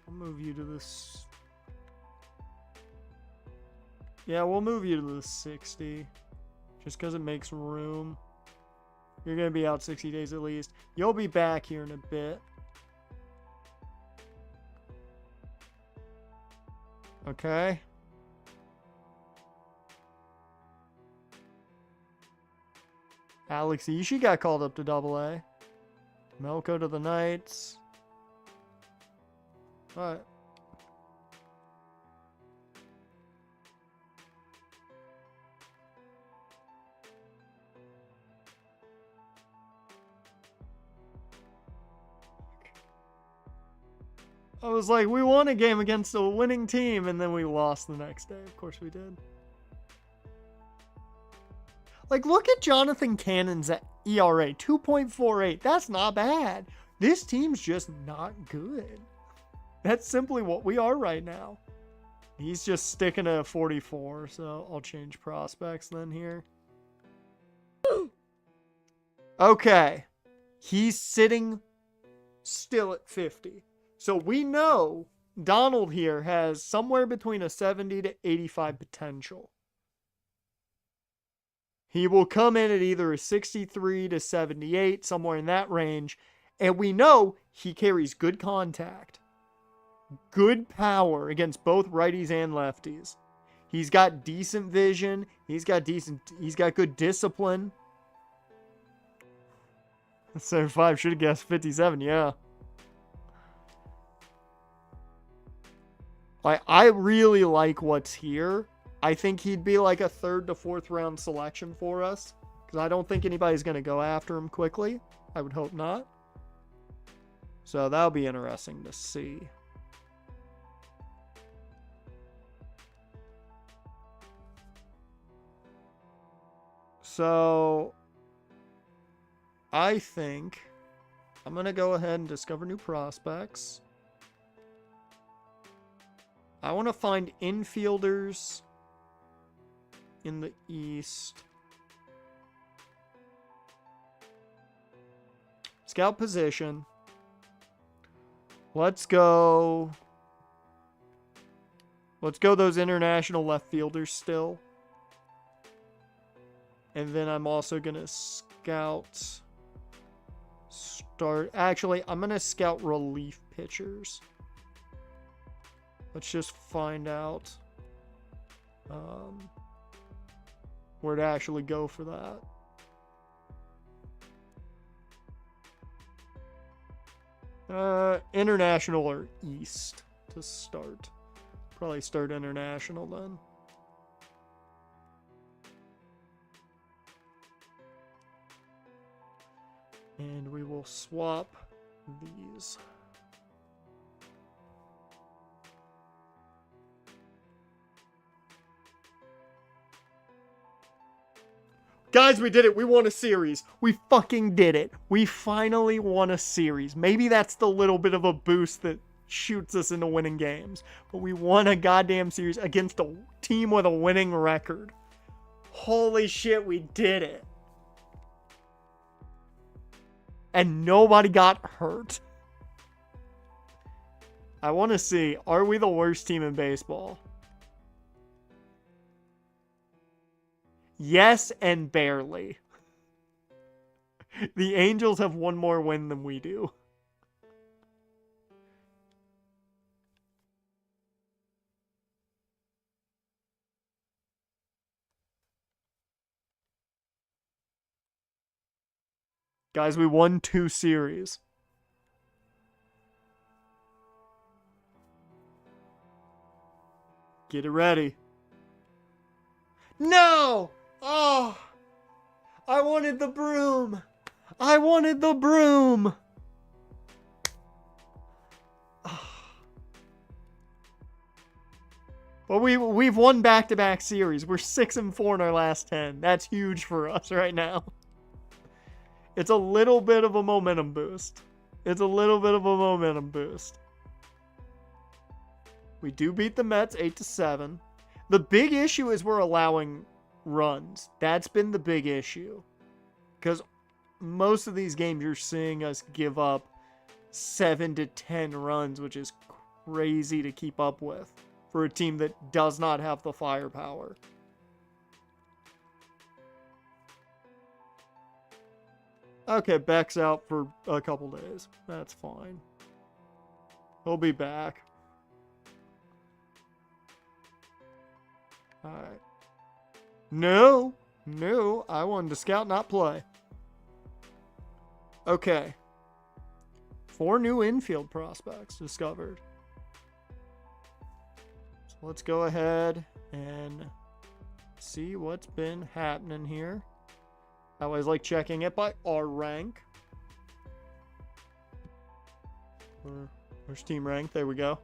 I'll move you to this. Yeah, we'll move you to the 60. Just because it makes room. You're going to be out 60 days at least. You'll be back here in a bit. Okay. Alex Ishii got called up to AA. Melko to the Knights. Alright. I was like, we won a game against a winning team, and then we lost the next day. Of course we did. Like, look at Jonathan Cannon's ERA, 2.48. That's not bad. This team's just not good. That's simply what we are right now. He's just sticking to 44, so I'll change prospects then here. Okay. He's sitting still at 50. So we know Donald here has somewhere between a 70 to 85 potential. He will come in at either a 63 to 78, somewhere in that range. And we know he carries good contact, good power against both righties and lefties. He's got decent vision. He's got good discipline. 75, should have guessed 57, yeah. I really like what's here. I think he'd be like a 3rd to 4th round selection for us, because I don't think anybody's going to go after him quickly. I would hope not. So that'll be interesting to see. So I think I'm going to go ahead and discover new prospects. I want to find infielders in the East. Scout position. Let's go those international left fielders still. And then I'm also going to Actually, I'm going to scout relief pitchers. Let's just find out where to actually go for that. International or East to start. Probably start international then. And we will swap these. Guys, we did it. We won a series. We fucking did it. We finally won a series. Maybe that's the little bit of a boost that shoots us into winning games. But we won a goddamn series against a team with a winning record. Holy shit, we did it. And nobody got hurt. I want to see, are we the worst team in baseball? Yes, and barely. The Angels have one more win than we do. Guys, we won 2 series. Get it ready. No! Oh! I wanted the broom. I wanted the broom. But we've won back-to-back series. We're 6-4 in our last 10. That's huge for us right now. It's a little bit of a momentum boost. It's a little bit of a momentum boost. We do beat the Mets 8-7. The big issue is we're allowing runs. That's been the big issue. Because most of these games you're seeing us give up 7 to 10 runs, which is crazy to keep up with for a team that does not have the firepower. Okay, Beck's out for a couple days. That's fine. He'll be back. Alright. No, I wanted to scout, not play. Okay. 4 new infield prospects discovered. So let's go ahead and see what's been happening here. I always like checking it by R rank. Where's team rank? There we go.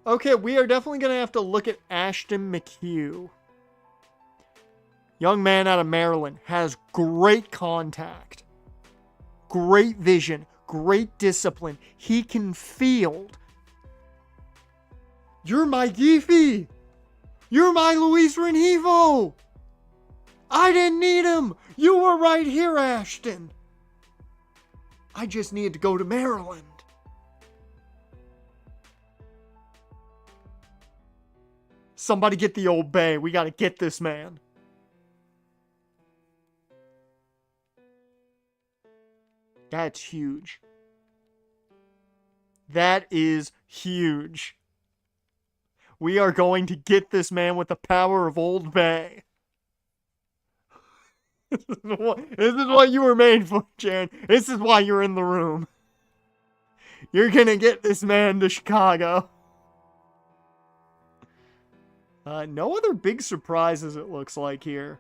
Okay, we are definitely going to have to look at Ashton McHugh. Young man out of Maryland, has great contact, great vision, great discipline. He can field. You're my Giffy. You're my Luis Rengifo. I didn't need him. You were right here, Ashton. I just needed to go to Maryland. Somebody get the old Bay. We got to get this man. That's huge. That is huge. We are going to get this man with the power of Old Bay. This is what you were made for, Jaron. This is why you're in the room. You're going to get this man to Chicago. No other big surprises, it looks like, here.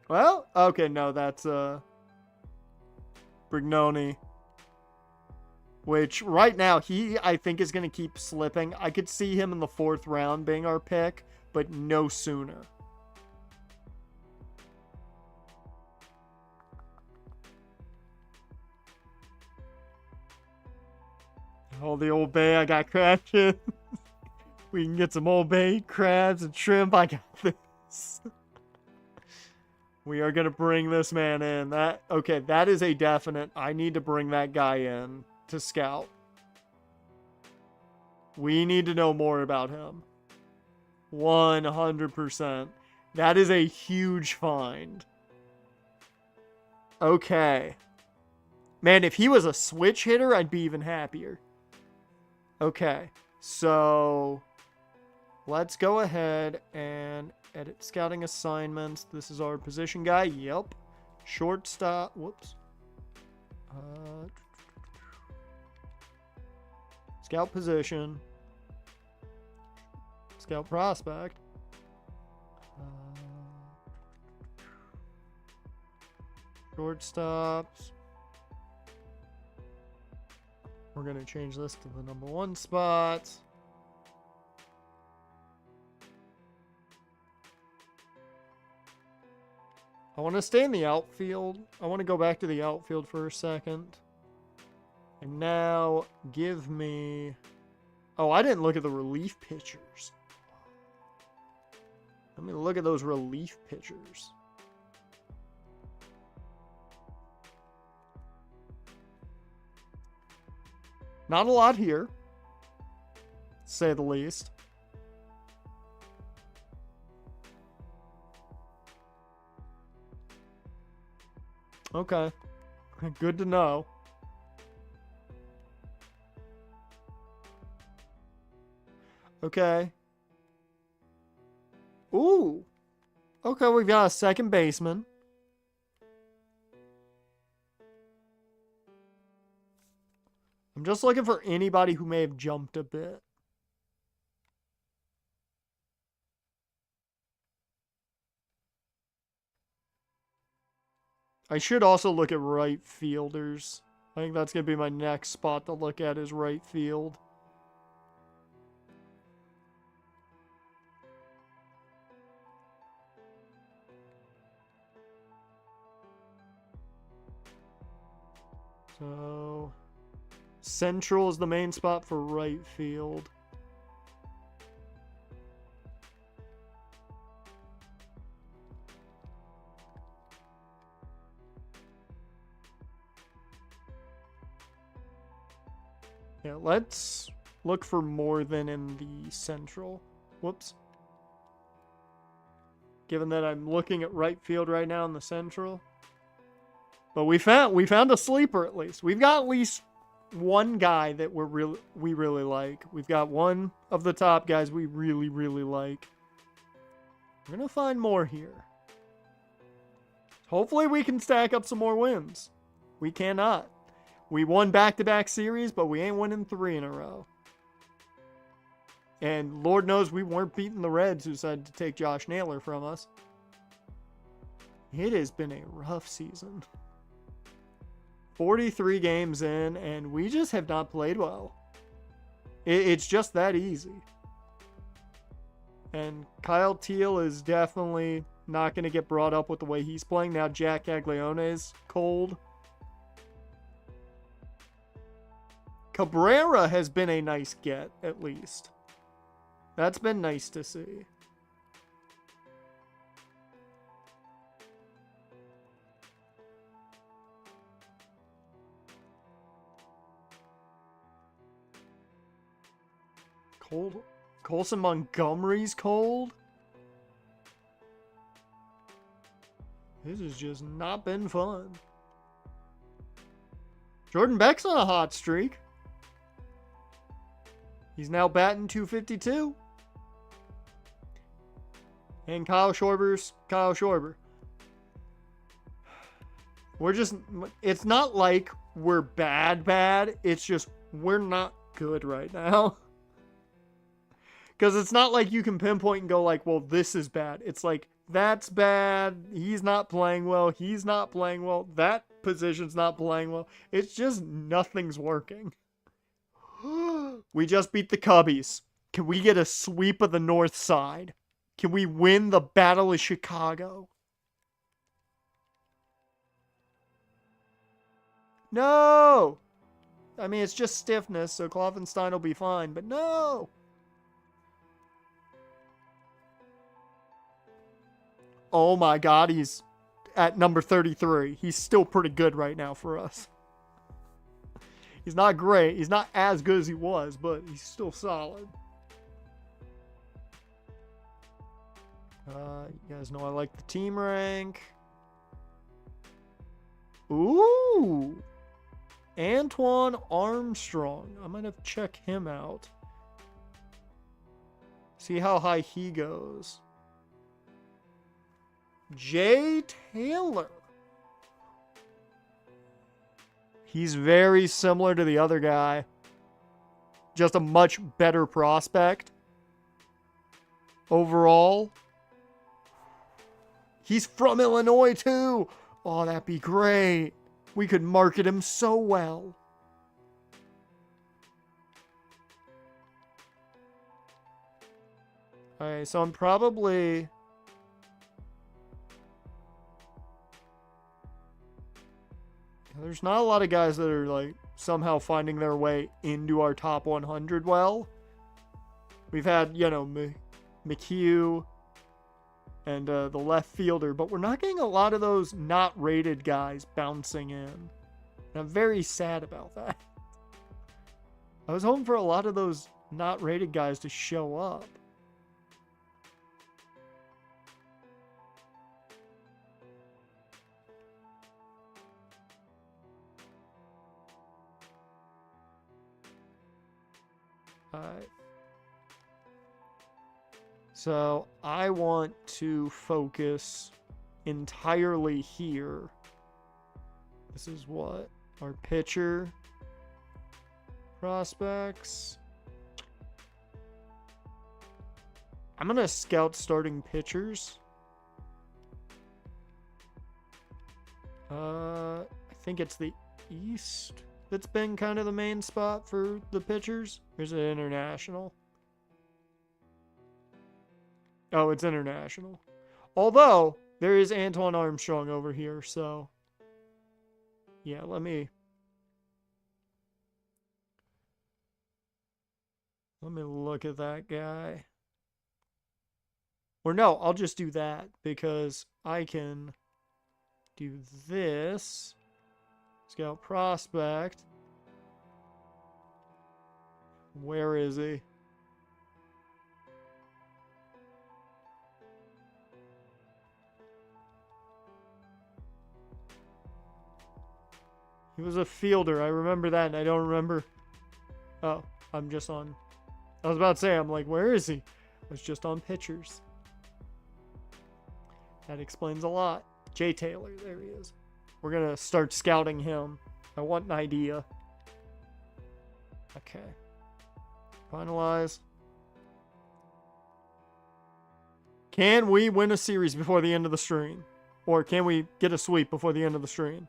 Well, okay, no, that's Brignoni. Which, right now, I think, is going to keep slipping. I could see him in the 4th round being our pick, but no sooner. Oh, the Old Bay, I got crabs. We can get some Old Bay crabs and shrimp. I got this. We are going to bring this man in. Okay, that is a definite. I need to bring that guy in to scout. We need to know more about him. 100%. That is a huge find. Okay. Man, if he was a switch hitter, I'd be even happier. Okay, so let's go ahead and edit scouting assignments. This is our position guy. Yep. Shortstop. Whoops. Scout position. Scout prospect. Shortstops. We're going to change this to the number 1 spot. I want to stay in the outfield. I want to go back to the outfield for a second. And now, give me... Oh, I didn't look at the relief pitchers. Let me look at those relief pitchers. Not a lot here, to say the least. Okay. Good to know. Okay. Ooh. Okay, we've got a second baseman. I'm just looking for anybody who may have jumped a bit. I should also look at right fielders. I think that's going to be my next spot to look at is right field. So, central is the main spot for right field. Yeah, let's look for more than in the central. Whoops. Given that I'm looking at right field right now in the central. But we found a sleeper at least. We've got at least one guy that we really like. We've got one of the top guys we really like. We're gonna find more here. Hopefully we can stack up some more wins. We cannot. We won back-to-back series, but we ain't winning 3 in a row. And Lord knows we weren't beating the Reds who decided to take Josh Naylor from us. It has been a rough season. 43 games in, and we just have not played well. It's just that easy. And Kyle Teal is definitely not going to get brought up with the way he's playing. Now Jack Caglione's cold. Cabrera has been a nice get, at least. That's been nice to see. Cold. Colson Montgomery's cold? This has just not been fun. Jordan Beck's on a hot streak. He's now batting .252. And Kyle Schwarber's Kyle Schwarber. It's not like we're bad. It's just we're not good right now. Because it's not like you can pinpoint and go like, well, this is bad. It's like, that's bad. He's not playing well. He's not playing well. That position's not playing well. It's just nothing's working. We just beat the Cubbies. Can we get a sweep of the North Side? Can we win the Battle of Chicago? No! I mean, it's just stiffness, so Kloffenstein will be fine, but no! Oh my god, he's at number 33. He's still pretty good right now for us. He's not great. He's not as good as he was, but he's still solid. You guys know I like the team rank. Ooh! Antoine Armstrong. I'm going to check him out. See how high he goes. Jay Taylor. He's very similar to the other guy. Just a much better prospect. Overall. He's from Illinois too. Oh, that'd be great. We could market him so well. Alright, so I'm probably... There's not a lot of guys that are like somehow finding their way into our top 100 well. We've had, you know, McHugh and the left fielder, but we're not getting a lot of those not rated guys bouncing in. And I'm very sad about that. I was hoping for a lot of those not rated guys to show up. Alright. So, I want to focus entirely here. This is what? Our pitcher prospects. I'm going to scout starting pitchers. I think it's the East that's been kind of the main spot for the pitchers. Or is it international? Oh, it's international. Although, there is Antoine Armstrong over here, so... Yeah, let me look at that guy. Or no, I'll just do that, because I can do this. Scout prospect. Where is he? He was a fielder. I remember that, and I don't remember. Oh, I'm just on... I was about to say, I'm like, where is he? I was just on pitchers. That explains a lot. Jay Taylor, there he is. We're going to start scouting him. I want an idea. Okay. Finalize. Can we win a series before the end of the stream? Or can we get a sweep before the end of the stream?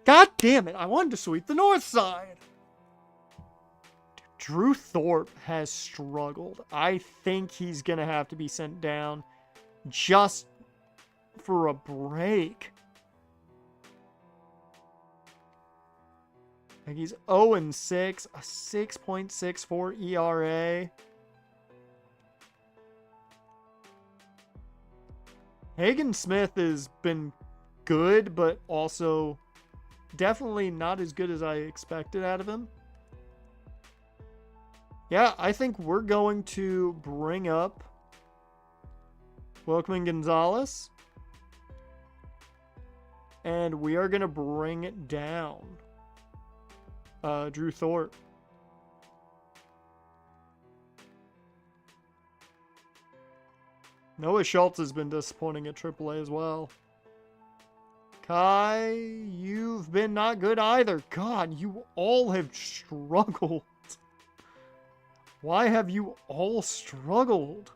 God damn it, I wanted to sweep the north side. Drew Thorpe has struggled. I think he's going to have to be sent down just for a break. Like he's 0-6, a 6.64 ERA. Hagen Smith has been good, but also definitely not as good as I expected out of him. Yeah, I think we're going to bring up Welcoming Gonzalez. And we are going to bring it down Drew Thorpe. Noah Schultz has been disappointing at AAA as well. Kai, you've been not good either. God, you all have struggled. Why have you all struggled?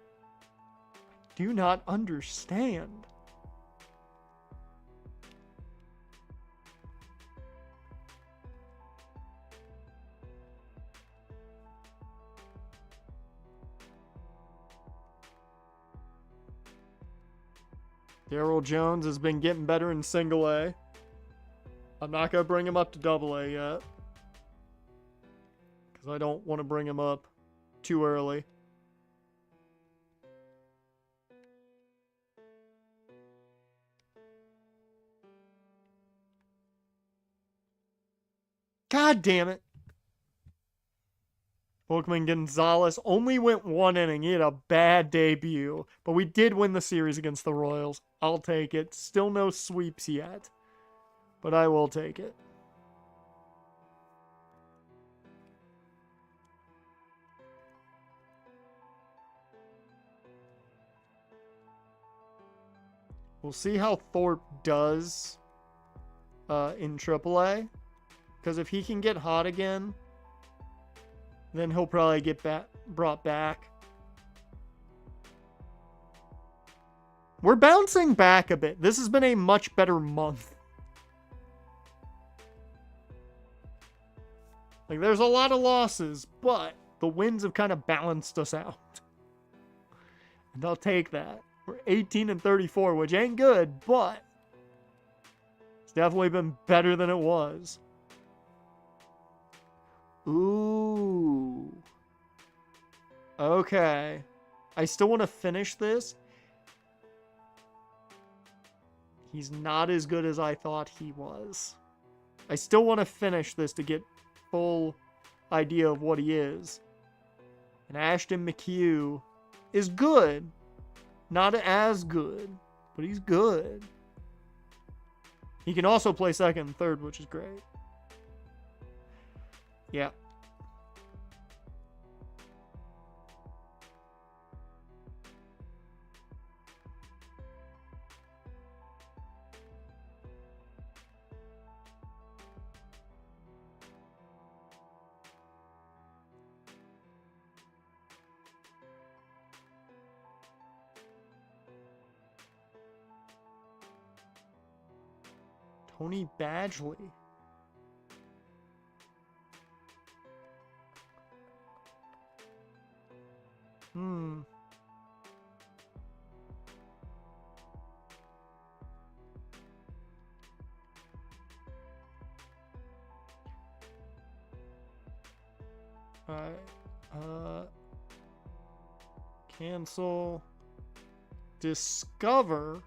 I do not understand. Darryl Jones has been getting better in single A. I'm not going to bring him up to double A yet, because I don't want to bring him up too early. God damn it. Welcoming Gonzalez only went 1 inning. He had a bad debut, but we did win the series against the Royals. I'll take it. Still no sweeps yet, but I will take it. We'll see how Thorpe does in AAA, because if he can get hot again, then he'll probably get brought back. We're bouncing back a bit. This has been a much better month. Like, there's a lot of losses, but the wins have kind of balanced us out. And I'll take that. We're 18-34, which ain't good, but it's definitely been better than it was. Ooh. Okay. I still want to finish this. He's not as good as I thought he was. I still want to finish this to get full idea of what he is. And Ashton McHugh is good. Not as good, but he's good. He can also play second and third, which is great. Yeah. Tony Badgley. Alright. Cancel. Discover.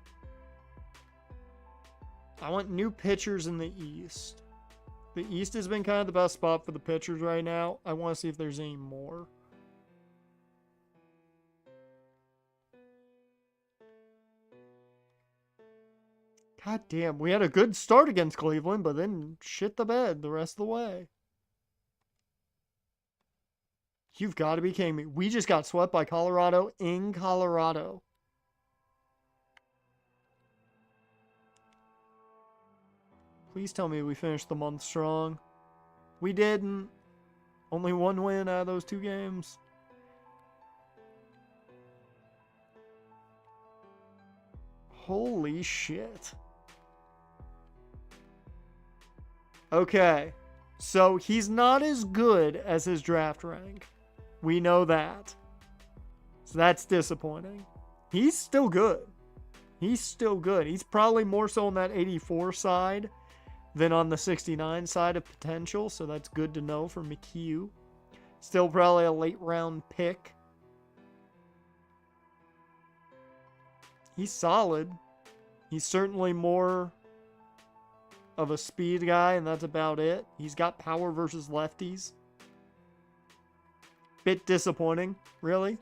I want new pitchers in the East. The East has been kind of the best spot for the pitchers right now. I want to see if there's any more. God damn, we had a good start against Cleveland, but then shit the bed the rest of the way. You've got to be kidding me. We just got swept by Colorado in Colorado. Please tell me we finished the month strong. We didn't. Only one win out of those 2 games. Holy shit. Okay. So he's not as good as his draft rank. We know that. So that's disappointing. He's still good. He's still good. He's probably more so on that 84 side than on the 69 side of potential. So that's good to know for McHugh. Still probably a late round pick. He's solid. He's certainly more of a speed guy, and that's about it. He's got power versus lefties. Bit disappointing, really.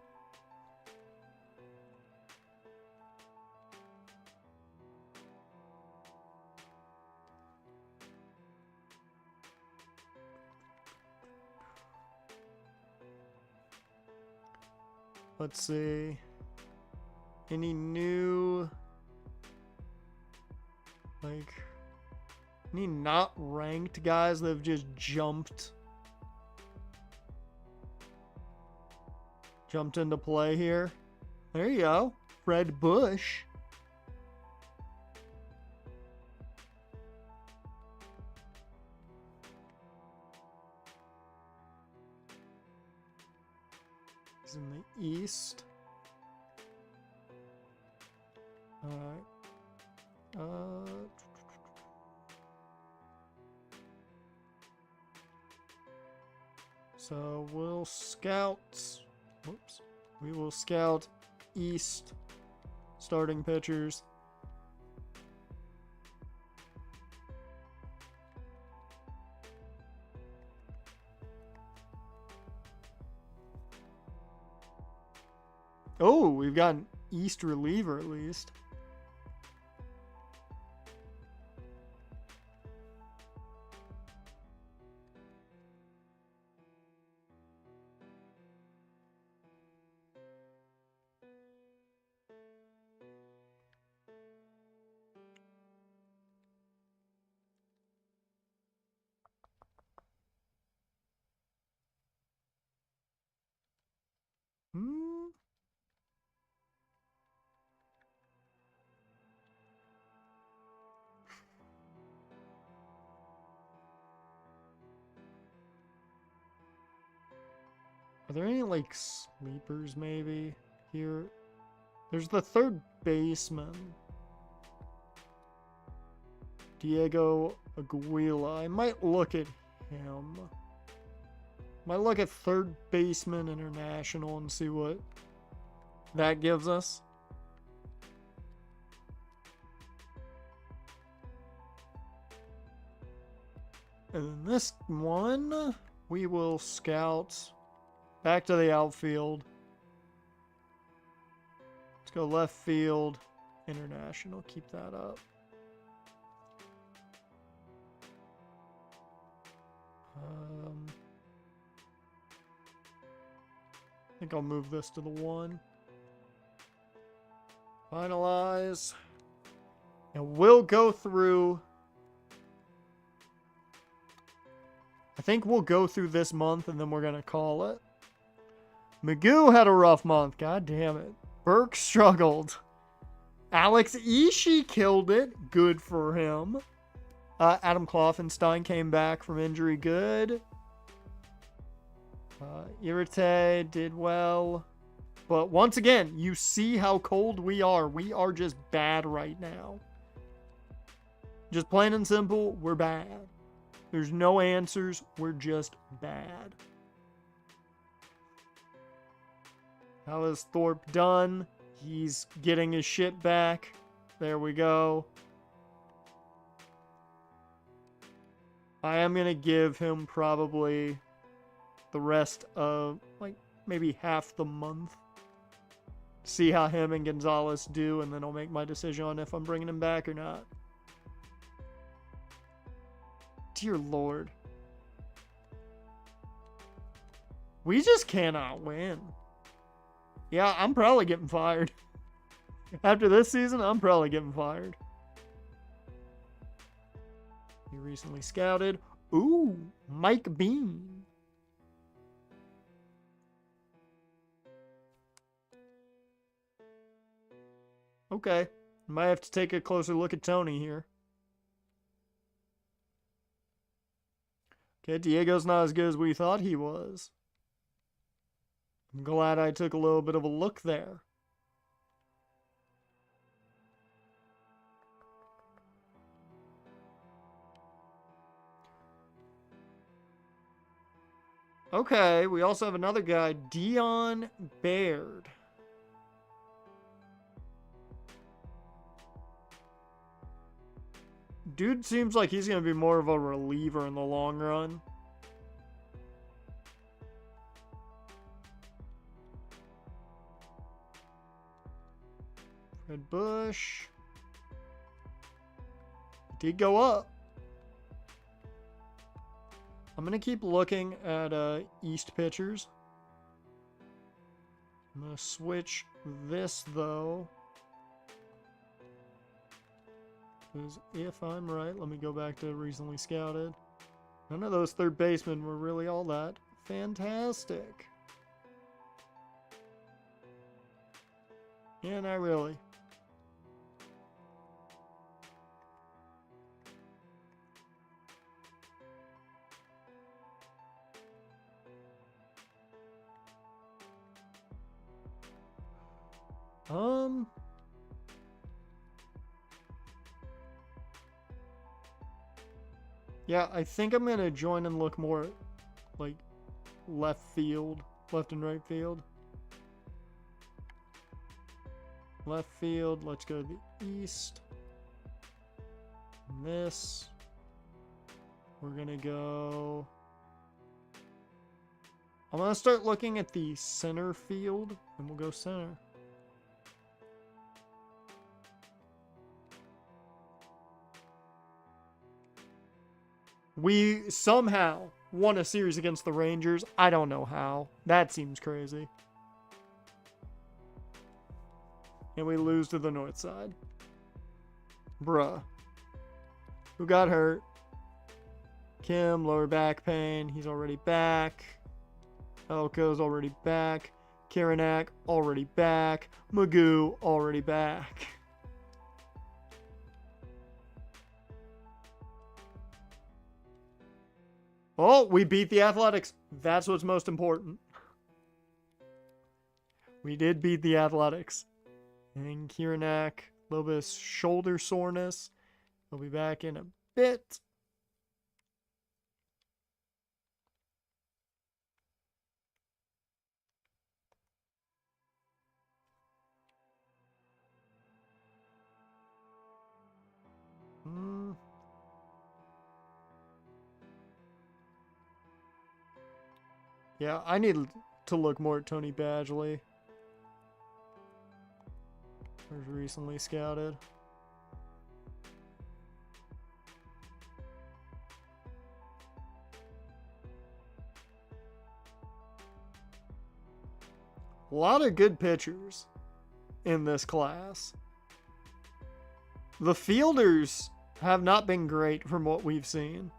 Let's see. Any new, like, any not ranked guys that have just jumped into play here? There you go. Fred Bush. He's in the East. Alright. So we'll scout. Whoops. We will scout East starting pitchers. Oh, we've got an East reliever at least. Are there any, like, sleepers, maybe, here? There's the third baseman. Diego Aguila. I might look at him. Might look at third baseman international and see what that gives us. And then this one, we will scout back to the outfield. Let's go left field, international. Keep that up. I think I'll move this to the 1. Finalize. And we'll go through. I think we'll go through this month and then we're going to call it. Magoo had a rough month. God damn it. Burke struggled. Alex Ishii killed it. Good for him. Adam Kloffenstein came back from injury. Good. Irite did well. But once again, you see how cold we are. We are just bad right now. Just plain and simple, we're bad. There's no answers. We're just bad. How is Thorpe done? He's getting his shit back. There we go. I am going to give him probably the rest of, like, maybe half the month. See how him and Gonzalez do, and then I'll make my decision on if I'm bringing him back or not. Dear Lord. We just cannot win. Yeah, I'm probably getting fired. After this season, I'm probably getting fired. He recently scouted. Ooh, Mike Bean. Okay. Might have to take a closer look at Tony here. Okay, Diego's not as good as we thought he was. I'm glad I took a little bit of a look there. Okay, we also have another guy, Dion Baird. Dude seems like he's going to be more of a reliever in the long run. Fred Bush. Did go up. I'm going to keep looking at East pitchers. I'm going to switch this, though. Because if I'm right, let me go back to recently scouted. None of those third basemen were really all that fantastic. Yeah, not really. Yeah, I think I'm gonna join and look more like left field, left and right field. Left field, let's go to the east. And this, we're gonna go. I'm gonna start looking at the center field, and we'll go center. We somehow won a series against the Rangers. I don't know how. That seems crazy. And we lose to the north side. Bruh. Who got hurt? Kim, lower back pain. He's already back. Elko's already back. Karanak, already back. Magoo, already back. Oh, we beat the Athletics. That's what's most important. We did beat the Athletics. And Kiranak, a little bit of shoulder soreness. He'll be back in a bit. Yeah, I need to look more at Tony Badgley. Was recently scouted. A lot of good pitchers in this class. The fielders have not been great from what we've seen.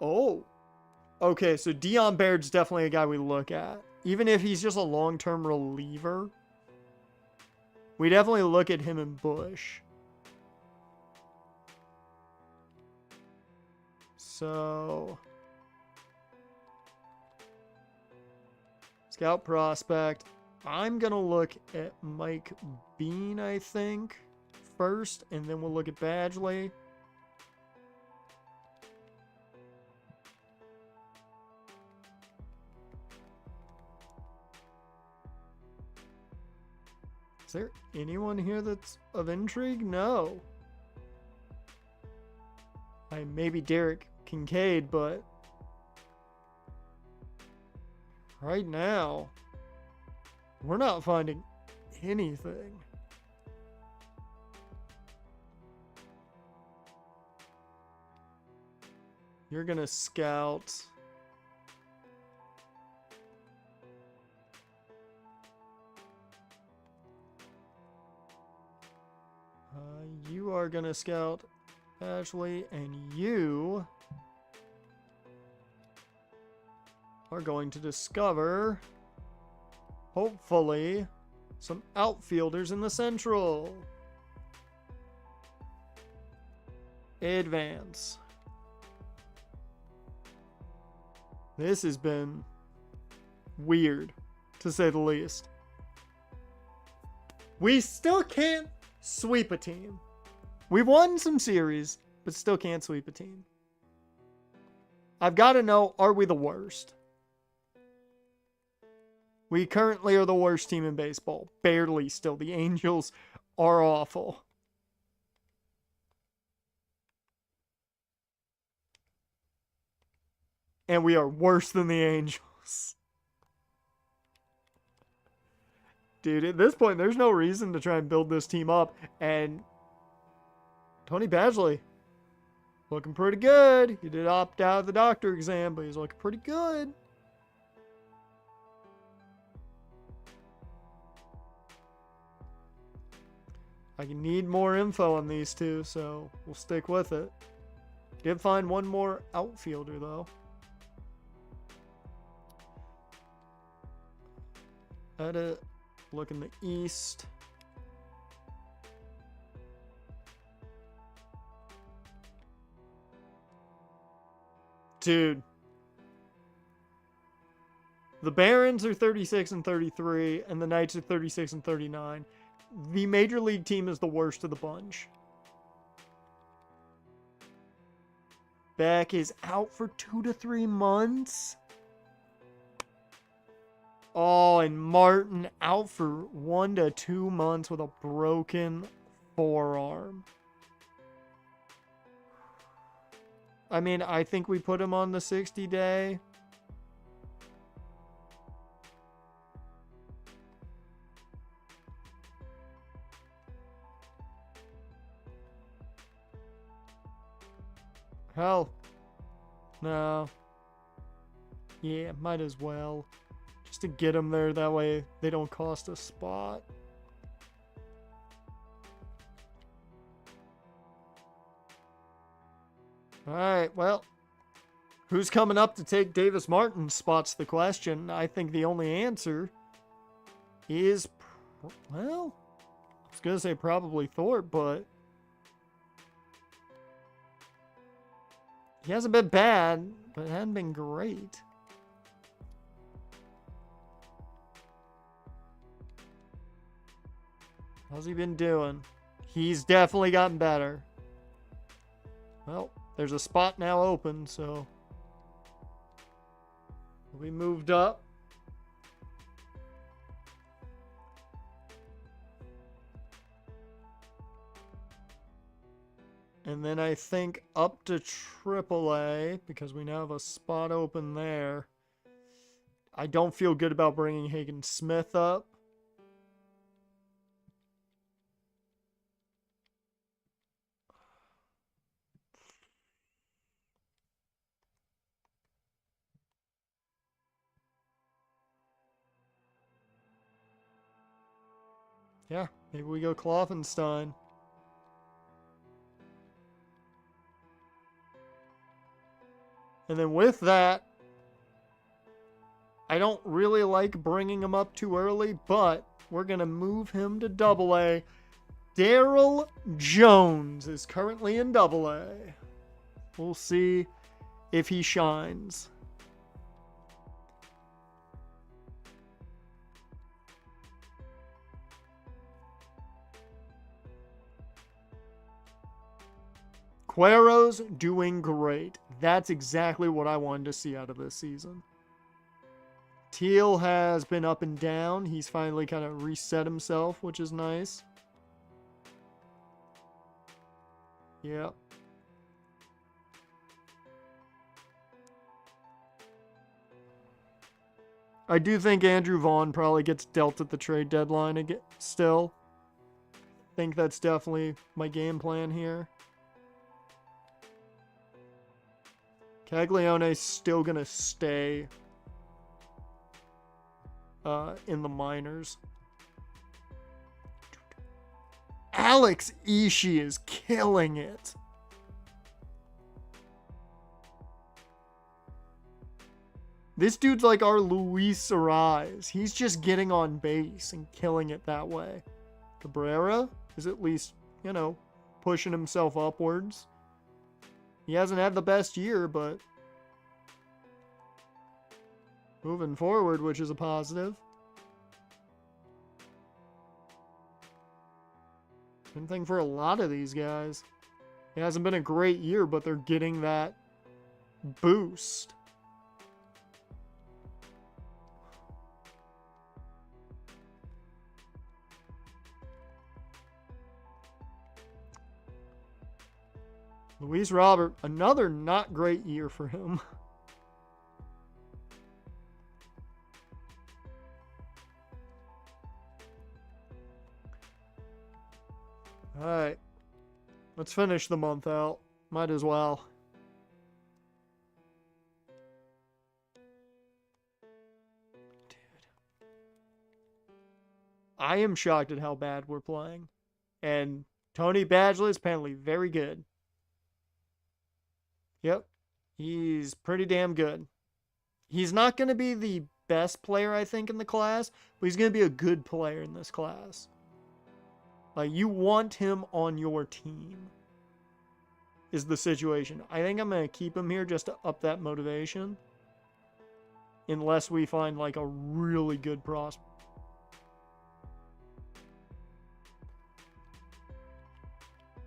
Oh. Okay, so Dion Baird's definitely a guy we look at. Even if he's just a long-term reliever, we definitely look at him and Bush. So, scout prospect. I'm going to look at Mike Bean, I think, first, and then we'll look at Badgley. Is there anyone here that's of intrigue? No. Maybe Derek Kincaid, but right now, we're not finding anything. You're gonna scout. You are going to scout Ashley, and you are going to discover, hopefully, some outfielders in the Central. Advance. This has been weird, to say the least. We still can't sweep a team. We've won some series, but still can't sweep a team. I've got to know, are we the worst? We currently are the worst team in baseball. Barely still. The Angels are awful. And we are worse than the Angels. Dude, at this point, there's no reason to try and build this team up. And Tony Badgley, looking pretty good. He did opt out of the doctor exam, but he's looking pretty good. I need more info on these two, so we'll stick with it. Did find one more outfielder, though. Edit. Look in the East. Dude. The Barons are 36 and 33, and the Knights are 36 and 39. The Major League team is the worst of the bunch. Beck is out for 2 to 3 months. Oh, and Martin out for 1 to 2 months with a broken forearm. I mean, I think we put him on the 60-day. Hell. No. Yeah, might as well. Just to get them there, that way they don't cost a spot. Alright, well. Who's coming up to take Davis Martin's spot's the question. I think the only answer is, well, I was going to say probably Thorpe, but he hasn't been bad, but it hasn't been great. How's he been doing? He's definitely gotten better. Well, there's a spot now open, so we moved up. And then I think up to AAA, because we now have a spot open there. I don't feel good about bringing Hagen Smith up. Yeah, maybe we go Kloffenstein. And then with that, I don't really like bringing him up too early, but we're going to move him to AA. Daryl Jones is currently in AA. We'll see if he shines. Cuero's doing great. That's exactly what I wanted to see out of this season. Teal has been up and down. He's finally kind of reset himself, which is nice. Yep. I do think Andrew Vaughn probably gets dealt at the trade deadline again still. I think that's definitely my game plan here. Caglione's still going to stay in the minors. Alex Ishii is killing it. This dude's like our Luis Ariz. He's just getting on base and killing it that way. Cabrera is at least, you know, pushing himself upwards. He hasn't had the best year, but moving forward, which is a positive. Same thing for a lot of these guys. It hasn't been a great year, but they're getting that boost. Luis Robert, another not great year for him. Alright. Let's finish the month out. Might as well. Dude. I am shocked at how bad we're playing. And Tony Badgley is apparently very good. Yep. He's pretty damn good. He's not going to be the best player, I think, in the class, but he's going to be a good player in this class. Like, you want him on your team, is the situation. I think I'm going to keep him here just to up that motivation. Unless we find, like, a really good prospect.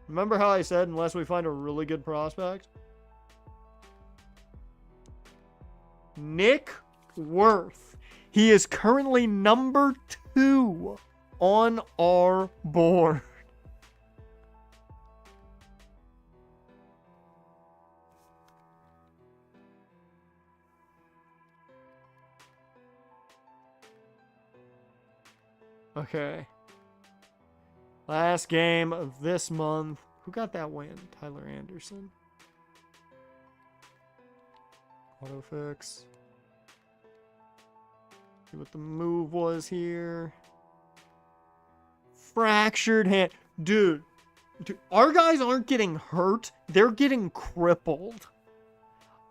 Remember how I said, unless we find a really good prospect? Nick Worth. He is currently number 2 on our board. Okay. Last game of this month. Who got that win? Tyler Anderson. Autofix. See what the move was here. Fractured hand. Dude, our guys aren't getting hurt. They're getting crippled.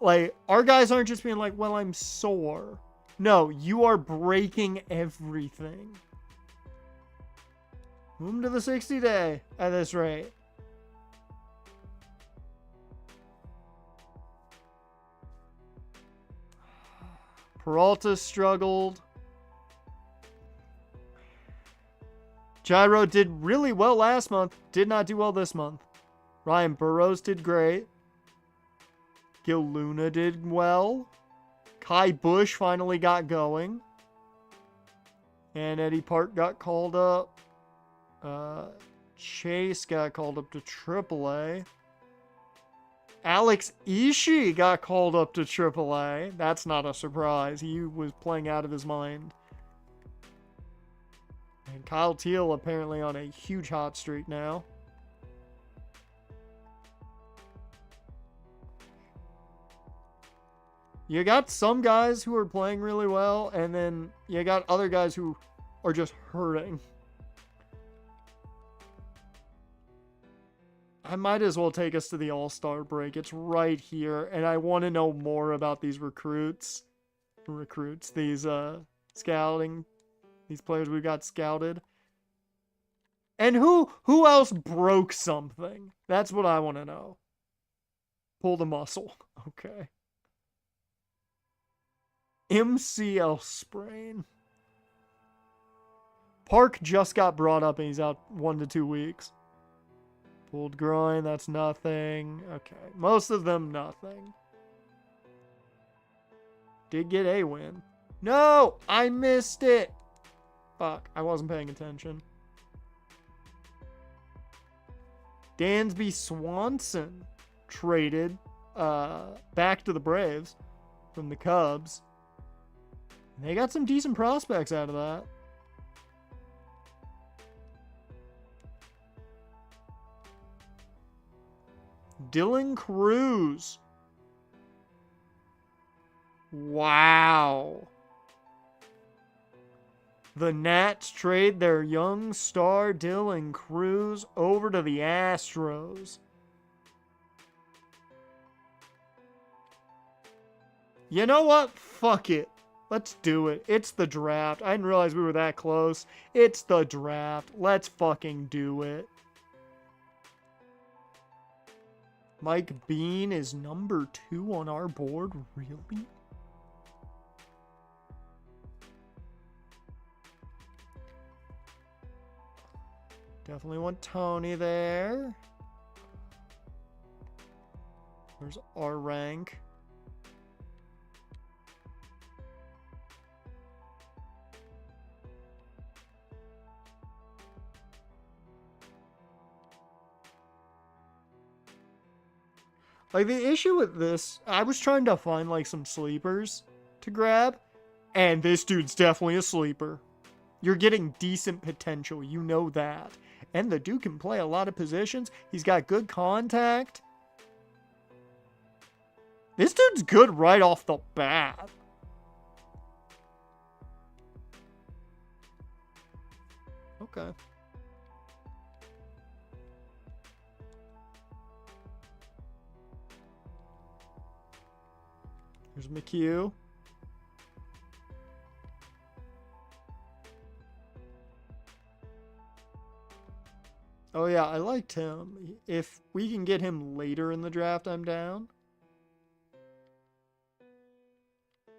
Like, our guys aren't just being like, well, I'm sore. No, you are breaking everything. Move him to the 60-day at this rate. Peralta struggled. Gyro did really well last month. Did not do well this month. Ryan Burrows did great. Gil Luna did well. Kai Bush finally got going. And Eddie Park got called up. Chase got called up to AAA. Alex Ishii got called up to AAA. That's not a surprise. He was playing out of his mind. And Kyle Teal apparently on a huge hot streak now. You got some guys who are playing really well, and then you got other guys who are just hurting. I might as well take us to the All-Star break. It's right here, and I want to know more about these recruits. These scouting, these players we got scouted. And who else broke something? That's what I want to know. Pull the muscle. Okay. MCL sprain. Park just got brought up and he's out 1 to 2 weeks. Pulled groin, that's nothing. Okay, most of them nothing. Did get a win. No, I missed it. Fuck, I wasn't paying attention. Dansby Swanson traded back to the Braves from the Cubs. And they got some decent prospects out of that. Dylan Cruz. Wow. The Nats trade their young star Dylan Cruz over to the Astros. You know what? Fuck it. Let's do it. It's the draft. I didn't realize we were that close. It's the draft. Let's fucking do it. Mike Bean is number 2 on our board. Really? Definitely want Tony there. There's our rank. Like, the issue with this, I was trying to find, like, some sleepers to grab, and this dude's definitely a sleeper. You're getting decent potential, you know that. And the dude can play a lot of positions. He's got good contact. This dude's good right off the bat. Okay. Here's McHugh. Oh yeah, I liked him. If we can get him later in the draft, I'm down.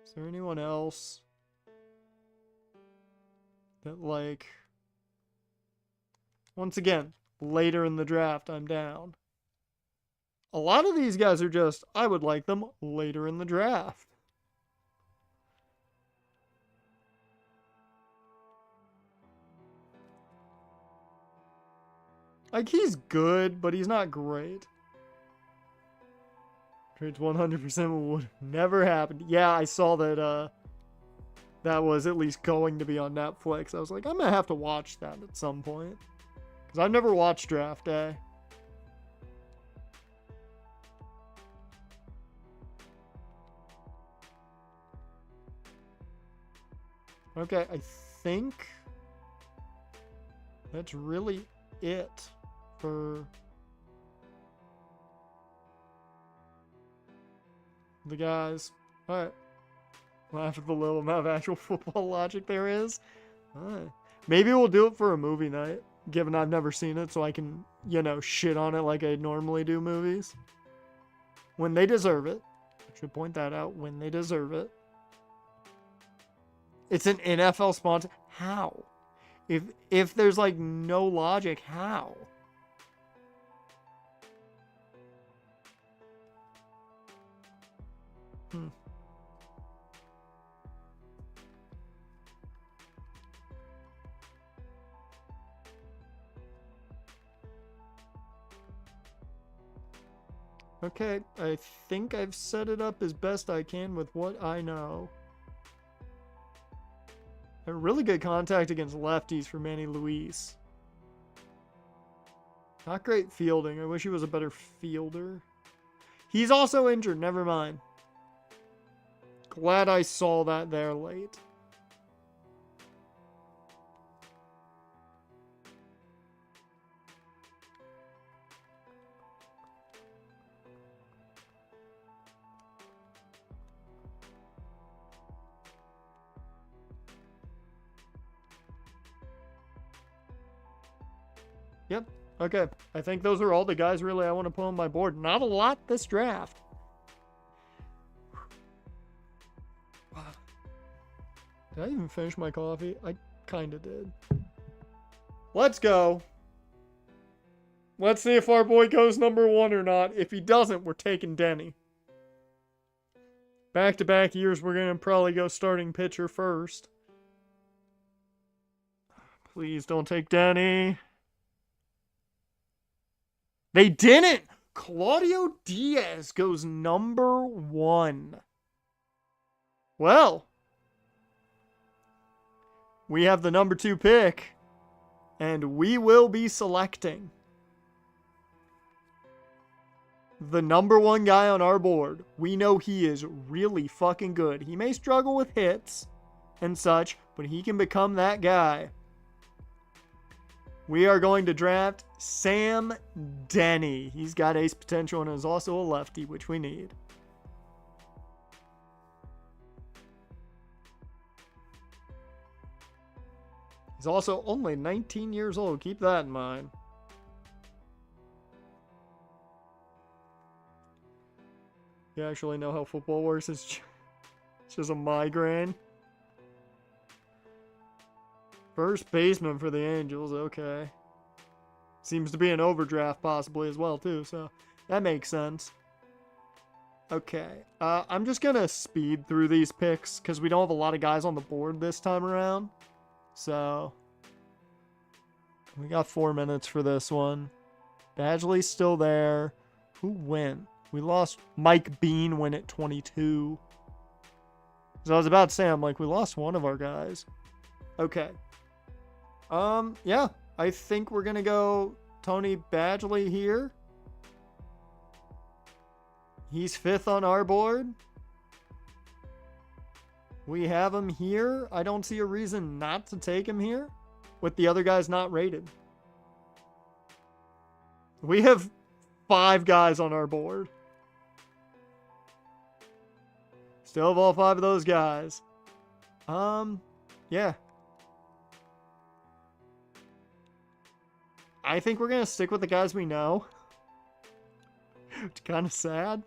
Is there anyone else that, like... Once again, later in the draft, I'm down. A lot of these guys are just, I would like them later in the draft. Like, he's good, but he's not great. Trades 100% would never happen. Yeah, I saw that that was at least going to be on Netflix. I was like, I'm going to have to watch that at some point. Because I've never watched Draft Day. Okay, I think that's really it for the guys. Alright. Well, after the little amount of actual football logic there is. Alright. Maybe we'll do it for a movie night, given I've never seen it, so I can, you know, shit on it like I normally do movies. When they deserve it. I should point that out. When they deserve it. It's an NFL sponsor. How? If there's like no logic, how? Okay, I think I've set it up as best I can with what I know. A really good contact against lefties for Manny Luis. Not great fielding. I wish he was a better fielder. He's also injured. Never mind. Glad I saw that there late. Yep. Okay. I think those are all the guys really I want to put on my board. Not a lot this draft. Did I even finish my coffee? I kind of did. Let's go. Let's see if our boy goes number 1 or not. If he doesn't, we're taking Denny. Back-to-back years, we're going to probably go starting pitcher first. Please don't take Denny. They didn't! Claudio Diaz goes number 1. Well, we have the number 2 pick, and we will be selecting the number 1 guy on our board. We know he is really fucking good. He may struggle with hits, and such, but he can become that guy. We are going to draft Sam Denny. He's got ace potential and is also a lefty, which we need. He's also only 19 years old. Keep that in mind. You actually know how football works? It's just a migraine. First baseman for the Angels. Okay. Seems to be an overdraft possibly as well, too. So that makes sense. Okay. I'm just going to speed through these picks because we don't have a lot of guys on the board this time around. So we got 4 minutes for this one. Badgley's still there. Who went? We lost Mike Bean went at 22. So I was about to say, I'm like, we lost one of our guys. Okay. Yeah. I think we're going to go Tony Badgley here. He's 5th on our board. We have him here. I don't see a reason not to take him here with the other guys not rated. We have 5 guys on our board. Still have all 5 of those guys. Yeah. I think we're going to stick with the guys we know. It's kind of sad.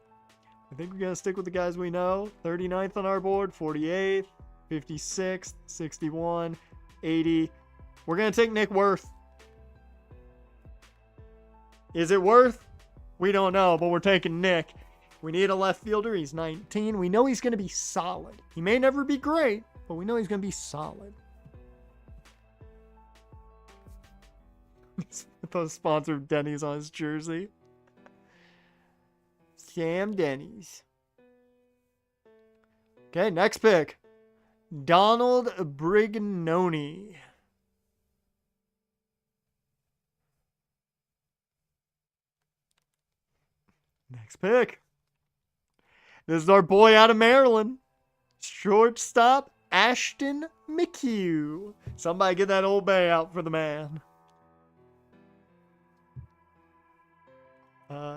I think we're going to stick with the guys we know. 39th on our board, 48th, 56th, 61, 80. We're going to take Nick Worth. Is it Worth? We don't know, but we're taking Nick. We need a left fielder. He's 19. We know he's going to be solid. He may never be great, but we know he's going to be solid. The sponsor of Denny's on his jersey. Sam Denny's. Okay, next pick. Donald Brignoni. Next pick. This is our boy out of Maryland. Shortstop Ashton McHugh. Somebody get that old bay out for the man.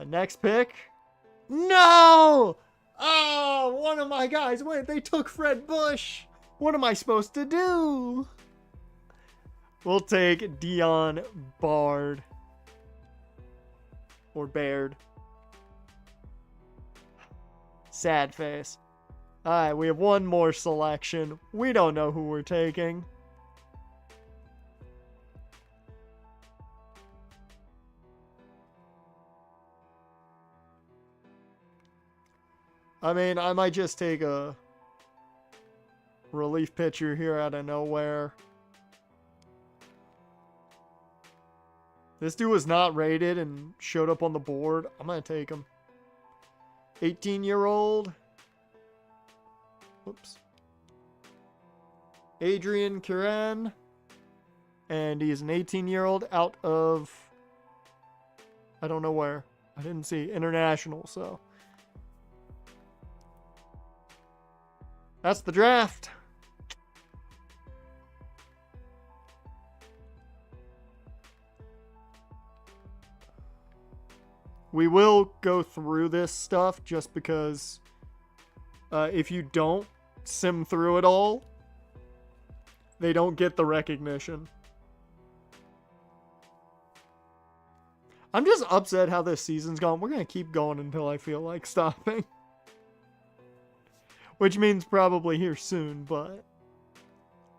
Next pick. No! Oh, one of my guys went. They took Fred Bush. What am I supposed to do? We'll take Dion Bard. Or Baird. Sad face. Alright, we have one more selection. We don't know who we're taking. I mean, I might just take a relief pitcher here out of nowhere. This dude was not rated and showed up on the board. I'm going to take him. 18-year-old. Whoops. Adrian Curran. And he's an 18-year-old out of, I don't know where. I didn't see. International, so. That's the draft. We will go through this stuff just because if you don't sim through it all, they don't get the recognition. I'm just upset how this season's gone. We're going to keep going until I feel like stopping. Which means probably here soon, but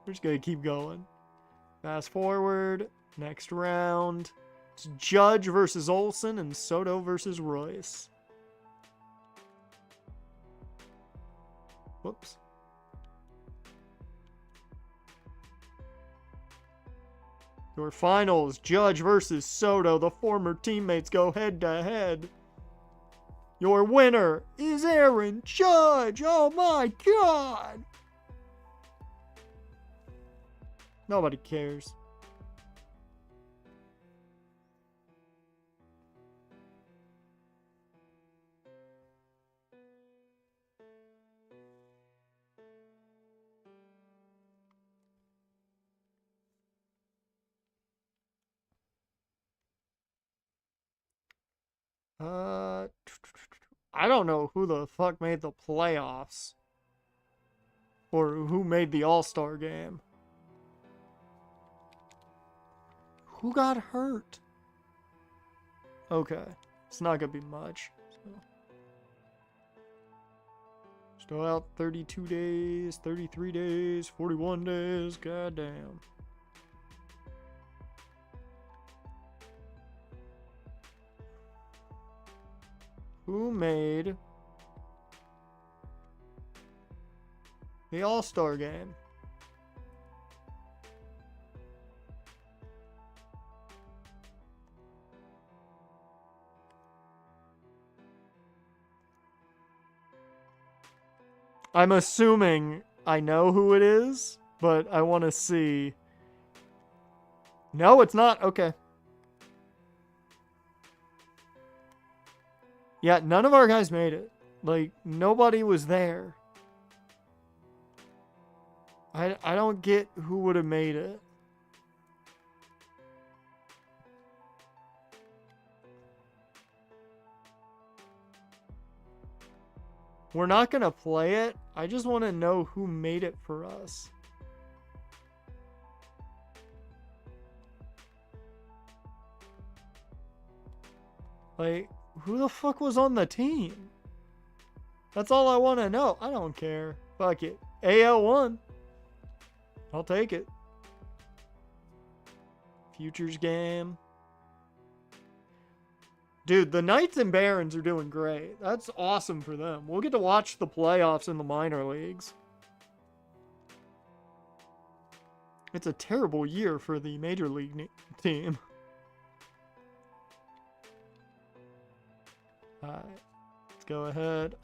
we're just going to keep going. Fast forward. Next round. It's Judge versus Olsen and Soto versus Royce. Whoops. Your finals, Judge versus Soto. The former teammates go head to head. Your winner is Aaron Judge. Oh my God. Nobody cares. I don't know who the fuck made the playoffs. Or who made the All-Star game. Who got hurt? Okay. It's not gonna be much. So. Still out 32 days, 33 days, 41 days. Goddamn. Who made the All-Star game? I'm assuming I know who it is, but I want to see. No, it's not. Okay. Yeah, none of our guys made it. Like, nobody was there. I don't get who would have made it. We're not going to play it. I just want to know who made it for us. Like, who the fuck was on the team? That's all I want to know. I don't care. Fuck it. AL1. I'll take it. Futures game. Dude, the Knights and Barons are doing great. That's awesome for them. We'll get to watch the playoffs in the minor leagues. It's a terrible year for the major league team. Alright, let's go ahead.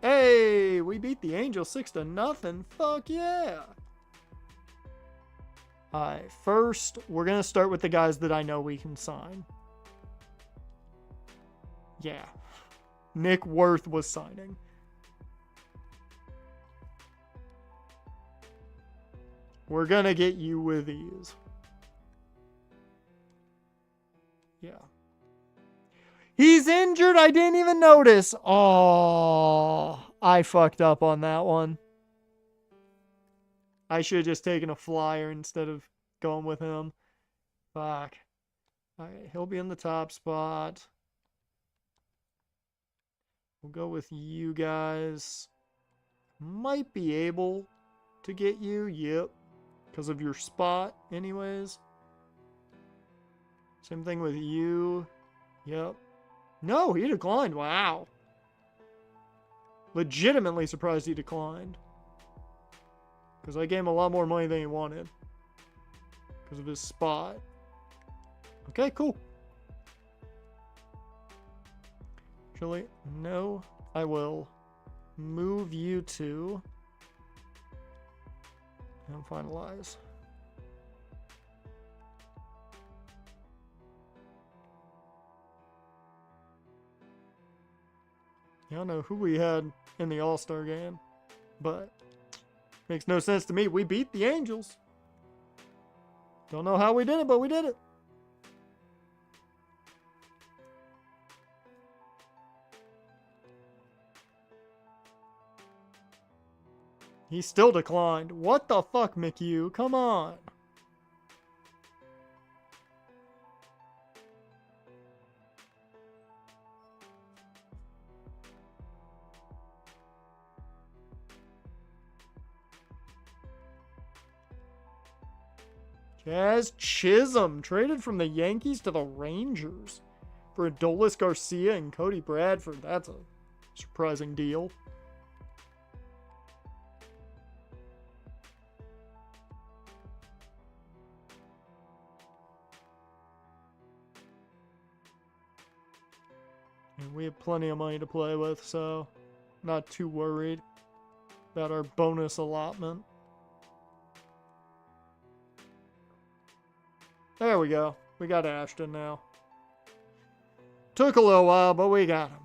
Hey, we beat the Angels 6-0. Fuck yeah. Alright, first, we're going to start with the guys that I know we can sign. Yeah. Nick Worth was signing. We're going to get you with these. Yeah. He's injured. I didn't even notice. Oh, I fucked up on that one. I should have just taken a flyer instead of going with him. Fuck. Alright, he'll be in the top spot. We'll go with you guys. Might be able to get you. Yep. Because of your spot anyways. Same thing with you. Yep. No, he declined. Wow. Legitimately surprised he declined. Because I gave him a lot more money than he wanted. Because of his spot. Okay, cool. Actually, no, I will move you to and finalize. I don't know who we had in the All-Star game, but makes no sense to me. We beat the Angels. Don't know how we did it, but we did it. He still declined. What the fuck, McHugh? Come on. Jazz Chisholm traded from the Yankees to the Rangers for Adolis Garcia and Cody Bradford. That's a surprising deal. And we have plenty of money to play with, so not too worried about our bonus allotment. There we go. We got Ashton now. Took a little while, but we got him.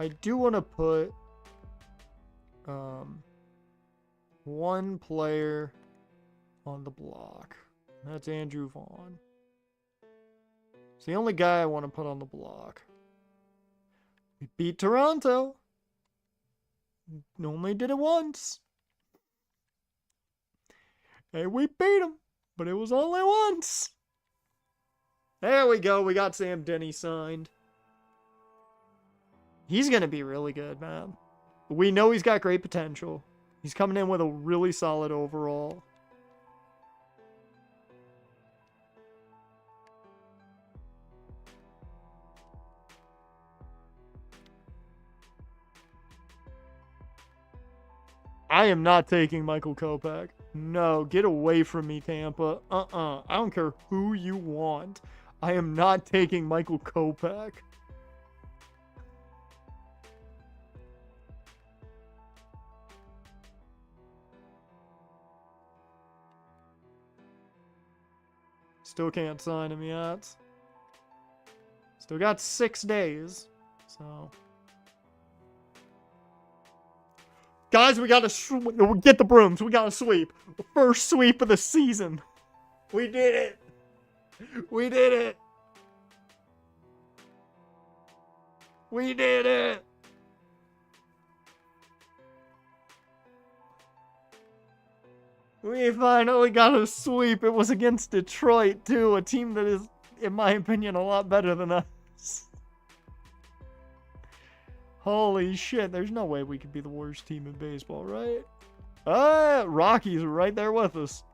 I do want to put one player on the block. That's Andrew Vaughn. It's the only guy I want to put on the block. We beat Toronto. Only did it once. Hey, we beat them, but it was only once. There we go. We got Sam Denny signed. He's going to be really good, man. We know he's got great potential. He's coming in with a really solid overall. I am not taking Michael Kopech. No, get away from me, Tampa. I don't care who you want. I am not taking Michael Kopech. Still can't sign him yet. Still got 6 days. So... Guys, we gotta get the brooms. We gotta sweep. The first sweep of the season. We did it. We did it. We did it. We finally got a sweep. It was against Detroit, too. A team that is, in my opinion, a lot better than us. Holy shit, there's no way we could be the worst team in baseball, right? Rockies are right there with us.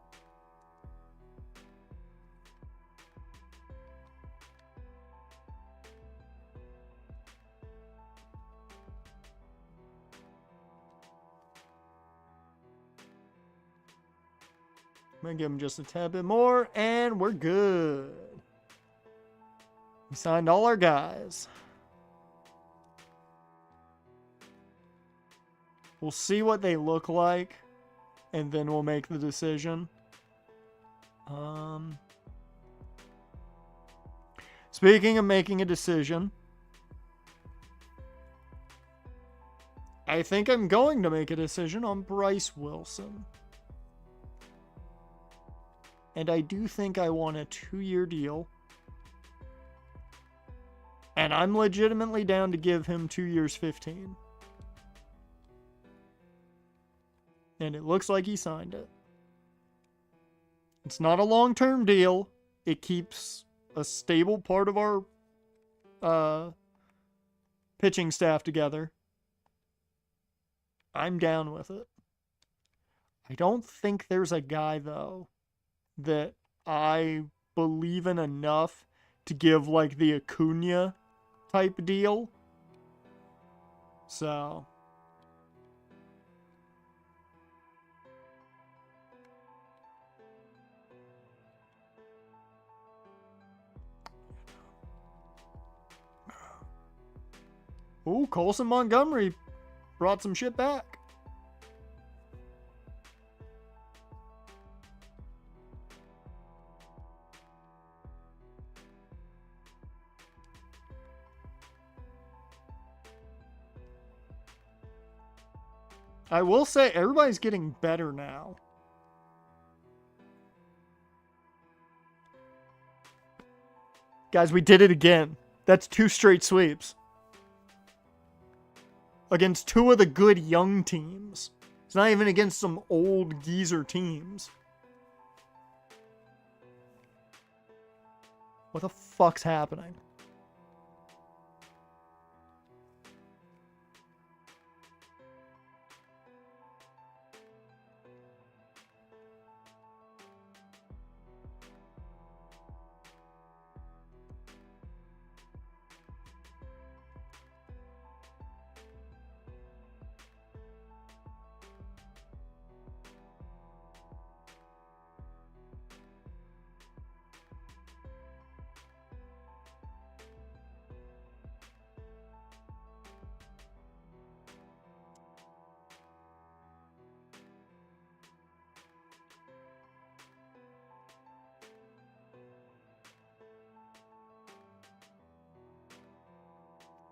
I'm gonna give them just a tad bit more, and we're good. We signed all our guys. We'll see what they look like, and then we'll make the decision. Speaking of making a decision, I think I'm going to make a decision on Bryce Wilson. And I do think I want a 2-year deal. And I'm legitimately down to give him 2 years, 15. And it looks like he signed it. It's not a long-term deal. It keeps a stable part of our pitching staff together. I'm down with it. I don't think there's a guy, though, that I believe in enough to give, like, the Acuna type deal. So... Ooh, Colson Montgomery brought some shit back. I will say, everybody's getting better now. Guys, we did it again. That's 2 straight sweeps. Against 2 of the good young teams. It's not even against some old geezer teams. What the fuck's happening?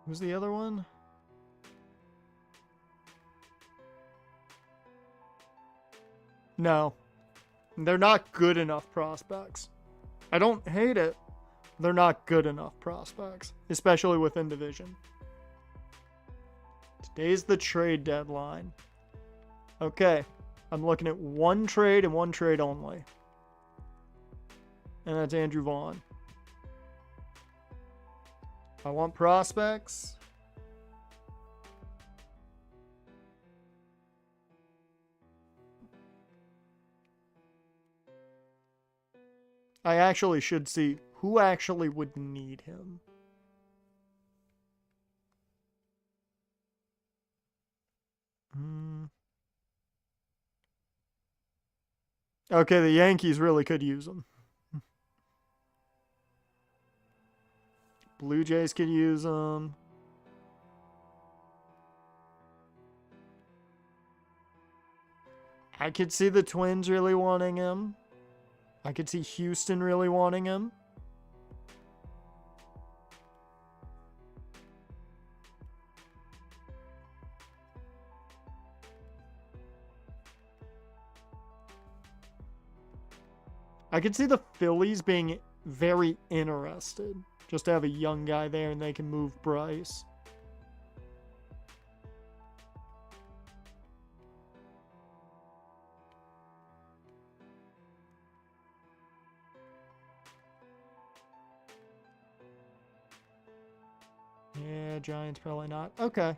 Who's the other one? No. They're not good enough prospects. I don't hate it. They're not good enough prospects, especially within division. Today's the trade deadline. Okay, I'm looking at one trade and one trade only. And that's Andrew Vaughn. I want prospects. I actually should see who actually would need him. Okay, the Yankees really could use him. Blue Jays could use him. I could see the Twins really wanting him. I could see Houston really wanting him. I could see the Phillies being very interested. Just to have a young guy there and they can move Bryce. Yeah, Giants probably not. Okay.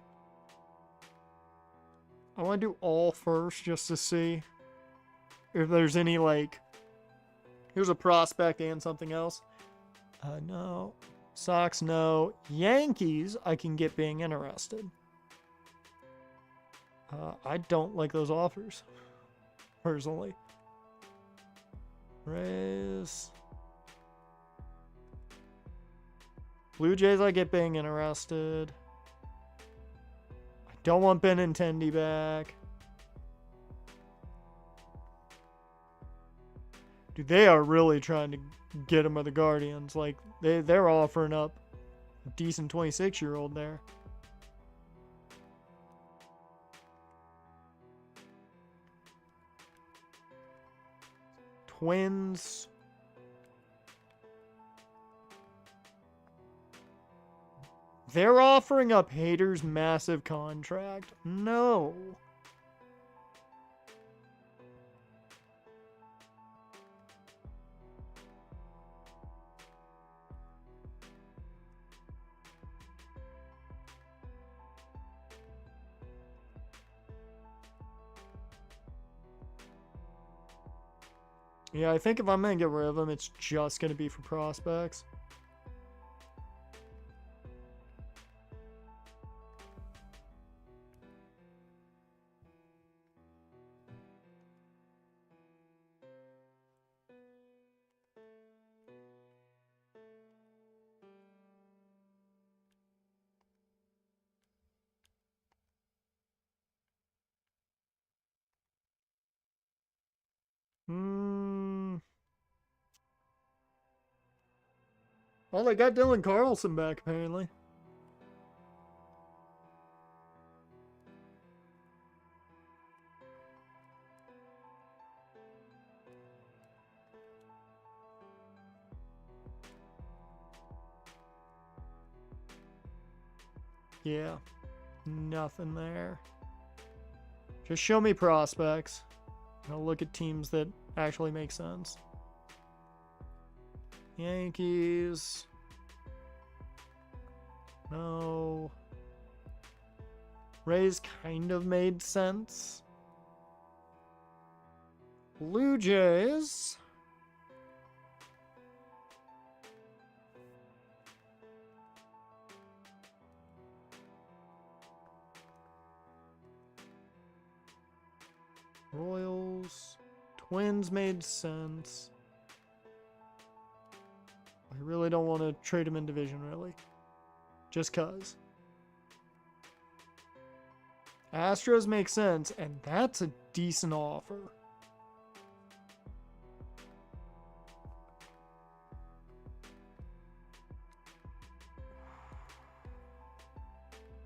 I want to do all first just to see if there's any, like, here's a prospect and something else. No. Sox, no. Yankees, I can get being interested. I don't like those offers, personally. Rays. Blue Jays, I get being interested. I don't want Benintendi back. Dude, they are really trying to get him with the Guardians. Like, they're offering up a decent 26-year-old there. Twins. They're offering up Hader's massive contract. No. Yeah, I think if I'm going to get rid of him, it's just going to be for prospects. Well, they got Dylan Carlson back, apparently. Yeah. Nothing there. Just show me prospects. I'll look at teams that actually make sense. Yankees. No. Rays kind of made sense. Blue Jays. Royals. Twins made sense. I really don't want to trade him in division, really. Just cuz. Astros make sense, and that's a decent offer.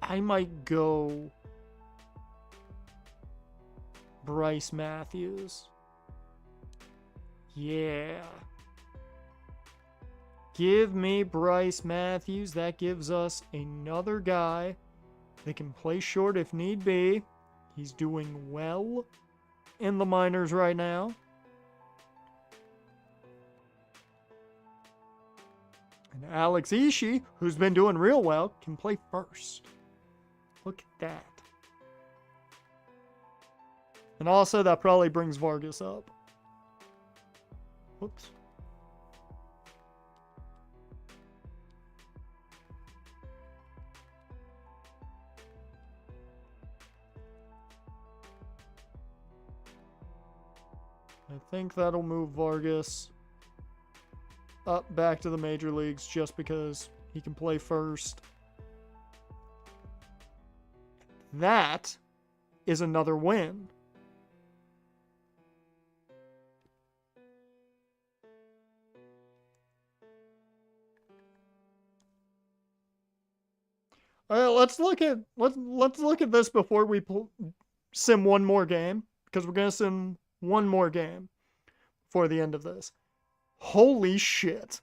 I might go Bryce Matthews. Yeah. Give me Bryce Matthews. That gives us another guy that can play short if need be. He's doing well in the minors right now. And Alex Ishii, who's been doing real well, can play first. Look at that. And also, that probably brings Vargas up. Whoops. I think that'll move Vargas up back to the major leagues just because he can play first. That is another win. All right, let's look at this before we sim one more game, because we're gonna sim one more game before the end of this. Holy shit.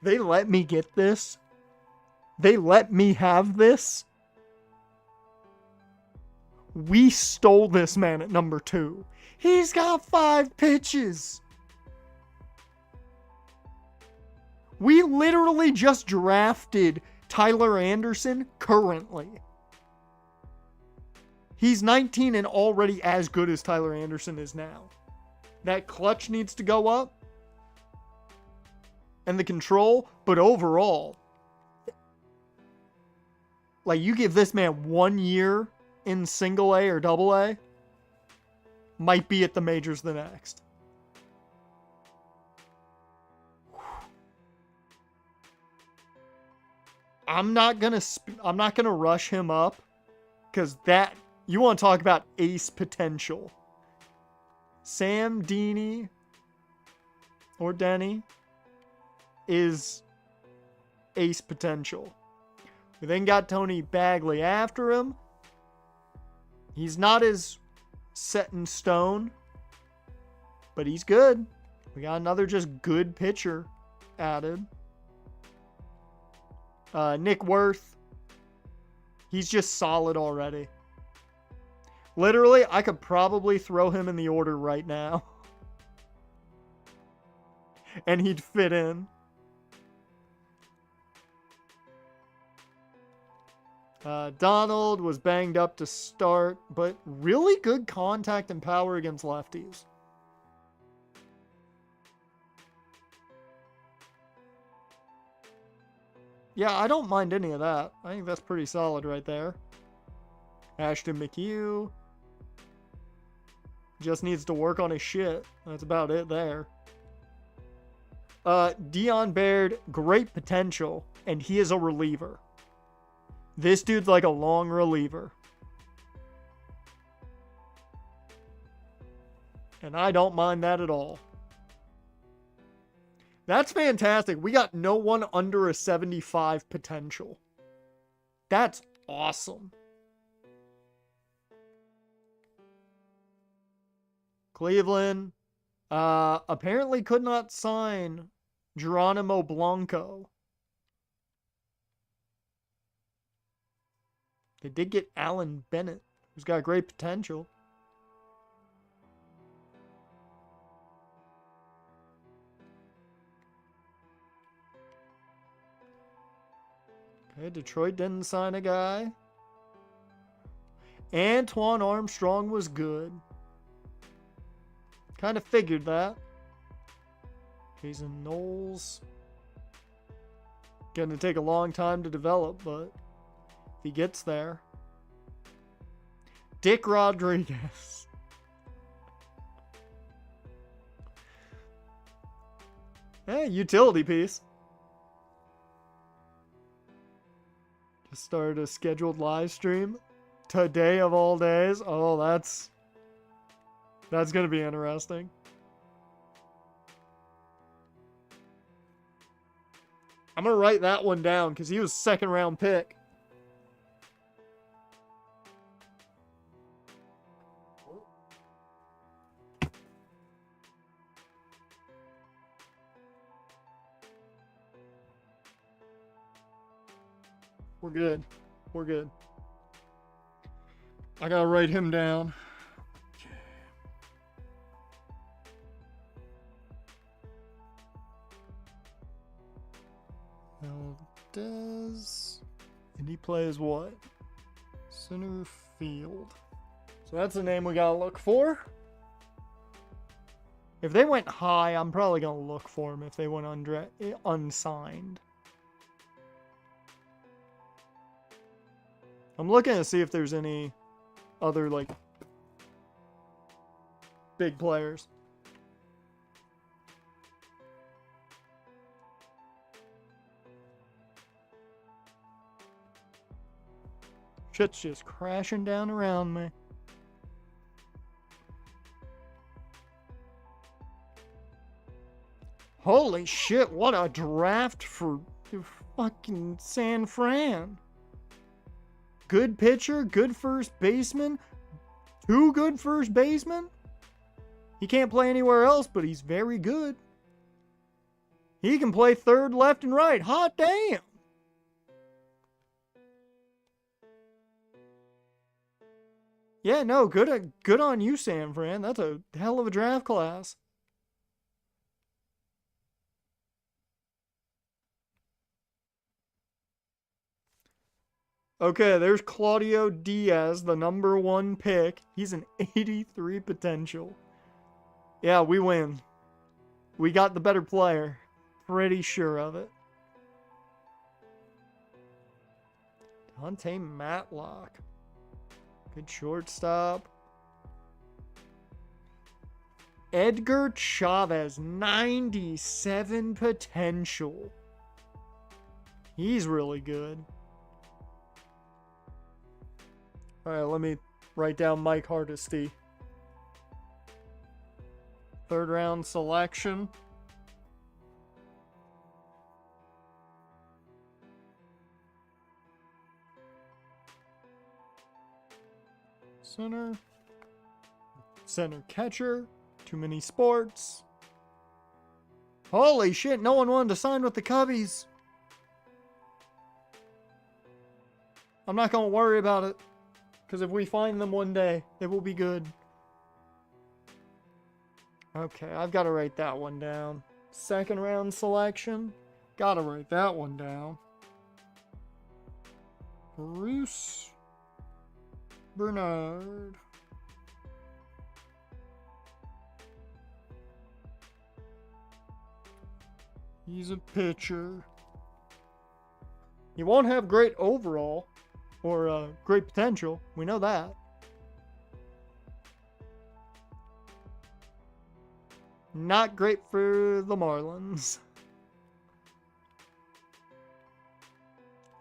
They let me get this? They let me have this? We stole this man at number 2. He's got 5 pitches. We literally just drafted Tyler Anderson currently. He's 19 and already as good as Tyler Anderson is now. That clutch needs to go up. And the control, but overall, like, you give this man 1 year in single A or double A, might be at the majors the next. I'm not gonna rush him up, because that, you want to talk about ace potential. Sam Denny or Denny is ace potential. We then got Tony Bagley after him. He's not as set in stone, but he's good. We got another just good pitcher added. Nick Worth. He's just solid already. Literally, I could probably throw him in the order right now. And he'd fit in. Donald was banged up to start, but really good contact and power against lefties. Yeah, I don't mind any of that. I think that's pretty solid right there. Ashton McHugh just needs to work on his shit. That's about it there. Dion Baird, great potential, and he is a reliever. This dude's like a long reliever. And I don't mind that at all. That's fantastic. We got no one under a 75 potential. That's awesome. Cleveland apparently could not sign Geronimo Blanco. They did get Alan Bennett, who's got great potential. Okay, Detroit didn't sign a guy. Antoine Armstrong was good. Kind of figured that. Jason Knowles. Gonna take a long time to develop, but if he gets there. Dick Rodriguez. Hey, utility piece. Just started a scheduled live stream today of all days. Oh, that's gonna be interesting. I'm gonna write that one down because he was second round pick. We're good. We're good. I gotta write him down. Valdez. And he plays what? Center field. So that's the name we gotta look for. If they went high, I'm probably gonna look for him if they went unsigned. I'm looking to see if there's any other, like, big players. Shit's just crashing down around me. Holy shit, what a draft for fucking San Fran. Good pitcher, good first baseman, 2 good first basemen. He can't play anywhere else, but he's very good. He can play third, left, and right. Hot damn. Yeah, no, good on you, San Fran. That's a hell of a draft class. Okay, there's Claudio Diaz, the number 1 pick. He's an 83 potential. Yeah, we win. We got the better player. Pretty sure of it. Dante Matlock. Good shortstop. Edgar Chavez, 97 potential. He's really good. Alright, let me write down Mike Hardesty. 3rd round selection. Center catcher. Too many sports. Holy shit, no one wanted to sign with the Cubbies. I'm not going to worry about it. Because if we find them one day, it will be good. Okay, I've got to write that one down. 2nd round selection. Got to write that one down. Bruce Bernard. He's a pitcher. He won't have great overall or great potential. We know that. Not great for the Marlins.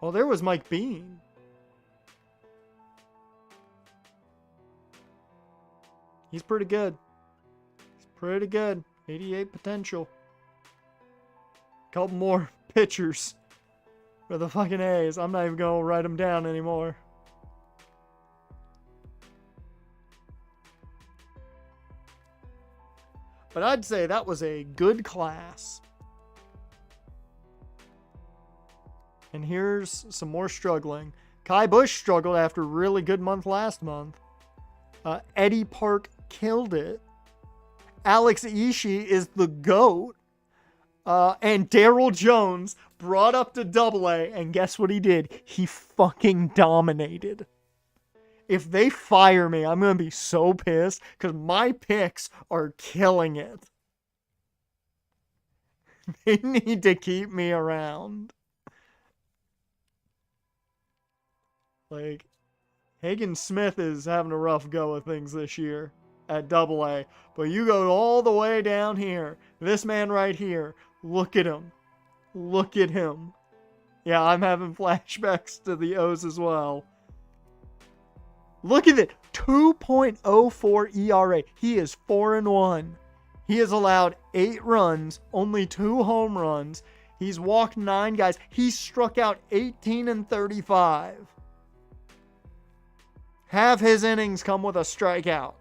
Oh, there was Mike Bean. He's pretty good. He's pretty good. 88 potential. Couple more pitchers for the fucking A's. I'm not even going to write them down anymore. But I'd say that was a good class. And here's some more struggling. Kai Bush struggled after a really good month last month. Eddie Park killed it. Alex Ishii is the GOAT. And Daryl Jones brought up to AA, and guess what he did? He fucking dominated. If they fire me, I'm going to be so pissed because my picks are killing it. They need to keep me around. Like, Hagen Smith is having a rough go of things this year at AA. But you go all the way down here. This man right here. Look at him. Look at him. Yeah, I'm having flashbacks to the O's as well. Look at it. 2.04 ERA. He is 4-1. He has allowed 8 runs, only 2 home runs. He's walked 9 guys. He's struck out 18 and 35. Half his innings come with a strikeout.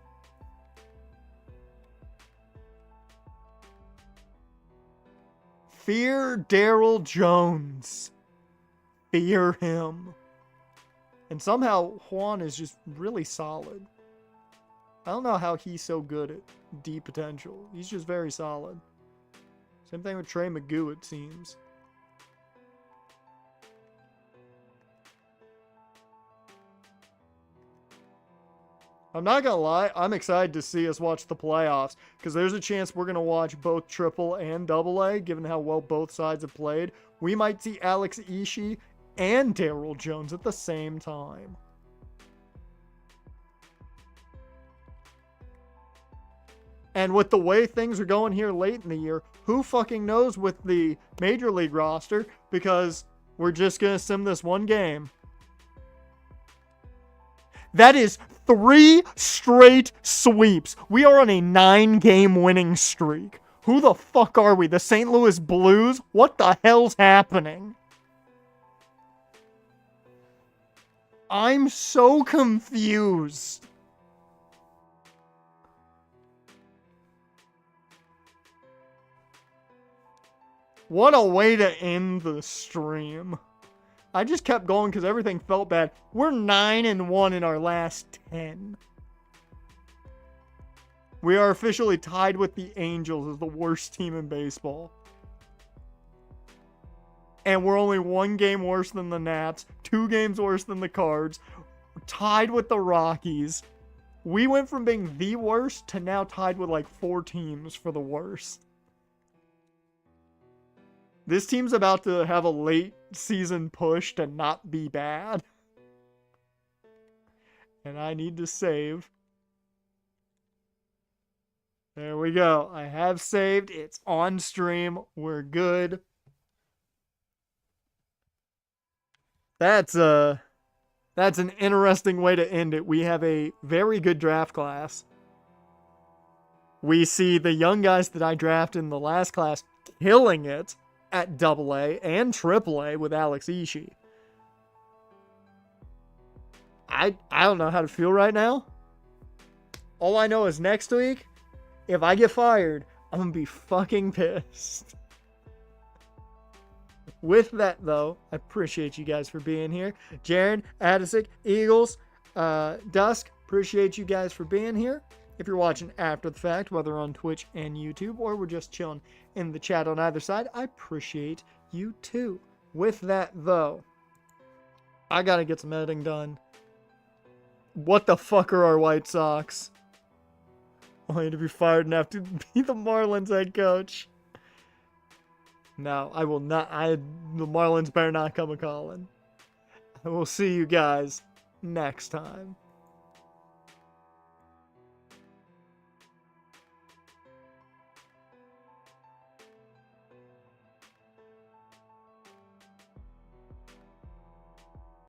Fear Daryl Jones. fear him. And somehow Juan is just really solid. I don't know how he's so good at D potential. He's just very solid. Same thing with Trey Magoo, it seems. I'm not gonna lie, I'm excited to see us watch the playoffs, because there's a chance we're gonna watch both Triple and Double A, given how well both sides have played. We might see Alex Ishii and Darryl Jones at the same time. And with the way things are going here late in the year, who fucking knows with the Major League roster, because we're just gonna sim this one game. That is 3 straight sweeps. We are on a 9-game winning streak. Who the fuck are we? The St. Louis Blues? What the hell's happening? I'm so confused. What a way to end the stream. I just kept going because everything felt bad. We're 9-1 in our last 10. We are officially tied with the Angels as the worst team in baseball. And we're only 1 game worse than the Nats, 2 games worse than the Cards. We're tied with the Rockies. We went from being the worst to now tied with like 4 teams for the worst. This team's about to have a late season push to not be bad. And I need to save. There we go. I have saved. It's on stream. We're good. That's an interesting way to end it. We have a very good draft class. We see the young guys that I drafted in the last class killing it at Double-A and Triple-A with Alex Ishii. I don't know how to feel right now. All I know is next week, if I get fired, I'm gonna be fucking pissed. With that, though, I appreciate you guys for being here. Jaren, Addisick, Eagles, Dusk, appreciate you guys for being here. If you're watching after the fact, whether on Twitch and YouTube, or we're just chilling in the chat on either side, I appreciate you too. With that, though, I gotta get some editing done. What the fuck are our White Sox? Only to be fired and have to be the Marlins head coach. No, I will not. The Marlins better not come a calling. I will see you guys next time.